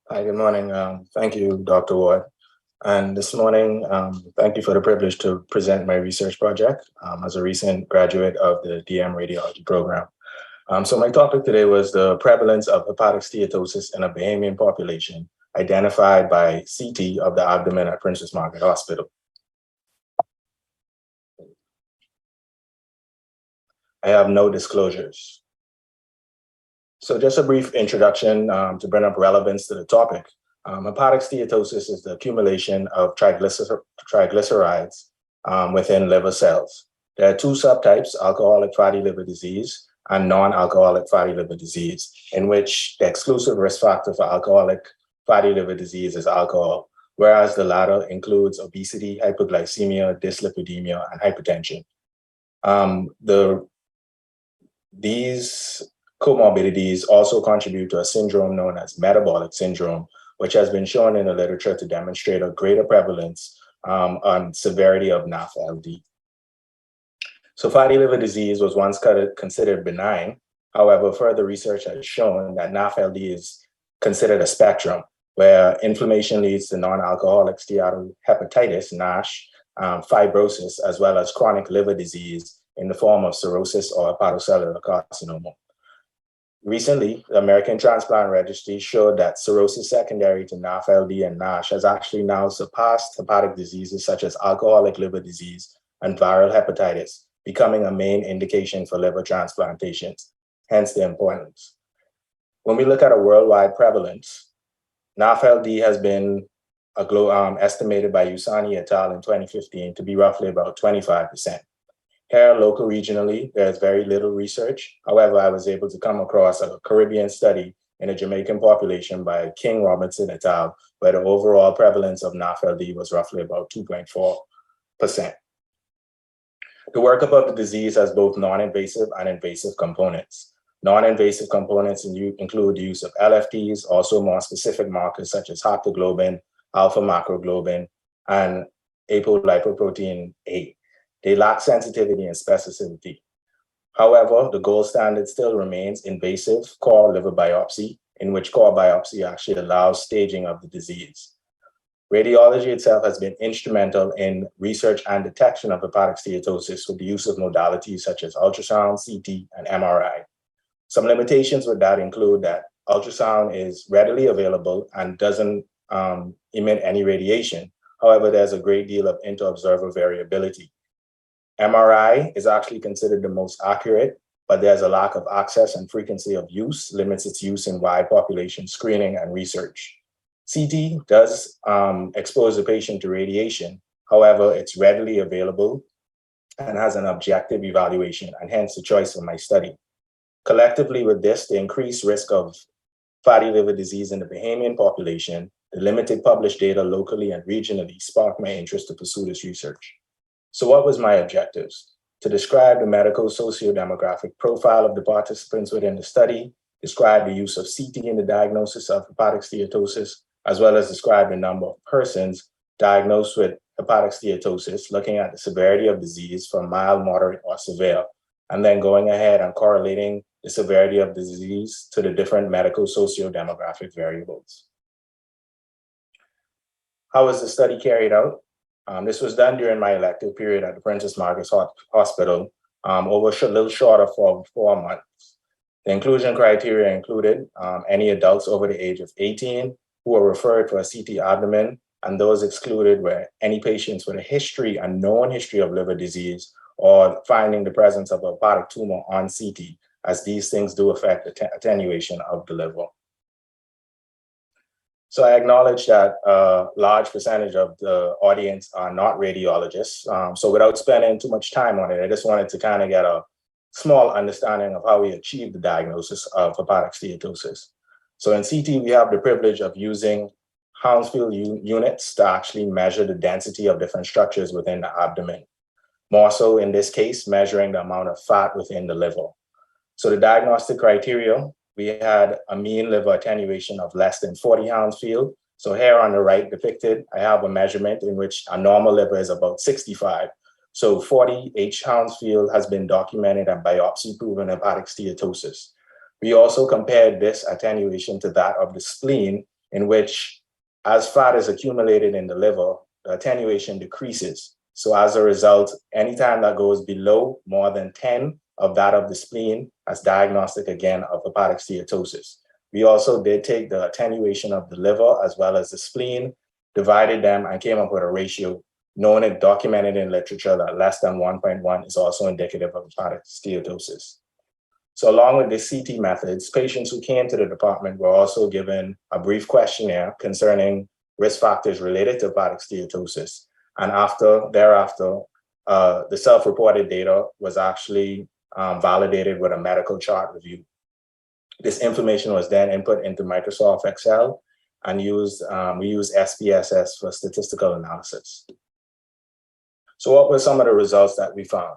Speaker 12: Hi, good morning. Thank you, Dr. Ward. And this morning, thank you for the privilege to present my research project as a recent graduate of the DM radiology program. So my topic today was the prevalence of hepatic steatosis in a Bahamian population identified by CT of the abdomen at Princess Margaret Hospital. I have no disclosures. So just a brief introduction to bring up relevance to the topic. Hepatic steatosis is the accumulation of triglycerides within liver cells. There are two subtypes, alcoholic fatty liver disease and non-alcoholic fatty liver disease, in which the exclusive risk factor for alcoholic fatty liver disease is alcohol, whereas the latter includes obesity, hypoglycemia, dyslipidemia, and hypertension. These comorbidities also contribute to a syndrome known as metabolic syndrome, which has been shown in the literature to demonstrate a greater prevalence on severity of NAFLD. So fatty liver disease was once considered benign. However, further research has shown that NAFLD is considered a spectrum, where inflammation leads to non-alcoholic steatohepatitis, NASH, fibrosis, as well as chronic liver disease in the form of cirrhosis or hepatocellular carcinoma. Recently, the American Transplant Registry showed that cirrhosis secondary to NAFLD and NASH has actually now surpassed hepatic diseases such as alcoholic liver disease and viral hepatitis, becoming a main indication for liver transplantations, hence the importance. When we look at a worldwide prevalence, NAFLD has been estimated by Usani et al. In 2015 to be roughly about 25%. Here, local regionally, there's very little research. However, I was able to come across a Caribbean study in a Jamaican population by King Robinson et al., where the overall prevalence of NAFLD was roughly about 2.4%. The workup of the disease has both non-invasive and invasive components. Non-invasive components include the use of LFTs, also more specific markers such as haptoglobin, alpha macroglobin, and apolipoprotein A. They lack sensitivity and specificity. However, the gold standard still remains invasive core liver biopsy, in which core biopsy actually allows staging of the disease. Radiology itself has been instrumental in research and detection of hepatic steatosis with the use of modalities such as ultrasound, CT, and MRI. Some limitations with that include that ultrasound is readily available and doesn't emit any radiation. However, there's a great deal of inter-observer variability. MRI is actually considered the most accurate, but there's a lack of access and frequency of use, limits its use in wide population screening and research. CT does expose the patient to radiation. However, it's readily available and has an objective evaluation, and hence the choice of my study. Collectively with this, the increased risk of fatty liver disease in the Bahamian population, the limited published data locally and regionally sparked my interest to pursue this research. So what was my objectives? To describe the medical socio-demographic profile of the participants within the study, describe the use of CT in the diagnosis of hepatic steatosis, as well as describe the number of persons diagnosed with hepatic steatosis, looking at the severity of disease from mild, moderate, or severe, and then going ahead and correlating the severity of the disease to the different medical socio-demographic variables. How was the study carried out? This was done during my elective period at the Princess Margaret's Hospital over a little short of 4 months. The inclusion criteria included any adults over the age of 18 who were referred for a CT abdomen, and those excluded were any patients with a known history of liver disease or finding the presence of a hepatic tumor on CT, as these things do affect the attenuation of the liver. So I acknowledge that a large percentage of the audience are not radiologists. So without spending too much time on it, I just wanted to kind of get a small understanding of how we achieve the diagnosis of hepatic steatosis. So in CT, we have the privilege of using Hounsfield units to actually measure the density of different structures within the abdomen. More so in this case, measuring the amount of fat within the liver. So the diagnostic criteria, we had a mean liver attenuation of less than 40 Hounsfield. So here on the right depicted, I have a measurement in which a normal liver is about 65. So 40 H Hounsfield has been documented and biopsy proven hepatic steatosis. We also compared this attenuation to that of the spleen, in which as fat is accumulated in the liver, the attenuation decreases. So as a result, anytime that goes below more than 10 of that of the spleen, as diagnostic again of hepatic steatosis. We also did take the attenuation of the liver as well as the spleen, divided them, and came up with a ratio known and documented in literature that less than 1.1 is also indicative of hepatic steatosis. So along with the CT methods, patients who came to the department were also given a brief questionnaire concerning risk factors related to hepatic steatosis. And thereafter, the self-reported data was actually validated with a medical chart review. This information was then input into Microsoft Excel and we used SPSS for statistical analysis. So what were some of the results that we found?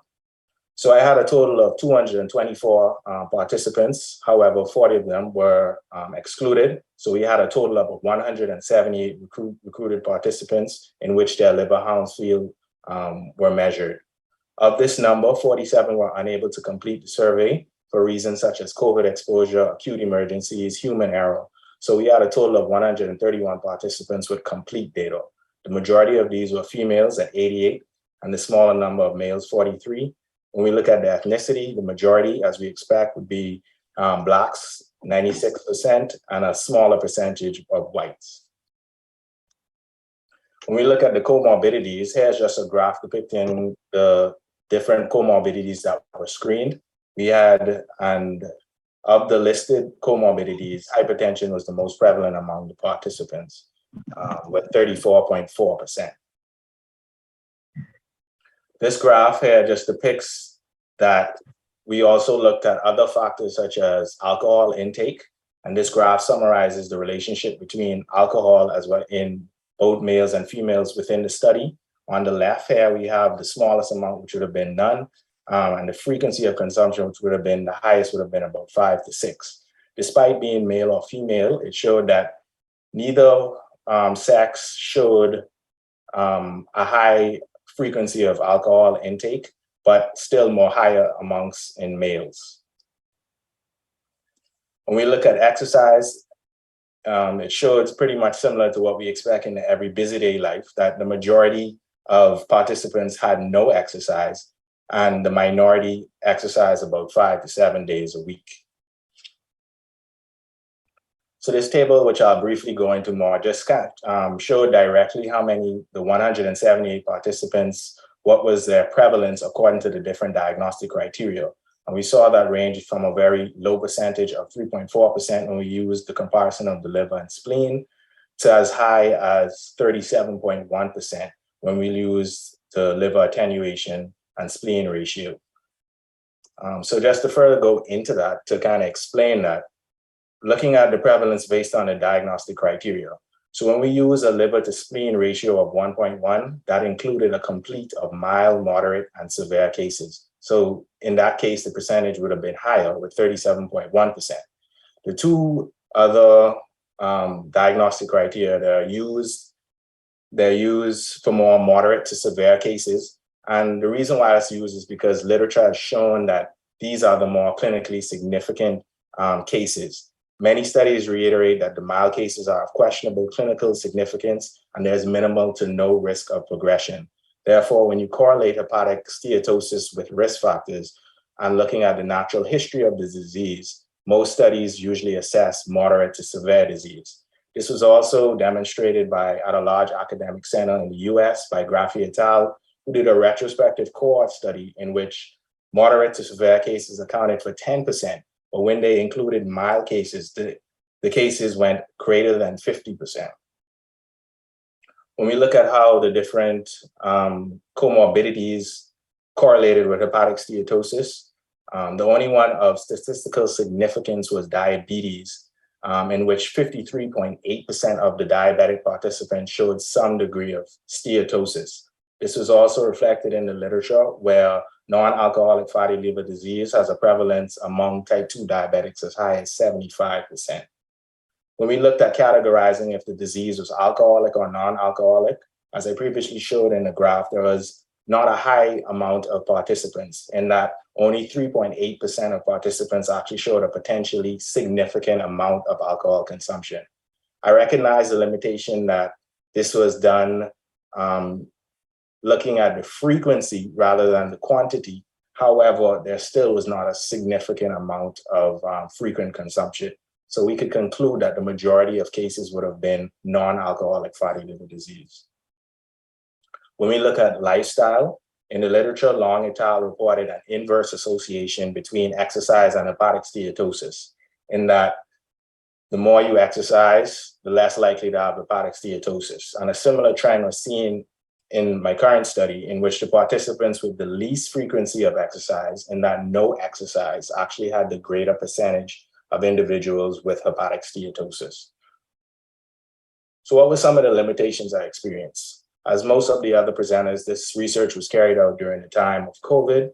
Speaker 12: So I had a total of 224 participants. However, 40 of them were excluded. So we had a total of 178 recruited participants in which their liver Hounsfield were measured. Of this number, 47 were unable to complete the survey for reasons such as COVID exposure, acute emergencies, human error. So we had a total of 131 participants with complete data. The majority of these were females at 88, and the smaller number of males, 43. When we look at the ethnicity, the majority, as we expect, would be Blacks, 96%, and a smaller percentage of whites. When we look at the comorbidities, here's just a graph depicting the different comorbidities that were screened. We had, and of the listed comorbidities, hypertension was the most prevalent among the participants, with 34.4%. This graph here just depicts that we also looked at other factors such as alcohol intake, and this graph summarizes the relationship between alcohol as well in both males and females within the study. On the left here, we have the smallest amount, which would have been none, and the frequency of consumption, which would have been the highest, would have been about 5 to 6. Despite being male or female, it showed that neither sex showed a high frequency of alcohol intake, but still more higher amongst in males. When we look at exercise, it shows pretty much similar to what we expect in every busy day life, that the majority of participants had no exercise, and the minority exercise about 5 to 7 days a week. So this table, which I'll briefly go into more, just showed directly how many, the 178 participants, what was their prevalence according to the different diagnostic criteria. And we saw that range from a very low percentage of 3.4% when we used the comparison of the liver and spleen, to as high as 37.1% when we used the liver attenuation and spleen ratio. So just to further go into that, to kind of explain that, looking at the prevalence based on the diagnostic criteria. So when we use a liver to spleen ratio of 1.1, that included a complete of mild, moderate, and severe cases. So in that case, the percentage would have been higher with 37.1%. The two other diagnostic criteria that are they're used for more moderate to severe cases. And the reason why that's used is because literature has shown that these are the more clinically significant cases. Many studies reiterate that the mild cases are of questionable clinical significance, and there's minimal to no risk of progression. Therefore, when you correlate hepatic steatosis with risk factors and looking at the natural history of the disease, most studies usually assess moderate to severe disease. This was also demonstrated at a large academic center in the US by Graffi et al., who did a retrospective cohort study in which moderate to severe cases accounted for 10%, but when they included mild cases, the cases went greater than 50%. When we look at how the different comorbidities correlated with hepatic steatosis, the only one of statistical significance was diabetes, in which 53.8% of the diabetic participants showed some degree of steatosis. This was also reflected in the literature where non-alcoholic fatty liver disease has a prevalence among type 2 diabetics as high as 75%. When we looked at categorizing if the disease was alcoholic or non-alcoholic, as I previously showed in the graph, there was not a high amount of participants in that only 3.8% of participants actually showed a potentially significant amount of alcohol consumption. I recognize the limitation that this was done looking at the frequency rather than the quantity. However, there still was not a significant amount of frequent consumption. So we could conclude that the majority of cases would have been non-alcoholic fatty liver disease. When we look at lifestyle, in the literature, Long et al. Reported an inverse association between exercise and hepatic steatosis, in that the more you exercise, the less likely to have hepatic steatosis. And a similar trend was seen in my current study, in which the participants with the least frequency of exercise, and that no exercise, actually had the greater percentage of individuals with hepatic steatosis. So what were some of the limitations I experienced? As most of the other presenters, this research was carried out during the time of COVID.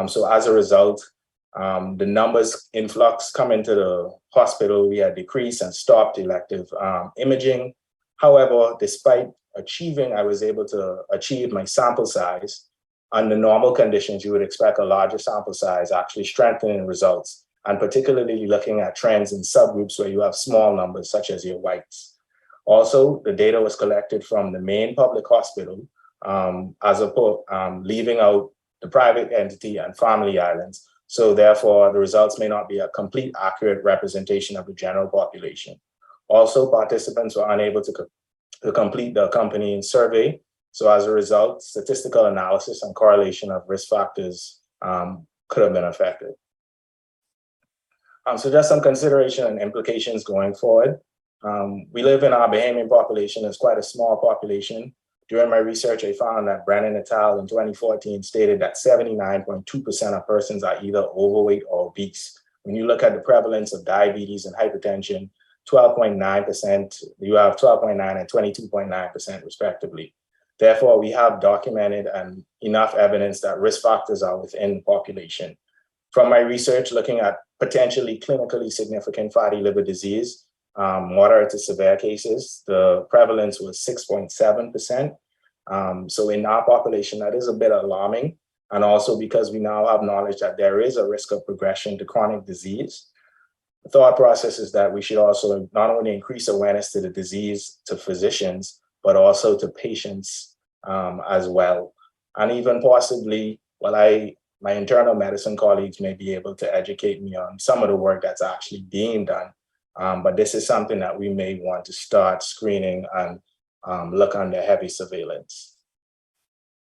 Speaker 12: So as a result, the numbers influx coming to the hospital, we had decreased and stopped elective imaging. However, despite I was able to achieve my sample size. Under normal conditions, you would expect a larger sample size, actually strengthening results. and particularly looking at trends in subgroups where you have small numbers, such as your whites. Also, the data was collected from the main public hospital, leaving out the private entity and family islands. So therefore, the results may not be a complete, accurate representation of the general population. Also, participants were unable to complete the accompanying survey. So as a result, statistical analysis and correlation of risk factors could have been affected. So just some consideration and implications going forward. We live in our Bahamian population. It's quite a small population. During my research, I found that Brennan et al. In 2014 stated that 79.2% of persons are either overweight or obese. When you look at the prevalence of diabetes and hypertension, 12.9%, you have 12.9 and 22.9% respectively. Therefore, we have documented and enough evidence that risk factors are within the population. From my research, looking at potentially clinically significant fatty liver disease, moderate to severe cases, the prevalence was 6.7%. So in our population, that is a bit alarming. And also because we now have knowledge that there is a risk of progression to chronic disease. The thought process is that we should also not only increase awareness to the disease to physicians, but also to patients as well. And even possibly, my internal medicine colleagues may be able to educate me on some of the work that's actually being done. But this is something that we may want to start screening and look under heavy surveillance.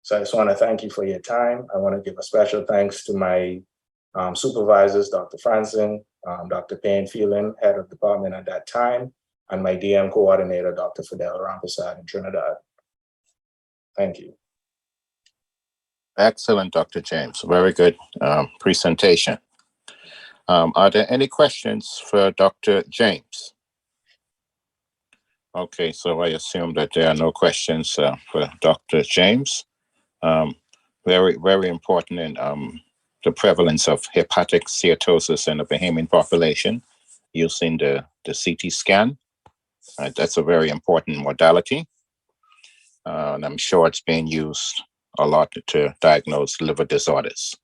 Speaker 12: So I just want to thank you for your time. I want to give a special thanks to my supervisors, Dr. Franson, Dr. Payne Phelan, head of department at that time, and my DM coordinator, Dr. Fidel Rampersad in Trinidad. Thank you.
Speaker 1: Excellent, Dr. James. Very good presentation. Are there any questions for Dr. James? Okay, so I assume that there are no questions for Dr. James. Very, very important in the prevalence of hepatic steatosis in the Bahamian population using the CT scan. That's a very important modality. And I'm sure it's being used a lot to diagnose liver disorders.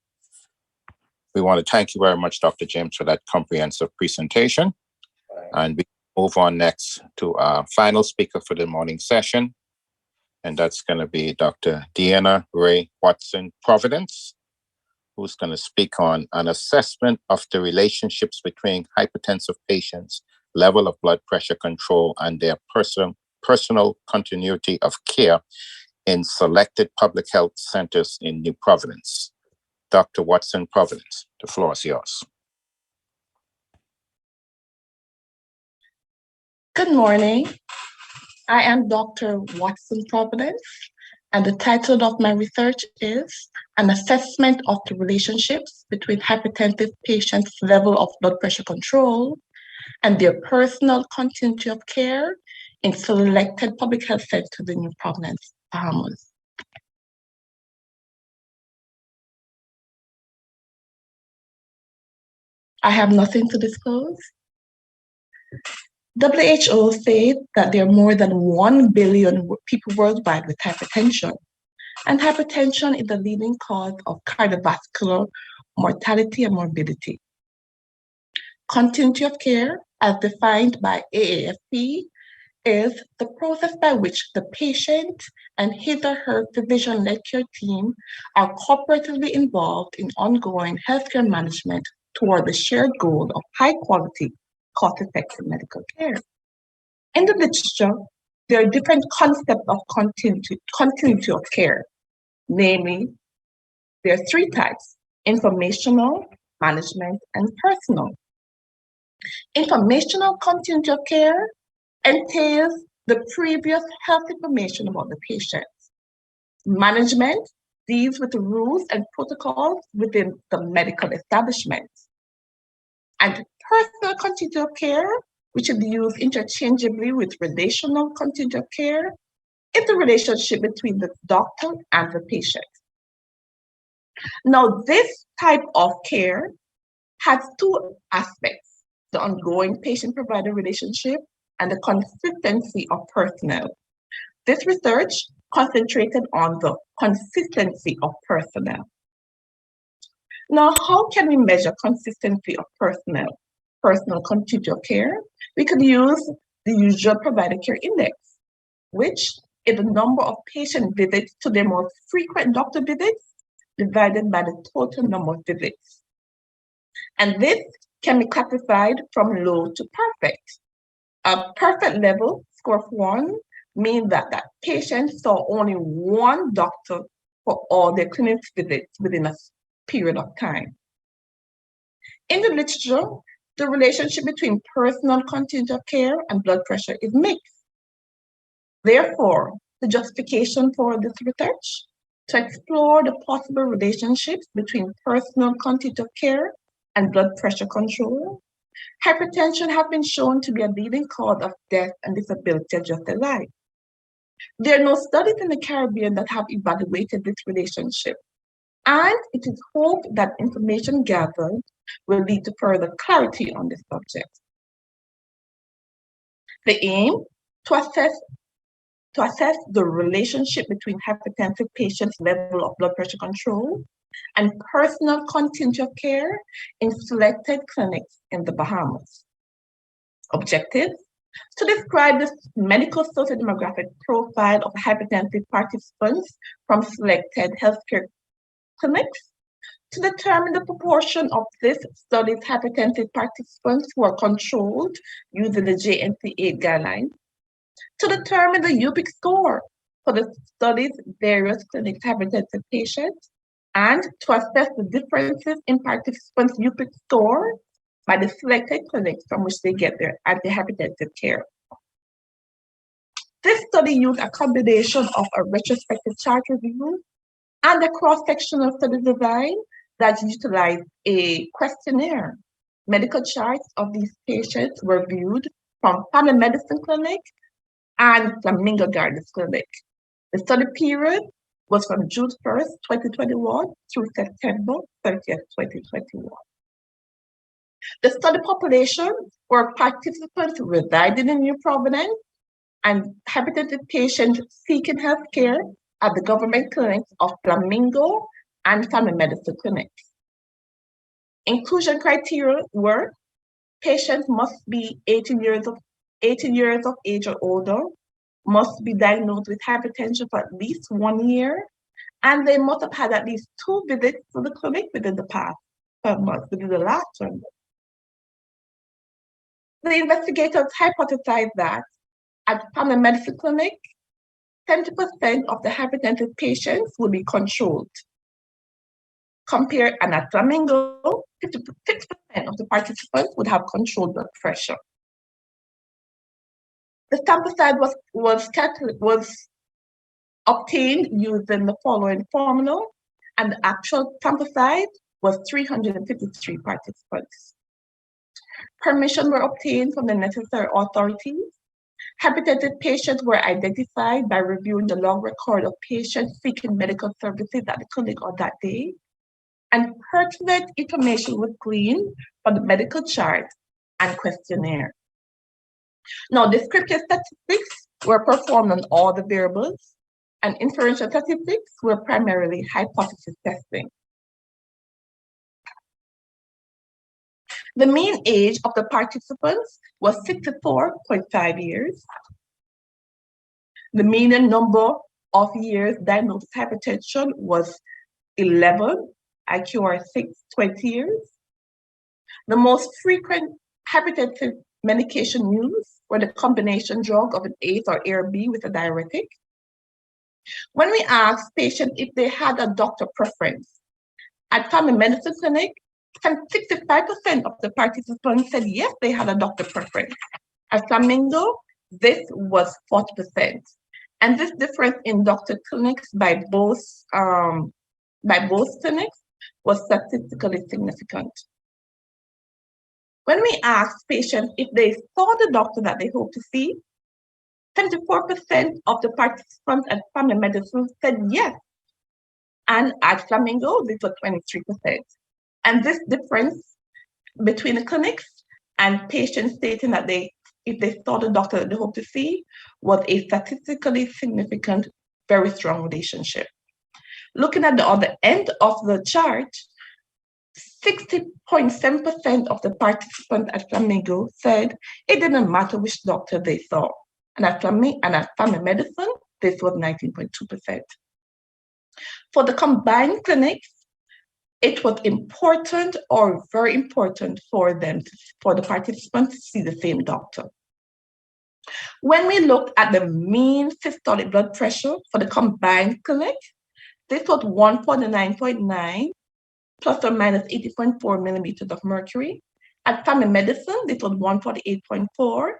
Speaker 1: We want to thank you very much, Dr. James, for that comprehensive presentation. And we move on next to our final speaker for the morning session. And that's going to be Dr. Deanna Ray Watson Providence, who's going to speak on an assessment of the relationships between hypertensive patients, level of blood pressure control, and their personal continuity of care in selected public health centers in New Providence. Dr. Watson Providence, the floor is yours.
Speaker 13: Good morning. I am Dr. Watson Providence, and the title of my research is An Assessment of the Relationships Between Hypertensive Patients' Level of Blood Pressure Control and Their Personal Continuity of Care in Selected Public Health Centers in New Providence, Bahamas. I have nothing to disclose. WHO said that there are more than 1 billion people worldwide with hypertension, and hypertension is the leading cause of cardiovascular mortality and morbidity. Continuity of care, as defined by AAFP, is the process by which the patient and his or her physician-led care team are cooperatively involved in ongoing healthcare management toward the shared goal of high-quality, cost-effective medical care. In the literature, there are different concepts of continuity of care. Namely, there are 3 types: informational, management, and personal. Informational continuity of care entails the previous health information about the patient. Management deals with the rules and protocols within the medical establishment. And personal continuity of care, which is used interchangeably with relational continuity of care, is the relationship between the doctor and the patient. Now, this type of care has 2 aspects: the ongoing patient-provider relationship and the consistency of personnel. This research concentrated on the consistency of personnel. Now, how can we measure consistency of personal continuity of care? We could use the usual provider care index, which is the number of patient visits to their most frequent doctor visits divided by the total number of visits. And this can be classified from low to perfect. A perfect level, score of 1, means that that patient saw only one doctor for all their clinic visits within a period of time. In the literature, the relationship between personal continuity of care and blood pressure is mixed. Therefore, the justification for this research to explore the possible relationships between personal continuity of care and blood pressure control. Hypertension has been shown to be a leading cause of death and disability adjusted life. There are no studies in the Caribbean that have evaluated this relationship, and it is hoped that information gathered will lead to further clarity on this subject. The aim to assess the relationship between hypertensive patients' level of blood pressure control and personal continuity of care in selected clinics in the Bahamas. Objectives: to describe the medical socio-demographic profile of hypertensive participants from selected healthcare clinics, to determine the proportion of this study's hypertensive participants who are controlled using the JNC8 guidelines, to determine the UPIC score for the study's various clinics' hypertensive patients, and to assess the differences in participants' UPIC score by the selected clinics from which they get their antihypertensive care. This study used a combination of a retrospective chart review and a cross-sectional study design that utilized a questionnaire. Medical charts of these patients were viewed from Family Medicine Clinic and Flamingo Gardens Clinic. The study period was from June 1st, 2021 through September 30th, 2021. The study population were participants residing in New Providence and hypertensive patients seeking health care at the government clinics of Flamingo and Family Medicine Clinics. Inclusion criteria were: patients must be 18 years of age or older, must be diagnosed with hypertension for at least 1 year, and they must have had at least 2 visits to the clinic within the past 12 months, within the last 12 months. The investigators hypothesized that at Family Medicine Clinic, 70% of the hypertensive patients will be controlled. And at Flamingo, 56% of the participants would have controlled blood pressure. The sample size was obtained using the following formula, and the actual sample size was 353 participants. Permission were obtained from the necessary authorities. Hypertensive patients were identified by reviewing the log record of patients seeking medical services at the clinic on that day, and pertinent information was gleaned from the medical chart and questionnaire. Now, descriptive statistics were performed on all the variables, and inferential statistics were primarily hypothesis testing. The mean age of the participants was 64.5 years. The median number of years diagnosed with hypertension was 11, IQR6, 20 years. The most frequent hypertensive medication used were the combination drug of an ACE or ARB with a diuretic. When we asked patients if they had a doctor preference, at Family Medicine Clinic, 65% of the participants said yes, they had a doctor preference. At Flamingo, this was 40%. And this difference in doctor clinics by both clinics was statistically significant. When we asked patients if they saw the doctor that they hoped to see, 74% of the participants at Family Medicine said yes. And at Flamingo, this was 23%. And this difference between the clinics and patients stating that if they saw the doctor that they hoped to see, was a statistically significant, very strong relationship. Looking at the other end of the chart, 60.7% of the participants at Flamingo said it didn't matter which doctor they saw. And at family medicine, this was 19.2%. For the combined clinics, it was important or very important for the participants to see the same doctor. When we looked at the mean systolic blood pressure for the combined clinic, this was 149.9 plus or minus 80.4 millimeters of mercury. At family medicine, this was 148.4.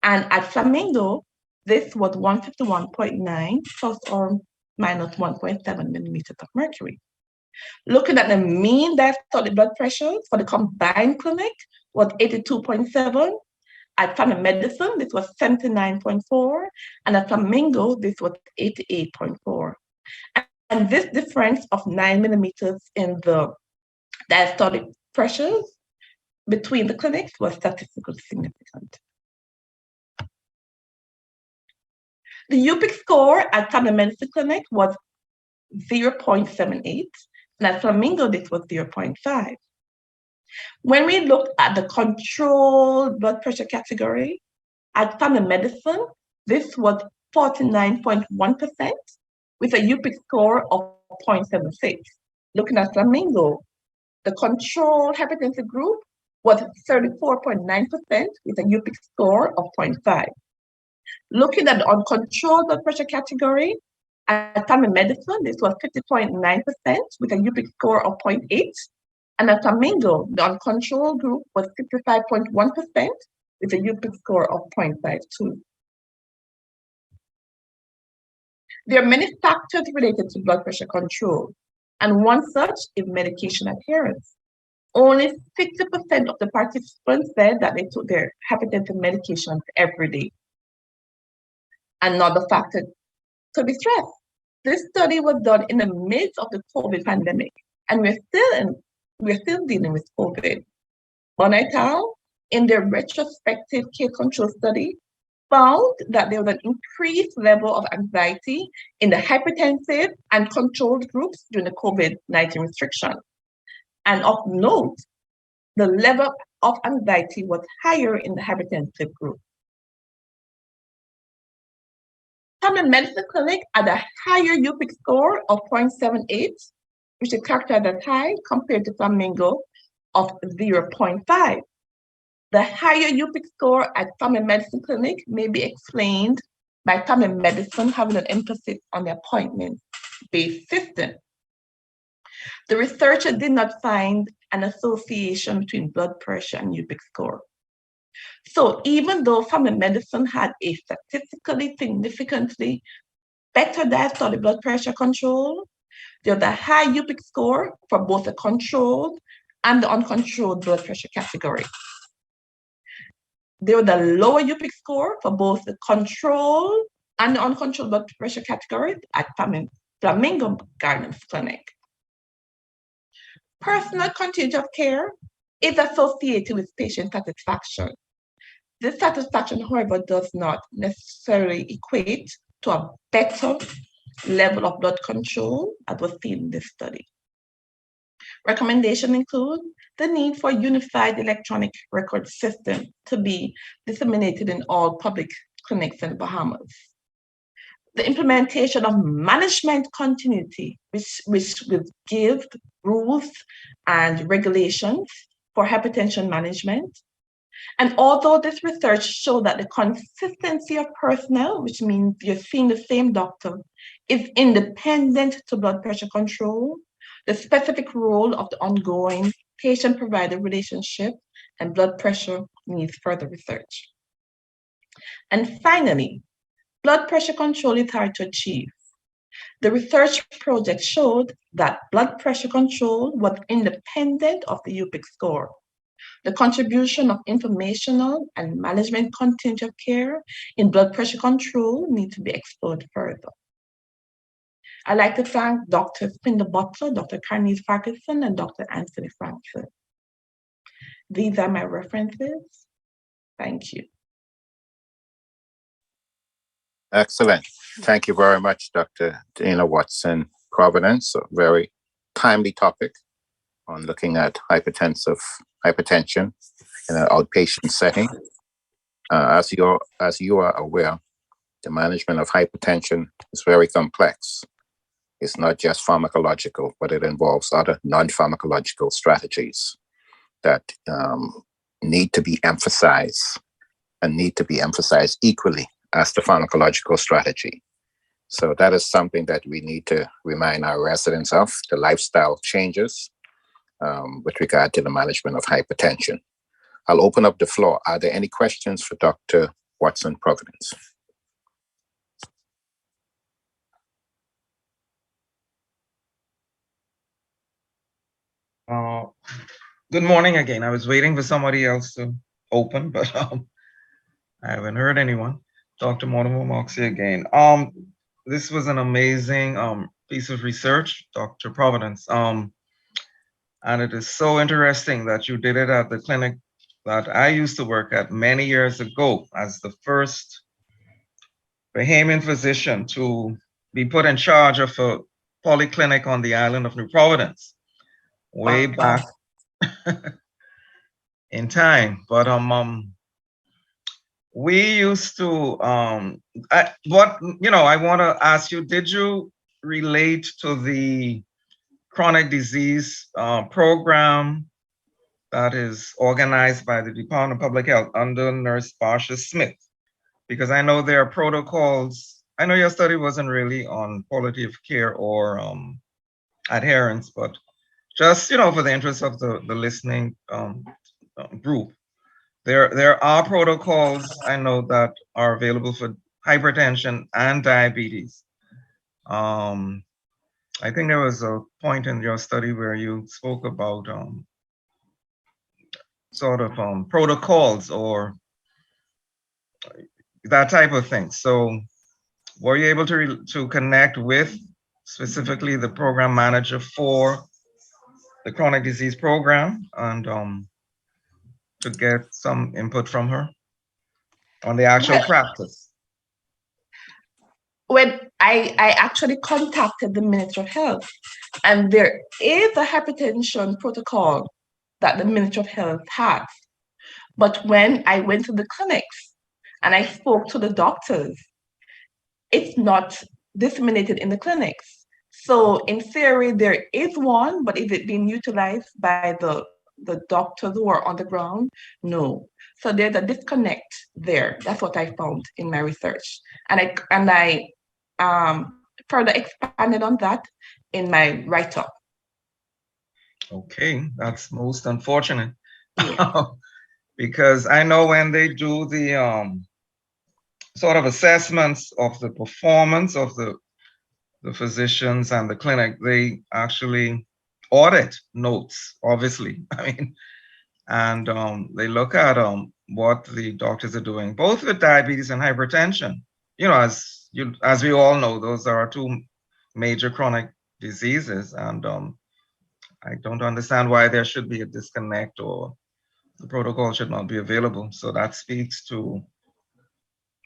Speaker 13: And at Flamingo, this was 151.9 plus or minus 1.7 millimeters of mercury. Looking at the mean diastolic blood pressure for the combined clinic was 82.7. At family medicine, this was 79.4. And at Flamingo, this was 88.4. And this difference of 9 millimeters in the diastolic pressures between the clinics was statistically significant. The UPIC score at family medicine clinic was 0.78, and at Flamingo, this was 0.5. When we looked at the controlled blood pressure category, at family medicine, this was 49.1% with a UPIC score of 0.76. Looking at Flamingo, the controlled hypertensive group was 34.9% with a UPIC score of 0.5. Looking at the uncontrolled blood pressure category, at family medicine, this was 50.9% with a UPIC score of 0.8. And at Flamingo, the uncontrolled group was 55.1% with a UPIC score of 0.52. There are many factors related to blood pressure control, and one such is medication adherence. Only 60% of the participants said that they took their hypertensive medications every day. Another factor to be stressed. This study was done in the midst of the COVID pandemic, and we're still dealing with COVID. Bonner et al., in their retrospective case control study, found that there was an increased level of anxiety in the hypertensive and controlled groups during the COVID-19 restriction. And of note, the level of anxiety was higher in the hypertensive group. Family medicine clinic had a higher UPIC score of 0.78, which is characterized as high compared to Flamingo of 0.5. The higher UPIC score at family medicine clinic may be explained by family medicine having an emphasis on the appointment-based system. The researcher did not find an association between blood pressure and UPIC score. So even though family medicine had a statistically significantly better diastolic blood pressure control, there was a high UPIC score for both the controlled and the uncontrolled blood pressure category. There was a lower UPIC score for both the controlled and the uncontrolled blood pressure categories at Flamingo Gardens Clinic. Personal continuity of care is associated with patient satisfaction. This satisfaction, however, does not necessarily equate to a better level of blood control as was seen in this study. Recommendations include the need for a unified electronic record system to be disseminated in all public clinics in the Bahamas. The implementation of management continuity, which will give rules and regulations for hypertension management. And although this research showed that the consistency of personnel, which means you're seeing the same doctor, is independent to blood pressure control, the specific role of the ongoing patient-provider relationship and blood pressure needs further research. And finally, blood pressure control is hard to achieve. The research project showed that blood pressure control was independent of the UPIC score. The contribution of informational and management continuity of care in blood pressure control need to be explored further. I'd like to thank Dr. Spindler Butler, Dr. Carnese Parkinson, and Dr. Anthony Francis. These are my references. Thank you.
Speaker 1: Excellent. Thank you very much, Dr. Dana Watson Providence. A very timely topic on looking at hypertension in an outpatient setting. As you are aware, the management of hypertension is very complex. It's not just pharmacological, but it involves other non-pharmacological strategies that need to be emphasized and need to be emphasized equally as the pharmacological strategy. So that is something that we need to remind our residents of, the lifestyle changes with regard to the management of hypertension. I'll open up the floor. Are there any questions for Dr. Watson-Providence?
Speaker 9: Good morning again. I was waiting for somebody else to open, but I haven't heard anyone. Dr. Mortimer Moxie again. This was an amazing piece of research, Dr. Providence. And it is so interesting that you did it at the clinic that I used to work at many years ago as the first Bahamian physician to be put in charge of a polyclinic on the island of New Providence, way back in time. But we used to I want to ask you, did you relate to the chronic disease program that is organized by the Department of Public Health under Nurse Barsha Smith? Because I know there are protocols. I know your study wasn't really on quality of care or adherence, but just for the interest of the listening group, there are protocols I know that are available for hypertension and diabetes. I think there was a point in your study where you spoke about protocols or that type of thing. So were you able to connect with specifically the program manager for the chronic disease program and to get some input from her on the actual practice?
Speaker 13: When I actually contacted the Ministry of Health, and there is a hypertension protocol that the Ministry of Health has. But when I went to the clinics and I spoke to the doctors, it's not disseminated in the clinics. So in theory, there is one, but is it being utilized by the doctors who are on the ground? No. So there's a disconnect there. That's what I found in my research. And I further expanded on that in my write-up.
Speaker 9: Okay, that's most unfortunate. Because I know when they do the sort of assessments of the performance of the physicians and the clinic, they actually audit notes, obviously. I mean, and they look at what the doctors are doing, both with diabetes and hypertension. As we all know, those are our two major chronic diseases, and I don't understand why there should be a disconnect or the protocol should not be available. So that speaks to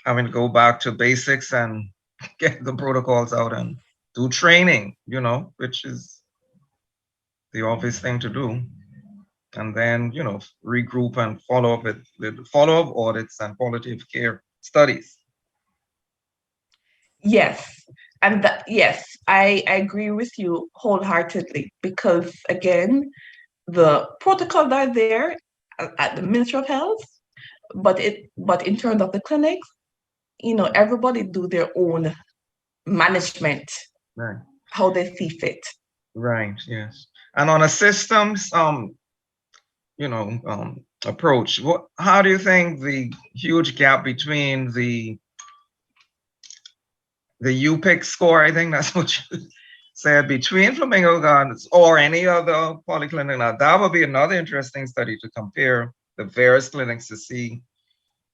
Speaker 9: having to go back to basics and get the protocols out and do training, which is the obvious thing to do. And then, regroup and follow up with follow-up audits and quality of care studies.
Speaker 13: Yes. And yes, I agree with you wholeheartedly, because again, the protocols are there at the Ministry of Health, but in terms of the clinics, everybody do their own management,
Speaker 9: right,
Speaker 13: how they see fit.
Speaker 9: Right. Yes. And on a systems, approach, how do you think the huge gap between the UPIC score, I think that's what you said, between Flamingo Gardens or any other polyclinic? Now, that would be another interesting study to compare the various clinics to see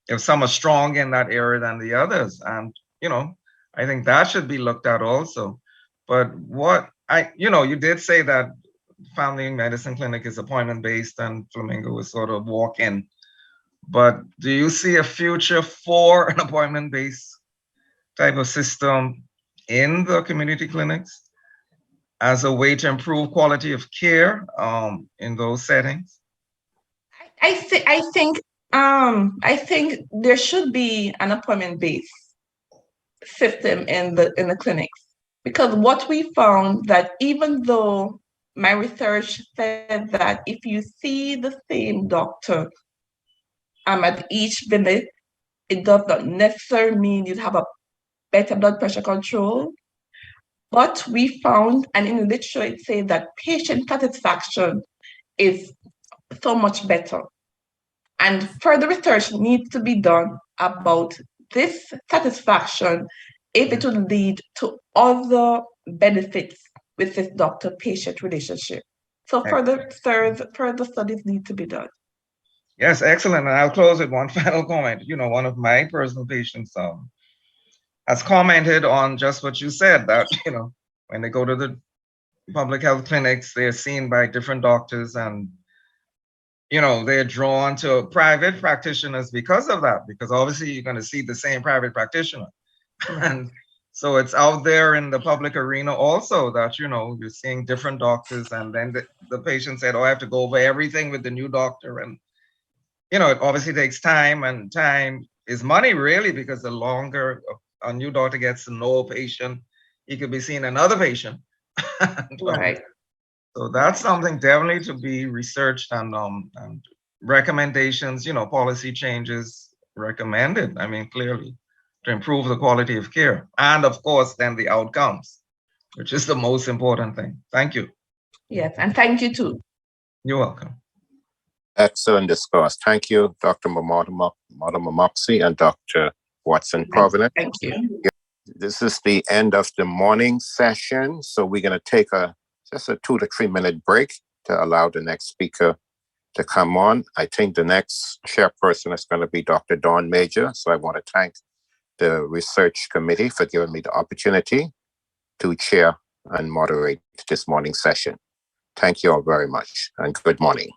Speaker 9: if some are strong in that area than the others. And, I think that should be looked at also. But you did say that family medicine clinic is appointment-based and Flamingo is sort of walk-in. But do you see a future for an appointment-based type of system in the community clinics? as a way to improve quality of care in those settings?
Speaker 13: I think there should be an appointment-based system in the clinics, because what we found that even though my research said that if you see the same doctor at each visit, it does not necessarily mean you have a better blood pressure control. But we found, and in the literature it says that patient satisfaction is so much better. And further research needs to be done about this satisfaction if it would lead to other benefits with this doctor-patient relationship. So further studies need to be done.
Speaker 9: Yes, excellent. And I'll close with one final comment. You know, one of my personal patients has commented on just what you said, that, you know, when they go to the public health clinics, they're seen by different doctors, and, you know, they're drawn to private practitioners because of that, because obviously you're going to see the same private practitioner. And so it's out there in the public arena also that, you know, you're seeing different doctors, and then the patient said, oh, I have to go over everything with the new doctor. And, you know, it obviously takes time, and time is money, really, because the longer a new doctor gets to know a patient, he could be seeing another patient.
Speaker 13: Right.
Speaker 9: So that's something definitely to be researched, and recommendations, you know, policy changes recommended, I mean, clearly, to improve the quality of care. And of course, then the outcomes, which is the most important thing. Thank you.
Speaker 13: Yes, and thank you too.
Speaker 9: You're welcome.
Speaker 1: Excellent discourse. Thank you, Dr. Moxie and Dr. Watson Providence.
Speaker 13: Thank you.
Speaker 1: This is the end of the morning session, so we're going to take just a 2 to 3 minute break to allow the next speaker to come on. I think the next chairperson is going to be Dr. Dawn Major, so I want to thank the research committee for giving me the opportunity to chair and moderate this morning session. Thank you all very much, and good morning.